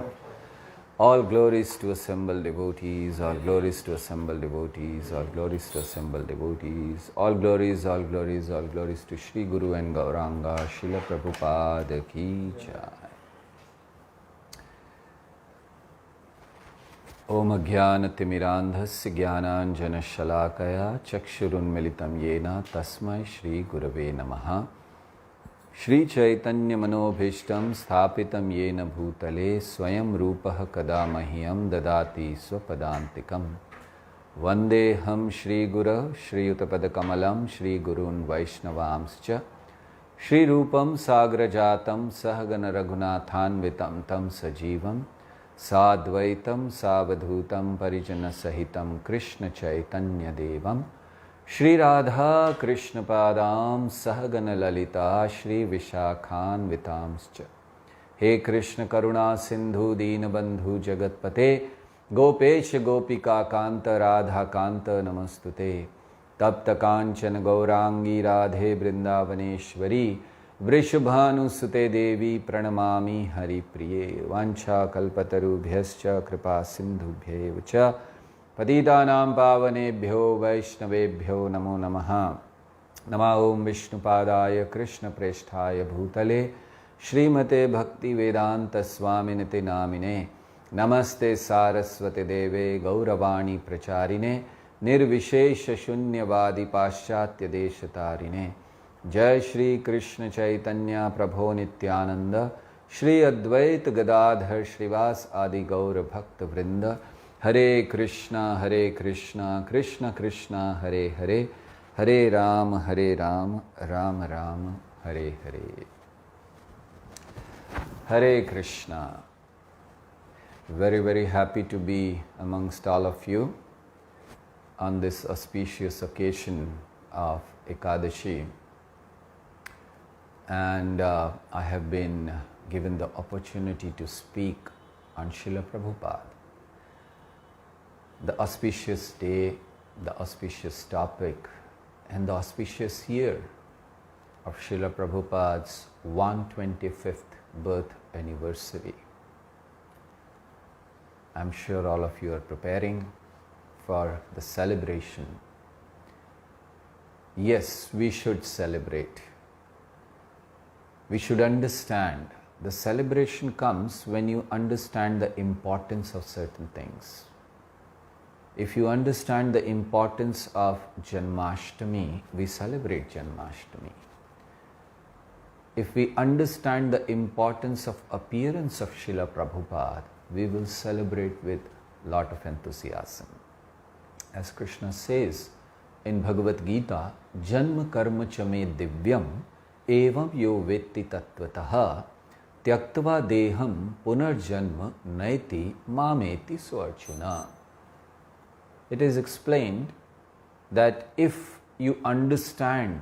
All glories to assembled devotees, all glories to assembled devotees, all glories to assembled devotees, all glories, all glories, all glories to Shri Guru and Gauranga, Srila Prabhupada Ki Jai. Om Ajnanatirmirandhasya Jnananjana Shalakaya Chakshurunmilitam Yena Tasmai Shri Gurave Namaha. Shri Chaitanya Manobhishtam Sthapitam Yena Bhutale Swayam Rupaha Kadamahyam Dadati Swapadantikam Vandeham Shri Guru Shri Utapada Kamalam Shri Gurun Vaishnavamscha Shri Rupam Sagrajatam Sahagana Raghunathanvitam Tam Sajivam Sadvaitam Savadhutam Parijana Sahitam Krishna Chaitanya Devam Shri Radha Krishna Padam Sahagana Lalita Shri Vishakhan Vitamscha. He Krishna Karuna Sindhu Deenabandhu Jagatpate Gopesh Gopika Kanta Radha Kanta Namastute Tapta Kanchana Gaurangi Radhe Vrindavaneshwari Vrishabhanu Sute Devi Pranamami Hari Priye Vancha Kalpatarubhyascha Kripa Sindhubhyevacha Patitanam Pavanebhyo Vaishnavebhyo Namo Namaha. Nama Om Vishnupadaya Krishna Presthaya Bhutale Shrimate Bhakti Vedanta Swaminate Namine Namaste Saraswati Deve Gauravani Pracharine Nirvishesha Shunyavadi Paschatya Deshatarine Jai Shri Krishna Chaitanya Prabho Nityananda Shri Advait Gadadhar Shrivas Adi Gaura Bhakta Vrinda Hare Krishna Krishna Krishna Hare Hare Hare Ram Ram Ram Hare Hare. Hare Krishna. Very, very happy to be amongst all of you on this auspicious occasion of EKΑΔAŞީ. And I have been given the opportunity to speak on Srila Prabhupada. The auspicious day, the auspicious topic, and the auspicious year of Srila Prabhupada's 125th birth anniversary. I'm sure all of you are preparing for the celebration. Yes, we should celebrate. We should understand. The celebration comes when you understand the importance of certain things. If you understand the importance of Janmashtami, we celebrate Janmashtami. If we understand the importance of appearance of Srila Prabhupada, we will celebrate with lot of enthusiasm. As Krishna says in Bhagavad Gita, Janma karma chame divyam evam yo vetti tattvataha tyaktva deham punarjanma naiti mameti swarchuna. It is explained that if you understand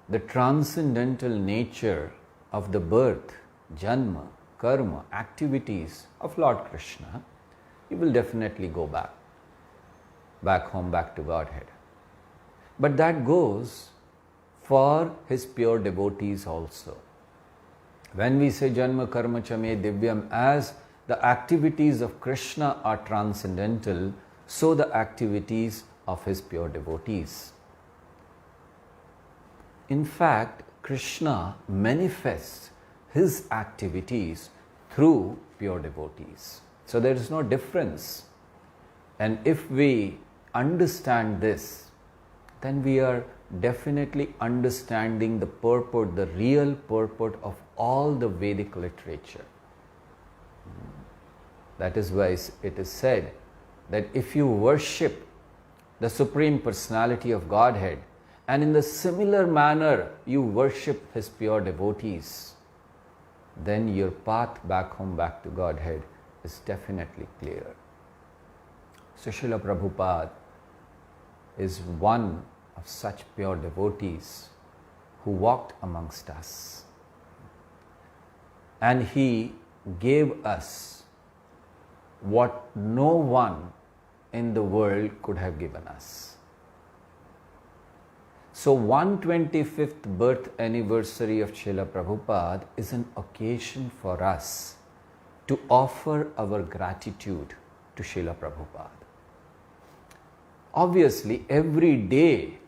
the transcendental nature of the birth, janma, karma, activities of Lord Krishna, you will definitely go back home, back to Godhead. But that goes for his pure devotees also. When we say Janma Karma Chame Divyam, as the activities of Krishna are transcendental, so the activities of his pure devotees. In fact, Krishna manifests his activities through pure devotees. So there is no difference. And if we understand this, then we are definitely understanding the purport, the real purport of all the Vedic literature. That is why it is said that if you worship the Supreme Personality of Godhead, and in the similar manner you worship his pure devotees, then your path back home, back to Godhead is definitely clear. So Srila Prabhupada is one of such pure devotees who walked amongst us. And he gave us what no one in the world could have given us. So 125th birth anniversary of Srila Prabhupada is an occasion for us to offer our gratitude to Srila Prabhupada. Obviously, every day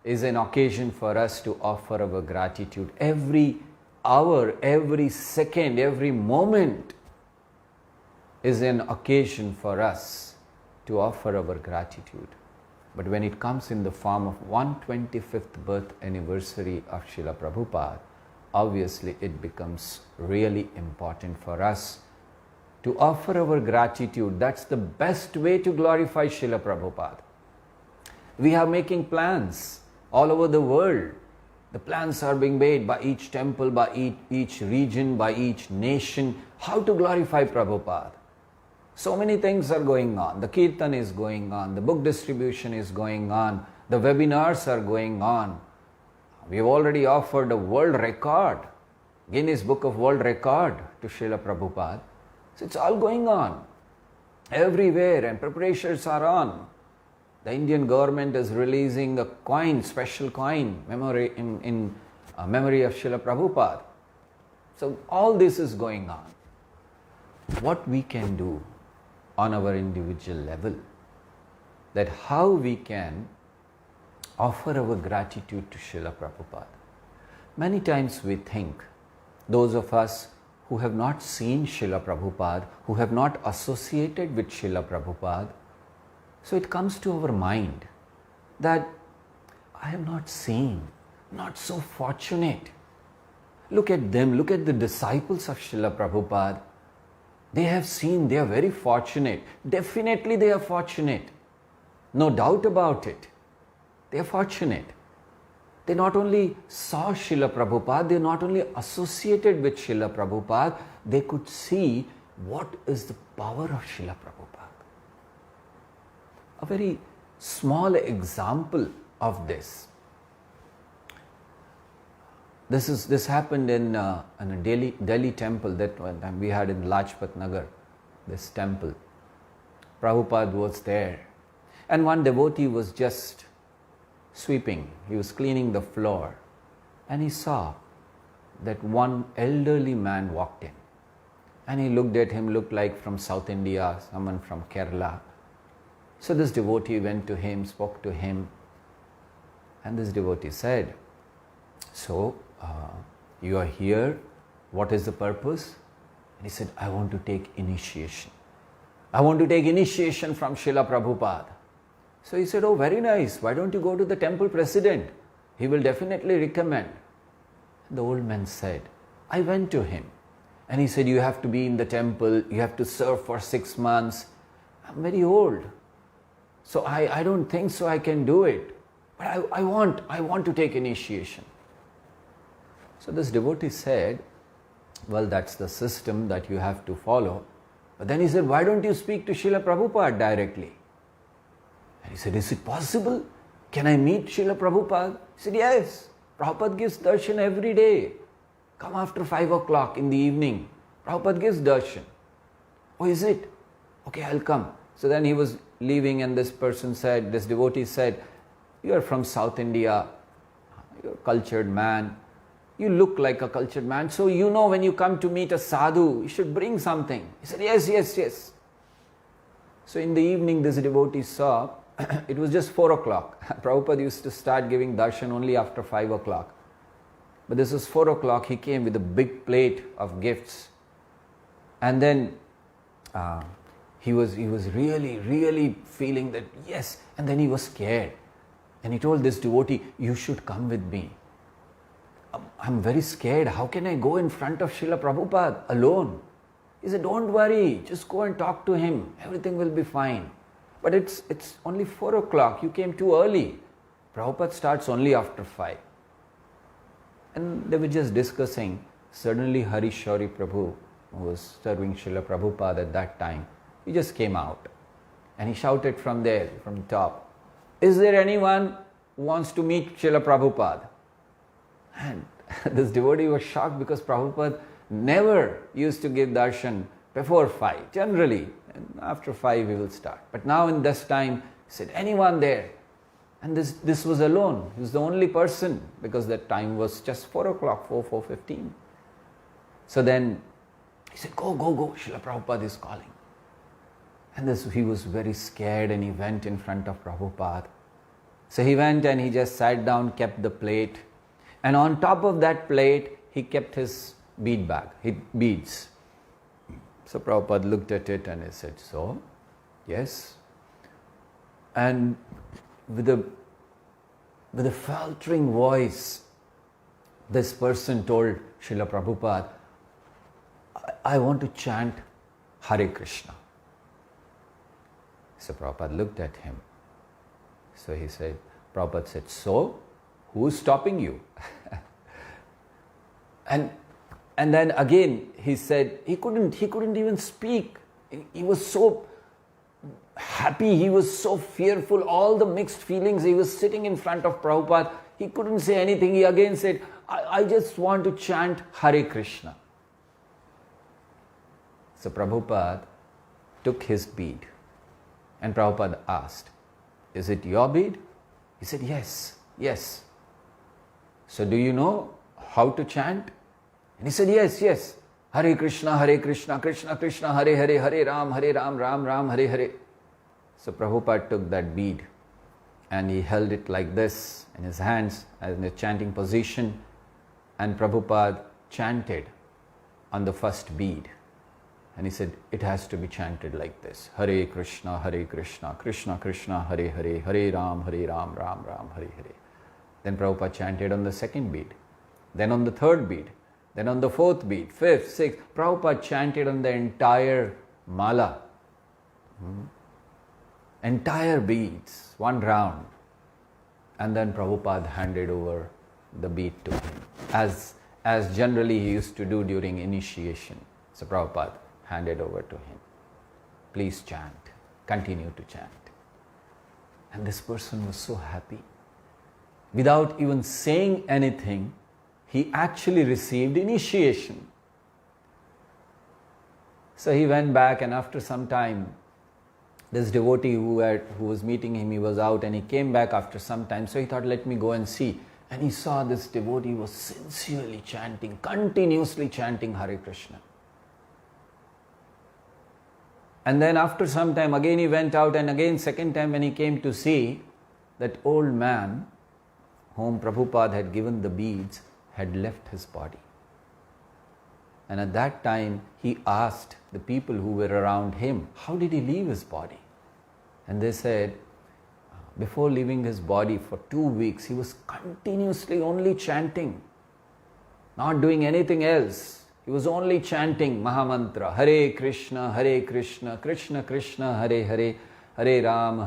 is an occasion for us to offer our gratitude. Every hour, every second, every moment is an occasion for us to offer our gratitude. But when it comes in the form of 125th birth anniversary of Srila Prabhupada, obviously it becomes really important for us to offer our gratitude. That's the best way to glorify Srila Prabhupada. We are making plans all over the world. The plans are being made by each temple, by each region, by each nation, how to glorify Prabhupada. So many things are going on. The Kirtan is going on, the book distribution is going on, the webinars are going on. We have already offered a world record, Guinness Book of World Record to Srila Prabhupada. So it's all going on everywhere and preparations are on. The Indian government is releasing a coin, special coin, in memory of Srila Prabhupada. So all this is going on. What we can do on our individual level, that how we can offer our gratitude to Srila Prabhupada. Many times we think, those of us who have not seen Srila Prabhupada, who have not associated with Srila Prabhupada. So it comes to our mind that I am not seen, not so fortunate. Look at them, look at the disciples of Srila Prabhupada. They have seen, they are very fortunate. Definitely they are fortunate. No doubt about it. They are fortunate. They not only saw Srila Prabhupada, they not only associated with Srila Prabhupada, they could see what is the power of Srila Prabhupada. A very small example of this. This happened in a Delhi temple that one time we had in Lajpat Nagar, this temple. Prabhupada was there, and one devotee was just sweeping. He was cleaning the floor, and he saw that one elderly man walked in, and he looked at him, looked like from South India, someone from Kerala. So this devotee went to him, spoke to him, and this devotee said, "So, you are here, what is the purpose?" And he said, "I want to take initiation. I want to take initiation from Srila Prabhupada." So he said, "Oh, very nice. Why don't you go to the temple president? He will definitely recommend." And the old man said, "I went to him, and he said, you have to be in the temple, you have to serve for 6 months. I'm very old, so I don't think so I can do it. But I want to take initiation." So this devotee said, "Well, that's the system that you have to follow." But then he said, "Why don't you speak to Srila Prabhupada directly?" And he said, "Is it possible? Can I meet Srila Prabhupada?" He said, "Yes, Prabhupada gives darshan every day. Come after 5 o'clock in the evening. Prabhupada gives darshan." "Oh, is it? Okay, I'll come." So then he was leaving, and this devotee said, "You are from South India, you're a cultured man. You look like a cultured man, so you know when you come to meet a sadhu, you should bring something." He said, Yes. So in the evening, this devotee saw, it was just 4 o'clock. Prabhupada used to start giving darshan only after 5 o'clock. But this was 4 o'clock, he came with a big plate of gifts. And then he was really feeling that, yes, and then he was scared. And he told this devotee, "You should come with me. I'm very scared. How can I go in front of Srila Prabhupada alone?" He said, "Don't worry, just go and talk to him. Everything will be fine. But it's only 4 o'clock. You came too early. Prabhupada starts only after 5. And they were just discussing. Suddenly Harishori Prabhu, who was serving Srila Prabhupada at that time, he just came out. And he shouted from there, from the top, "Is there anyone who wants to meet Srila Prabhupada?" And this devotee was shocked because Prabhupada never used to give darshan before 5, generally. And after 5 he will start. But now in this time, he said, "Anyone there?" And this was alone. He was the only person because that time was just 4 o'clock, 4:15. So then he said, Go, Srila Prabhupada is calling." And he was very scared, and he went in front of Prabhupada. So he went and he just sat down, kept the plate. And on top of that plate, he kept his beads. So Prabhupada looked at it and he said, "So, yes." And with a faltering voice, this person told Srila Prabhupada, "I want to chant Hare Krishna." So Prabhupada looked at him. So Prabhupada said, "So, who's stopping you?" And then again he said he couldn't even speak. He was so happy, he was so fearful, all the mixed feelings. He was sitting in front of Prabhupada. He couldn't say anything. He again said, I just want to chant Hare Krishna." So Prabhupada took his bead, and Prabhupada asked, "Is it your bead?" He said, Yes. "So do you know how to chant?" And he said, Yes. Hare Krishna, Krishna Krishna, Hare Hare, Hare Ram, Ram Ram, Hare Hare. So Prabhupada took that bead and he held it like this in his hands as in a chanting position, and Prabhupada chanted on the first bead. And he said, it has to be chanted like this. Hare Krishna, Krishna Krishna, Hare Hare, Hare Ram, Ram Ram, Hare Hare. Then Prabhupada chanted on the second bead, then on the third bead, then on the fourth bead, fifth, sixth. Prabhupada chanted on the entire mala. Entire beads, one round. And then Prabhupada handed over the bead to him, as generally he used to do during initiation. So Prabhupada handed over to him. Please chant, continue to chant. And this person was so happy. Without even saying anything, he actually received initiation. So he went back, and after some time, this devotee who was meeting him, he was out, and he came back after some time. So he thought, let me go and see. And he saw this devotee was sincerely chanting, continuously chanting Hare Krishna. And then after some time, again he went out, and again second time when he came to see, that old man whom Prabhupada had given the beads had left his body. And at that time, he asked the people who were around him, how did he leave his body? And they said, before leaving his body for 2 weeks, he was continuously only chanting, not doing anything else. He was only chanting Mahamantra, Hare Krishna, Krishna Krishna, Hare Hare, Hare Ram,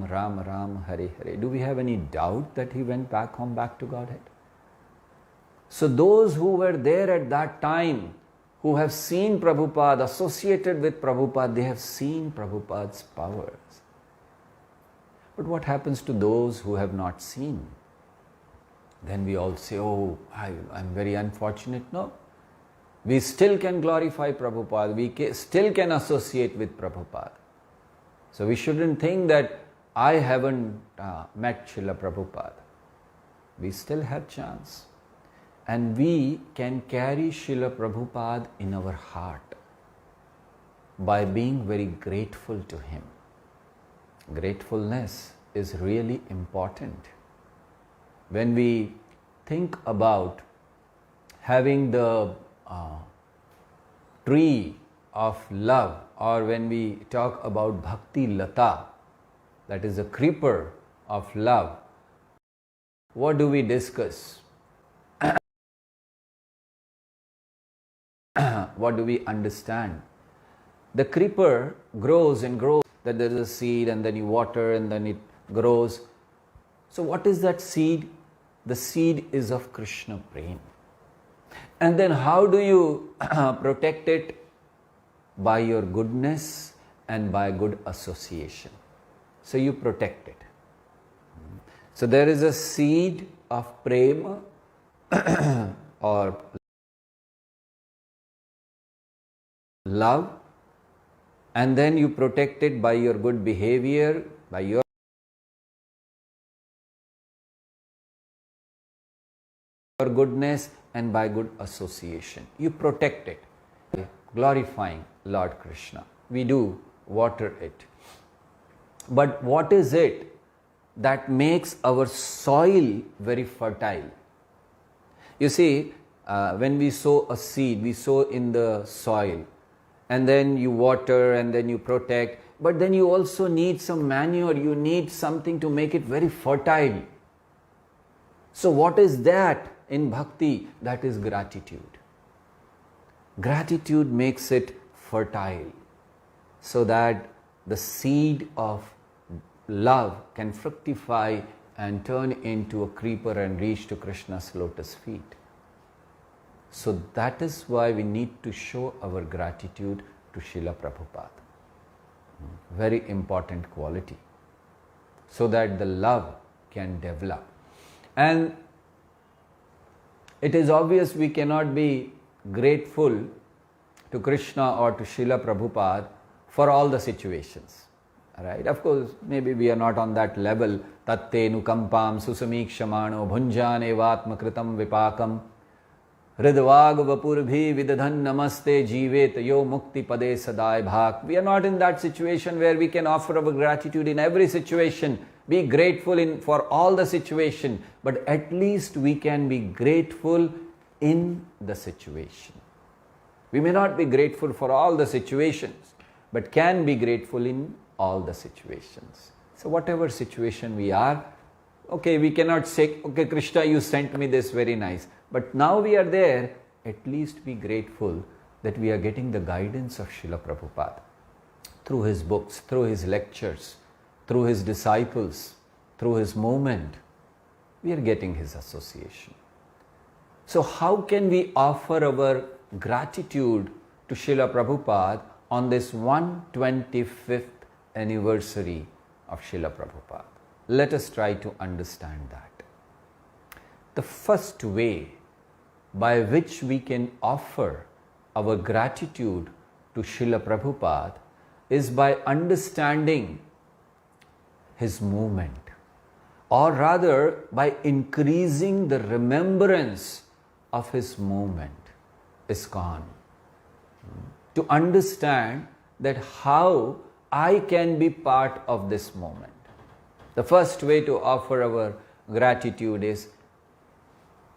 Ram Ram, Hare Hare. Do we have any doubt that he went back home, back to Godhead? So those who were there at that time, who have seen Prabhupada, associated with Prabhupada, they have seen Prabhupada's powers. But what happens to those who have not seen? Then we all say, oh, I'm very unfortunate. No. We still can glorify Prabhupada. We still can associate with Prabhupada. So we shouldn't think that I haven't met Srila Prabhupada. We still have chance. And we can carry Srila Prabhupada in our heart by being very grateful to him. Gratefulness is really important. When we think about having the tree of love, or when we talk about Bhakti Lata, that is a creeper of love, what do we discuss? What do we understand? The creeper grows and grows, that there is a seed, and then you water, and then it grows. So what is that seed? The seed is of Krishna Prem. And then how do you protect it? By your goodness and by good association. So you protect it. So there is a seed of prema or love, and then you protect it by your good behavior, by your goodness and by good association. You protect it, glorifying Lord Krishna. We do water it. But what is it that makes our soil very fertile? You see, when we sow a seed, we sow in the soil, and then you water, and then you protect, but then you also need some manure, you need something to make it very fertile. So what is that in bhakti? That is gratitude. Gratitude makes it fertile, so that the seed of love can fructify and turn into a creeper and reach to Krishna's lotus feet. So that is why we need to show our gratitude to Srila Prabhupada. Very important quality, so that the love can develop. And it is obvious we cannot be grateful to Krishna or to Srila Prabhupada for all the situations. Right? Of course, maybe we are not on that level. Tatte nukampam susamikshamaano bhunjane vatmakritam vipakam hridvag vapurabhi vidadhan namaste jivet yo mukti pade sadai bhak. We are not in that situation where we can offer our gratitude in every situation, be grateful for all the situation, but at least we can be grateful in the situation. We may not be grateful for all the situations, but can be grateful in all the situations. So whatever situation we are, okay, we cannot say, okay, Krishna, you sent me this, very nice. But now we are there, at least be grateful that we are getting the guidance of Srila Prabhupada through his books, through his lectures, through his disciples, through his movement. We are getting his association. So how can we offer our gratitude to Srila Prabhupada on this 125th anniversary of Srila Prabhupada? Let us try to understand that. The first way by which we can offer our gratitude to Srila Prabhupada is by understanding his movement, or rather by increasing the remembrance of his movement, ISKCON. To understand that how I can be part of this moment. The first way to offer our gratitude is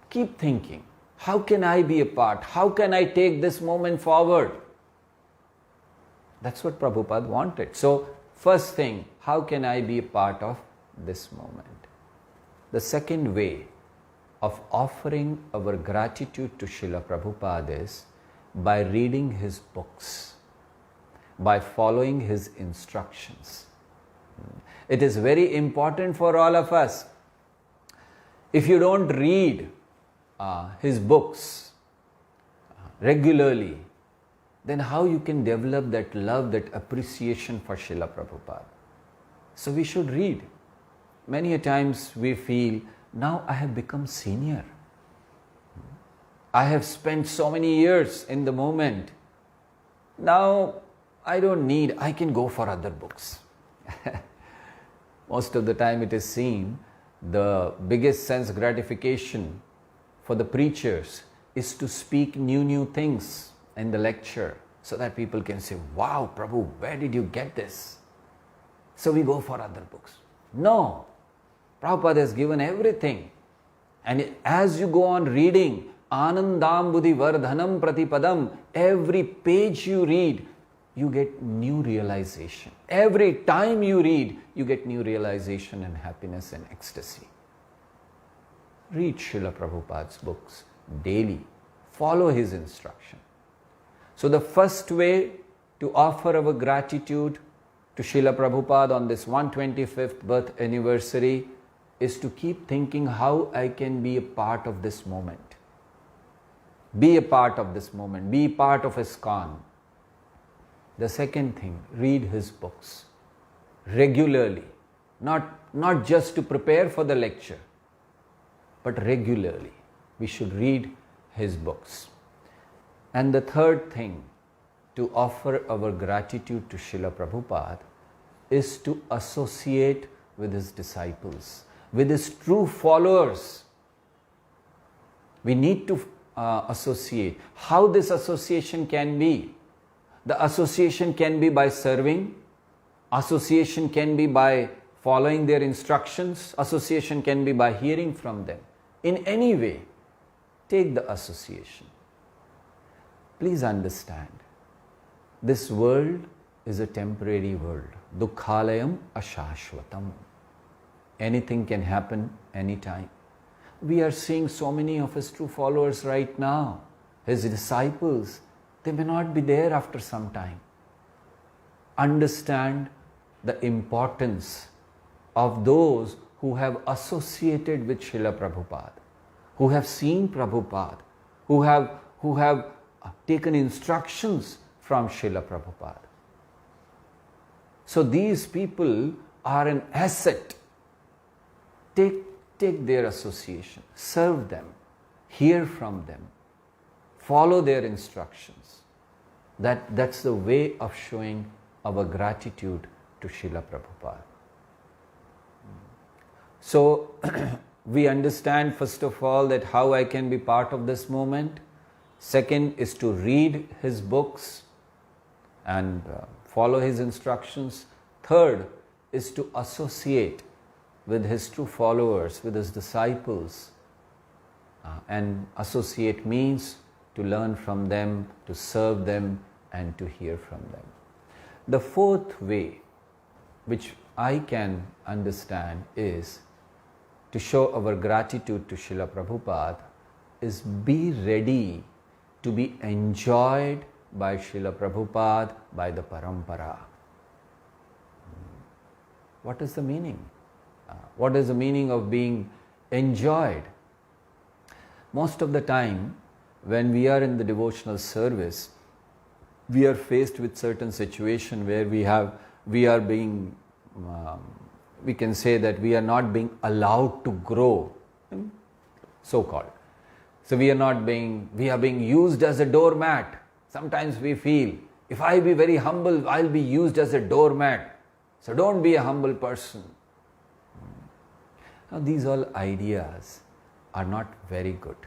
keep thinking, how can I be a part? How can I take this moment forward? That's what Prabhupada wanted. So, first thing, how can I be a part of this moment? The second way of offering our gratitude to Srila Prabhupada is by reading his books, by following his instructions. It is very important for all of us. If you don't read his books regularly, then how you can develop that love, that appreciation for Srila Prabhupada? So we should read. Many a times we feel, now I have become senior. I have spent so many years in the moment. Now I don't need, I can go for other books. Most of the time it is seen, the biggest sense gratification for the preachers is to speak new things in the lecture so that people can say, wow, Prabhu, where did you get this? So we go for other books. No, Prabhupada has given everything. And as you go on reading, Anandam Buddhi Vardhanam Pratipadam, every page you read, you get new realization. Every time you read, you get new realization and happiness and ecstasy. Read Srila Prabhupada's books daily. Follow his instruction. So the first way to offer our gratitude to Srila Prabhupada on this 125th birth anniversary is to keep thinking how I can be a part of this moment. Be a part of this moment. Be part of ISKCON. The second thing, read his books regularly. Not just to prepare for the lecture, but regularly. We should read his books. And the third thing to offer our gratitude to Srila Prabhupada is to associate with his disciples, with his true followers. We need to associate. How this association can be? The association can be by serving. Association can be by following their instructions. Association can be by hearing from them. In any way, take the association. Please understand, this world is a temporary world. Dukkhalayam ashashvatam. Anything can happen anytime. We are seeing so many of his true followers right now. His disciples, they may not be there after some time. Understand the importance of those who have associated with Srila Prabhupada, who have seen Prabhupada, who have taken instructions from Srila Prabhupada. So these people are an asset. Take their association, serve them, hear from them, follow their instructions. That's the way of showing our gratitude to Srila Prabhupada. So we understand first of all that how I can be part of this moment. Second is to read his books and follow his instructions. Third is to associate with his true followers, with his disciples. And associate means to learn from them, to serve them, and to hear from them. The fourth way, which I can understand, is to show our gratitude to Srila Prabhupada, is be ready to be enjoyed by Srila Prabhupada, by the Parampara. What is the meaning? What is the meaning of being enjoyed? Most of the time, when we are in the devotional service, we are faced with certain situation where we are being, we can say that we are not being allowed to grow, so-called. So we are being used as a doormat. Sometimes we feel, if I be very humble, I'll be used as a doormat. So don't be a humble person. Now these all ideas are not very good.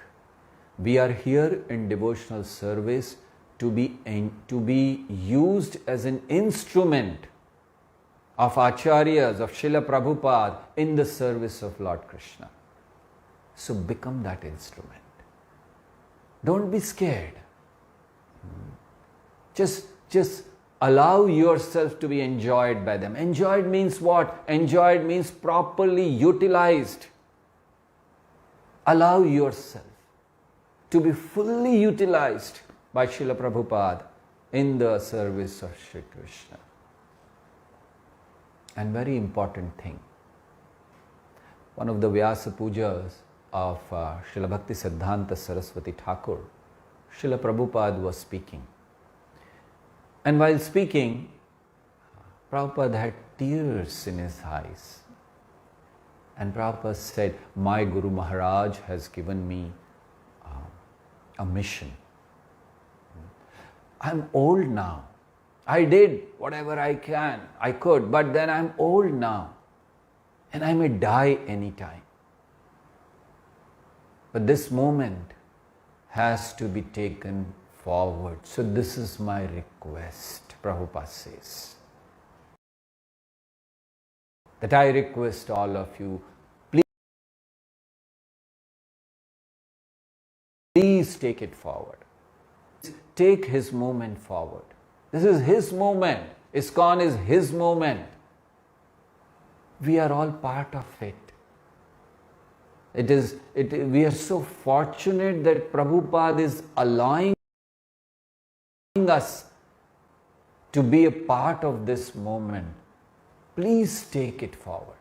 We are here in devotional service to be used as an instrument of Acharyas, of Srila Prabhupada in the service of Lord Krishna. So become that instrument. Don't be scared. Just allow yourself to be enjoyed by them. Enjoyed means what? Enjoyed means properly utilized. Allow yourself to be fully utilized by Srila Prabhupada in the service of Sri Krishna. And very important thing, one of the Vyasa Pujas of Srila Bhakti Siddhanta Saraswati Thakur, Srila Prabhupada was speaking. And while speaking, Prabhupada had tears in his eyes. And Prabhupada said, my Guru Maharaj has given me a mission. I'm old now. I did whatever I could, but then I'm old now. And I may die anytime. But this moment has to be taken forward. So this is my request, Prabhupada says. That I request all of you, please take it forward. Take his moment forward. This is his moment. ISKCON is his moment. We are all part of it. We are so fortunate that Prabhupada is allowing us to be a part of this moment. Please take it forward.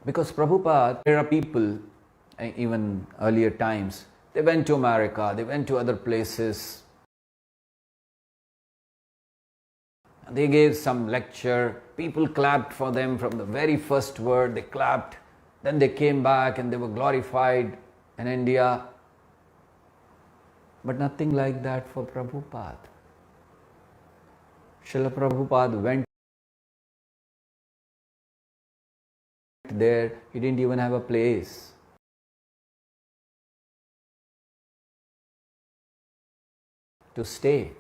Because Prabhupada, there are people, even earlier times, they went to America, they went to other places. They gave some lecture, people clapped for them from the very first word, they clapped. Then they came back and they were glorified in India. But nothing like that for Prabhupada. Srila Prabhupada went there, he didn't even have a place. To stay.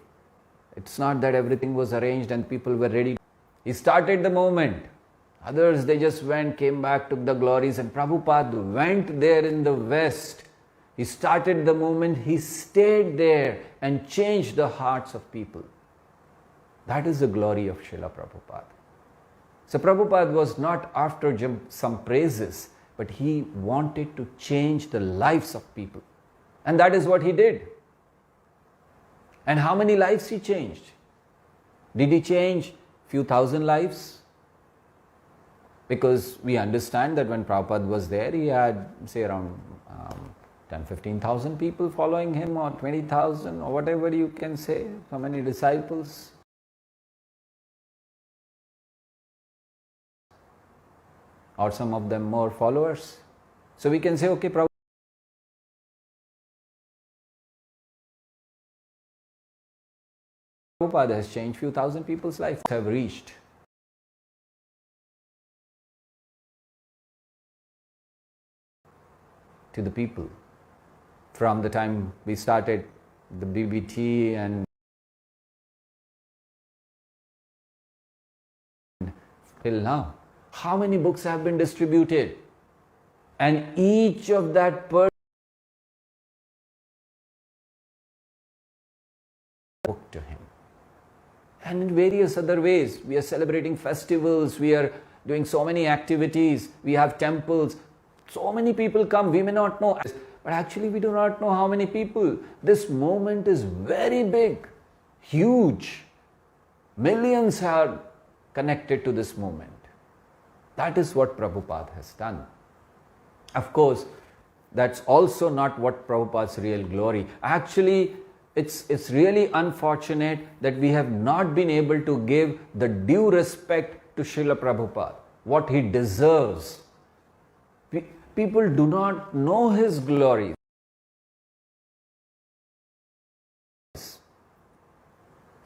It's not that everything was arranged and people were ready. He started the moment. Others, they just went, came back, took the glories, and Prabhupada went there in the West. He started the moment, he stayed there and changed the hearts of people. That is the glory of Srila Prabhupada. So Prabhupada was not after some praises, but he wanted to change the lives of people. And that is what he did. And how many lives he changed? Did he change few thousand lives? Because we understand that when Prabhupada was there, he had, say, around 10,000-15,000 people following him, or 20,000, or whatever you can say, so many disciples. Or some of them more followers. So we can say, okay, Prabhupada has changed few thousand people's lives, have reached. To the people. From the time we started the BBT and till now. How many books have been distributed? And each of that person spoke to him. And in various other ways, we are celebrating festivals, we are doing so many activities, we have temples, so many people come, we may not know, but actually we do not know how many people. This moment is very big, huge. Millions are connected to this moment. That is what Prabhupada has done. Of course, that's also not what Prabhupada's real glory. Actually, it's really unfortunate that we have not been able to give the due respect to Srila Prabhupada, what he deserves. People do not know his glory.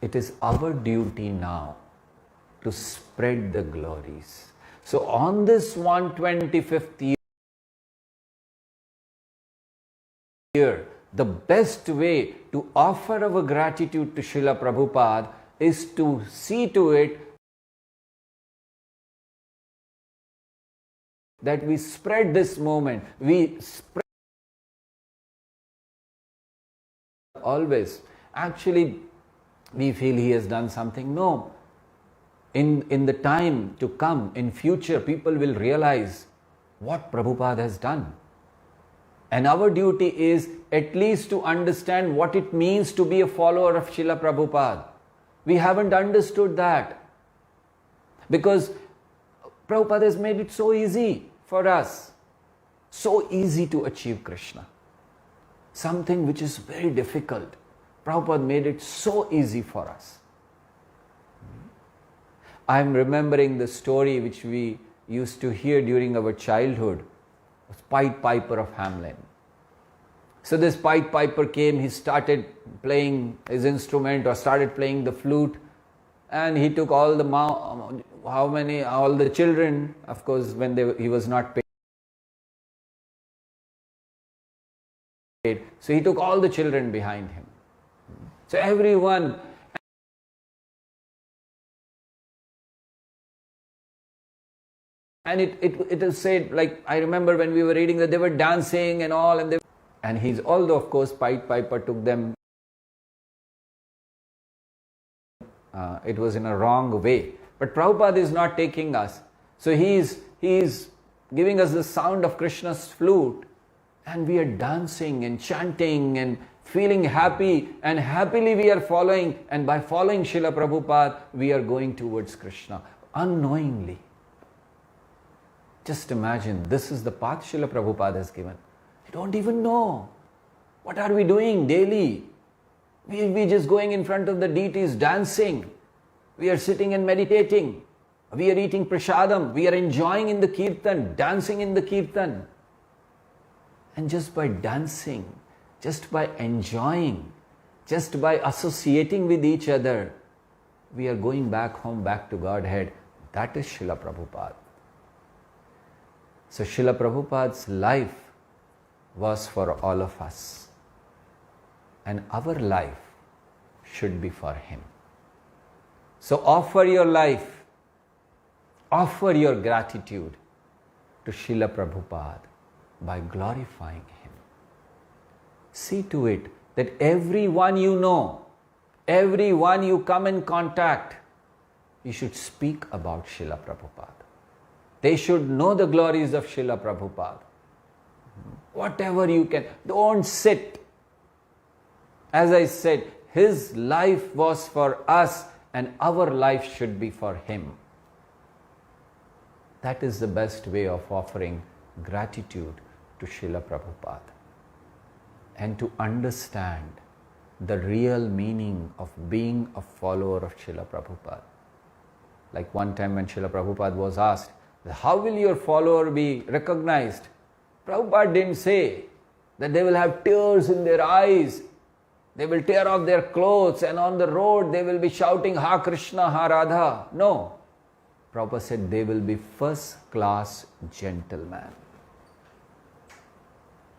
It is our duty now to spread the glories. So on this 125th year, the best way to offer our gratitude to Srila Prabhupada is to see to it that we spread this moment. We spread always. Actually, we feel he has done something. No. In the time to come, in future, people will realize what Prabhupada has done. And our duty is at least to understand what it means to be a follower of Srila Prabhupada. We haven't understood that. Because Prabhupada has made it so easy for us. So easy to achieve Krishna. Something which is very difficult. Prabhupada made it so easy for us. I am remembering the story which we used to hear during our childhood. Pied Piper of Hamelin. So this Pied Piper came, he started playing his instrument or started playing the flute, and he took all the all the children, of course, when he was not paid. So he took all the children behind him. So everyone. And it is said, like, I remember when we were reading that they were dancing and all, and he's, although of course Pied Piper took them, it was in a wrong way. But Prabhupada is not taking us. So he is giving us the sound of Krishna's flute, and we are dancing and chanting and feeling happy, and happily we are following, and by following Srila Prabhupada, we are going towards Krishna, unknowingly. Just imagine, this is the path Srila Prabhupada has given. We don't even know. What are we doing daily? We just going in front of the deities dancing. We are sitting and meditating. We are eating prasadam. We are enjoying in the kirtan, dancing in the kirtan. And just by dancing, just by enjoying, just by associating with each other, we are going back home, back to Godhead. That is Srila Prabhupada. So Srila Prabhupada's life was for all of us. And our life should be for him. So offer your life, offer your gratitude to Srila Prabhupada by glorifying him. See to it that everyone you know, everyone you come in contact, you should speak about Srila Prabhupada. They should know the glories of Srila Prabhupada. Whatever you can, don't sit. As I said, his life was for us and our life should be for him. That is the best way of offering gratitude to Srila Prabhupada. And to understand the real meaning of being a follower of Srila Prabhupada. Like one time when Srila Prabhupada was asked, how will your follower be recognized? Prabhupada didn't say that they will have tears in their eyes, they will tear off their clothes, and on the road they will be shouting, Ha Krishna, Ha Radha. No. Prabhupada said they will be first class gentlemen.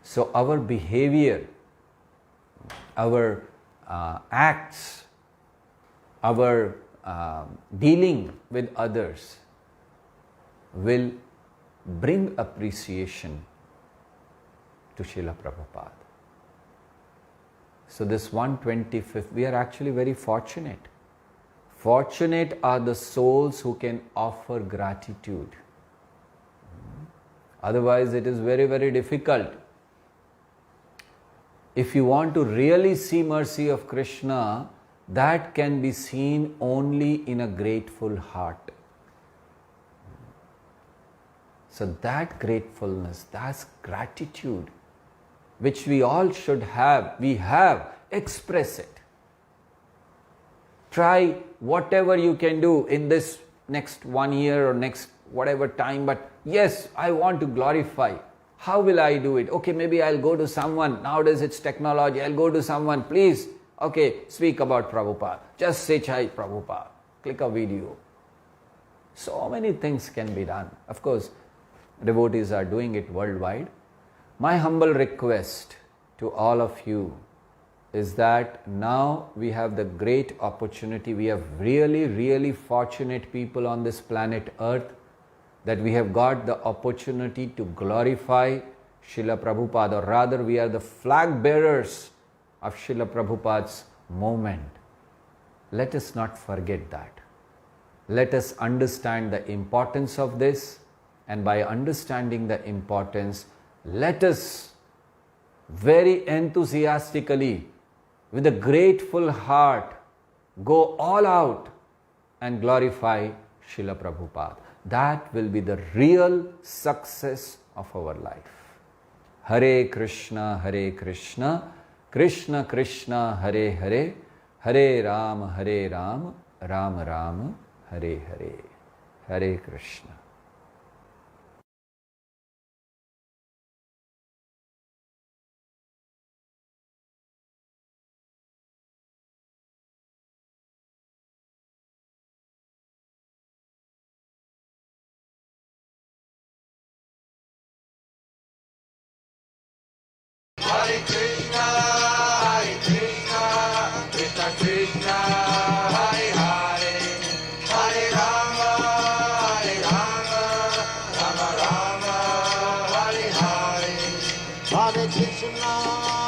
So our behavior, our acts, our dealing with others will bring appreciation to Srila Prabhupada. So this 125th, we are actually very fortunate. Fortunate are the souls who can offer gratitude. Otherwise it is very, very difficult. If you want to really see mercy of Krishna, that can be seen only in a grateful heart. So that gratefulness, that's gratitude, which we all should have, express it. Try whatever you can do in this next 1 year or next whatever time, but yes, I want to glorify. How will I do it? Okay, maybe I'll go to someone. Nowadays it's technology. I'll go to someone. Please, okay, speak about Prabhupada. Just say Chai Prabhupada. Click a video. So many things can be done. Of course, devotees are doing it worldwide. My humble request to all of you is that now we have the great opportunity. We have really, really fortunate people on this planet Earth, that we have got the opportunity to glorify Srila Prabhupada, or rather we are the flag bearers of Srila Prabhupada's movement. Let us not forget that. Let us understand the importance of this, and by understanding the importance, let us very enthusiastically, with a grateful heart, go all out and glorify Srila Prabhupada. That will be the real success of our life. Hare Krishna, Krishna Krishna, Hare Hare, Hare Rama, Rama Rama, Hare Hare. Hare Krishna. Hare Krishna, Krishna Krishna, Hare Hare, Hare Rama, Rama Rama, Hare Hare. Hare Krishna.